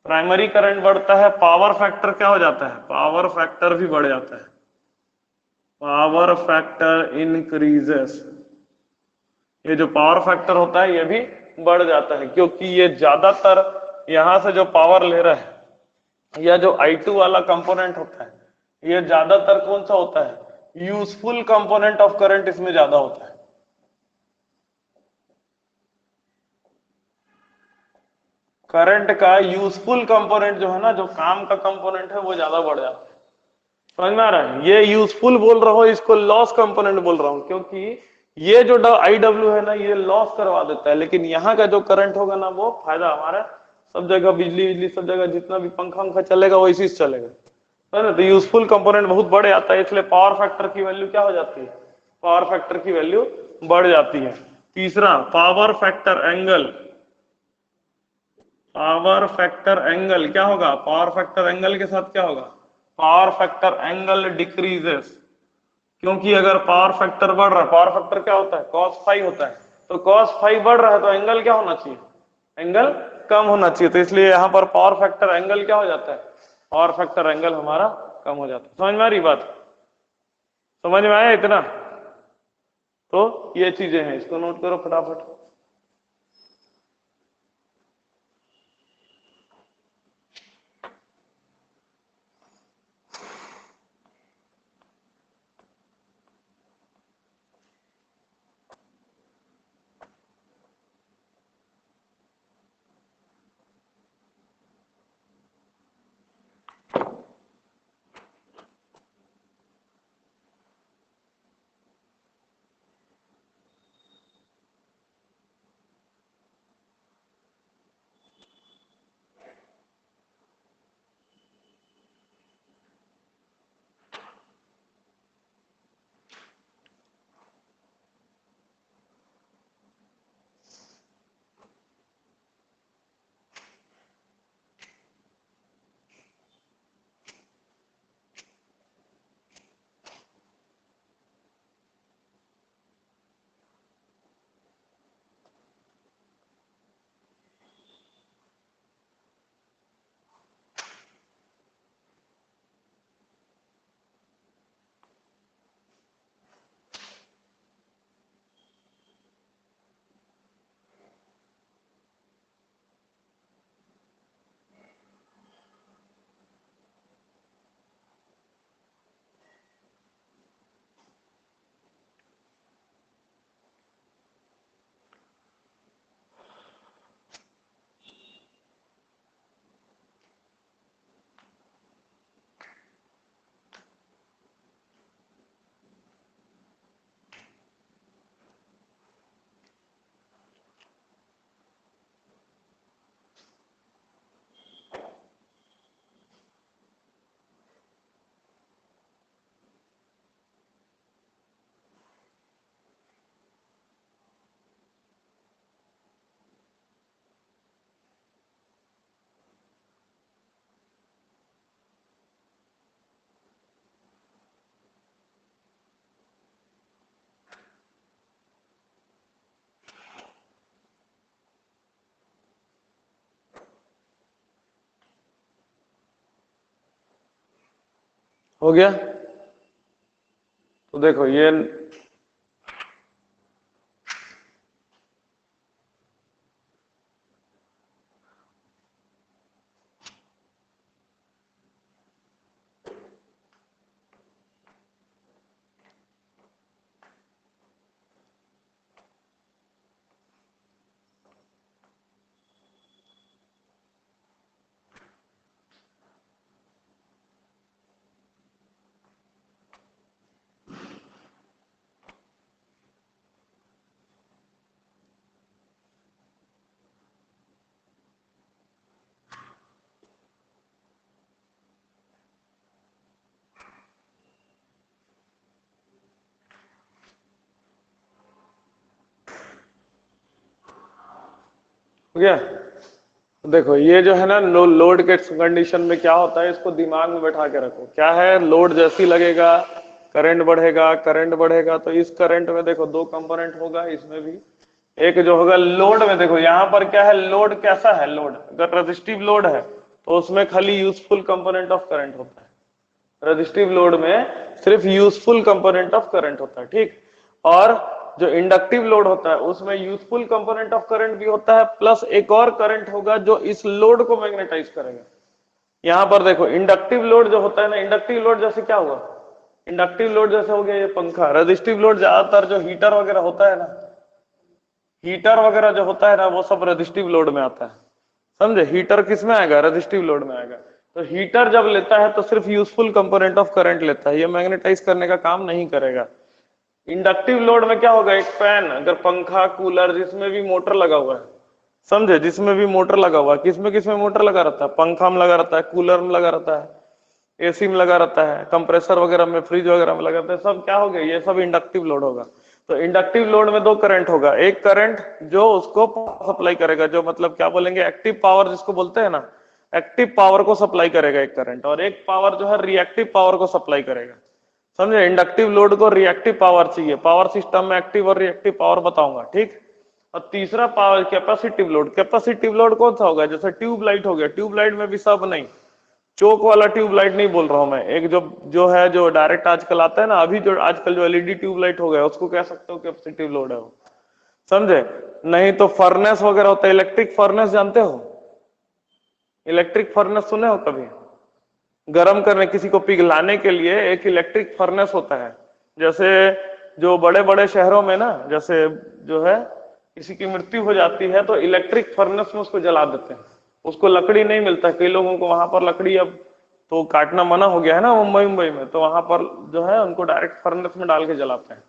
प्राइमरी करंट बढ़ता है, पावर फैक्टर क्या हो जाता है, पावर फैक्टर भी बढ़ जाता है, पावर फैक्टर इंक्रीजेस, ये जो पावर फैक्टर होता है ये भी बढ़ जाता है, क्योंकि ये ज्यादातर यहां से जो पावर ले रहा है, या जो I2 वाला कंपोनेंट होता है, ये ज्यादातर कौन सा होता है, यूजफुल कंपोनेंट ऑफ करंट इसमें ज्यादा होता है। करंट का यूजफुल कंपोनेंट जो है ना, जो काम का कंपोनेंट है वो ज्यादा बढ़ जाता है, समझ में आ रहा है। ये यूजफुल बोल रहा हूं, इसको लॉस कंपोनेंट बोल रहा हूं, क्योंकि ये जो IW है ना ये लॉस करवा देता है, लेकिन यहाँ का जो करंट होगा ना वो फायदा हमारा, सब जगह बिजली बिजली, सब जगह जितना भी पंखा पंखा चलेगा वैसे ही चलेगा, है ना। तो यूजफुल कंपोनेंट बहुत बढ़ जाता है, इसलिए पावर फैक्टर की वैल्यू क्या हो जाती है, पावर फैक्टर की वैल्यू बढ़ जाती है। तीसरा, power factor angle, power factor angle क्या होगा, पावर फैक्टर एंगल के साथ क्या होगा, पावर फैक्टर एंगल डिक्रीजेस, क्योंकि अगर पावर फैक्टर बढ़ रहा है, पावर फैक्टर क्या होता है, cos फाइव होता है, तो cos फाइव बढ़ रहा है तो एंगल क्या होना चाहिए, एंगल कम होना चाहिए, तो इसलिए यहां पर पावर फैक्टर एंगल क्या हो जाता है, पावर फैक्टर एंगल हमारा कम हो जाता है। समझ में आ रही बात, समझ में आया इतना? तो ये चीजें हैं, इसको नोट करो फटाफट। हो गया। तो देखो ये हो गया। तो देखो ये जो है ना लोड के कंडीशन में क्या होता है, इसको दिमाग में बैठा के रखो। क्या है, लोड जैसी लगेगा करंट बढ़ेगा, करंट बढ़ेगा। तो इस करंट में देखो दो कंपोनेंट होगा, इसमें भी एक जो होगा लोड में। देखो यहाँ पर क्या है, लोड कैसा है, लोड अगर रेजिस्टिव लोड है तो उसमें खाली यूजफुल कंपोनेंट ऑफ करंट होता है। रेजिस्टिव लोड में सिर्फ यूजफुल कंपोनेंट ऑफ करंट होता है, ठीक। और जो इंडक्टिव लोड होता है उसमें यूजफुल कंपोनेंट ऑफ करंट भी होता है, प्लस एक और करंट होगा जो इस लोड को मैग्नेटाइज करेगा। यहां पर देखो इंडक्टिव लोड जो होता है ना, इंडक्टिव लोड जैसे क्या हुआ, इंडक्टिव लोड जैसे हो गया ये पंखा। रेजिस्टिव लोड ज्यादातर जो हीटर वगैरह होता है ना, हीटर वगैरह जो होता है ना, वो सब रेजिस्टिव लोड में आता है। समझे, हीटर किस में आएगा, रेजिस्टिव लोड में आएगा। तो हीटर जब लेता है तो सिर्फ यूजफुल कंपोनेंट ऑफ करंट लेता है, ये मैग्नेटाइज करने का काम नहीं करेगा। इंडक्टिव लोड में क्या होगा, एक फैन, अगर पंखा, कूलर, जिसमें भी मोटर लगा हुआ है, समझे, जिसमें भी मोटर लगा हुआ है, किसमें किसमें मोटर लगा रहता है, पंखा में लगा रहता है, कूलर में लगा रहता है, एसी में लगा रहता है, कंप्रेसर वगैरह में, फ्रिज वगैरह में लगा रहता है, सब क्या हो गया, ये सब इंडक्टिव लोड होगा। तो इंडक्टिव लोड में दो करंट होगा, एक करंट जो उसको सप्लाई करेगा, जो मतलब क्या बोलेंगे, एक्टिव पावर जिसको बोलते हैं ना, एक्टिव पावर को सप्लाई करेगा एक करंट, और एक पावर जो है रिएक्टिव पावर को सप्लाई करेगा। समझे, इंडक्टिव लोड को रिएक्टिव पावर चाहिए, पावर सिस्टम में एक्टिव और रिएक्टिव पावर बताऊंगा, ठीक। और तीसरा power capacitive load. Capacitive load कौन सा होगा, जैसे ट्यूबलाइट हो गया, ट्यूबलाइट में भी सब नहीं, चोक वाला ट्यूबलाइट नहीं बोल रहा हूं मैं, एक जो है जो डायरेक्ट आजकल आता है ना, अभी जो आजकल जो एलईडी ट्यूबलाइट हो गया, उसको कह सकते हो कैपेसिटिव लोड है वो। समझे, नहीं तो फर्नेस वगैरह होता है, इलेक्ट्रिक फर्नेस जानते हो, इलेक्ट्रिक फर्नेस सुने हो कभी, गर्म करने, किसी को पिघलाने के लिए एक इलेक्ट्रिक फर्नेस होता है। जैसे जो बड़े बड़े शहरों में ना, जैसे जो है किसी की मृत्यु हो जाती है तो इलेक्ट्रिक फर्नेस में उसको जला देते हैं, उसको लकड़ी नहीं मिलता, कई लोगों को वहां पर लकड़ी अब तो काटना मना हो गया है ना मुंबई में, तो वहां पर जो है उनको डायरेक्ट फर्नेस में डाल के जलाते हैं।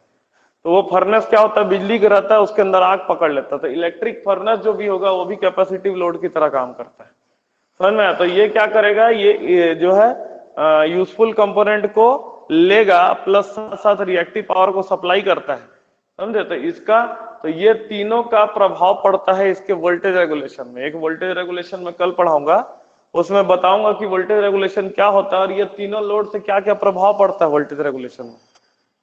तो वो फर्नेस क्या होता है, बिजली का रहता है, उसके अंदर आग पकड़ लेता है। तो इलेक्ट्रिक फर्नेस जो भी होगा वो भी कैपेसिटिव लोड की तरह काम करता है, समझ में आया। तो ये क्या करेगा, ये जो है यूजफुल कंपोनेंट को लेगा, प्लस साथ साथ रिएक्टिव पावर को सप्लाई करता है, समझे। तो इसका, तो ये तीनों का प्रभाव पड़ता है इसके वोल्टेज रेगुलेशन में। एक वोल्टेज रेगुलेशन में कल पढ़ाऊंगा, उसमें बताऊंगा कि वोल्टेज रेगुलेशन क्या होता है और ये तीनों लोड से क्या क्या प्रभाव पड़ता है वोल्टेज रेगुलेशन में,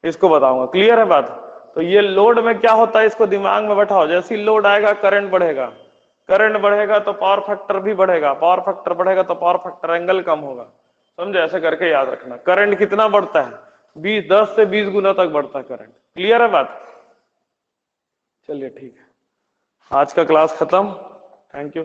इसको बताऊंगा। क्लियर है बात। तो ये लोड में क्या होता है, इसको दिमाग में बैठाओ। जैसे लोड आएगा करंट बढ़ेगा, करंट बढ़ेगा तो पावर फैक्टर भी बढ़ेगा, पावर फैक्टर बढ़ेगा तो पावर फैक्टर एंगल कम होगा, समझे। ऐसे करके याद रखना, करंट कितना बढ़ता है, 10 से 20 गुना तक बढ़ता है करंट। क्लियर है बात। चलिए ठीक है, आज का क्लास खत्म, थैंक यू।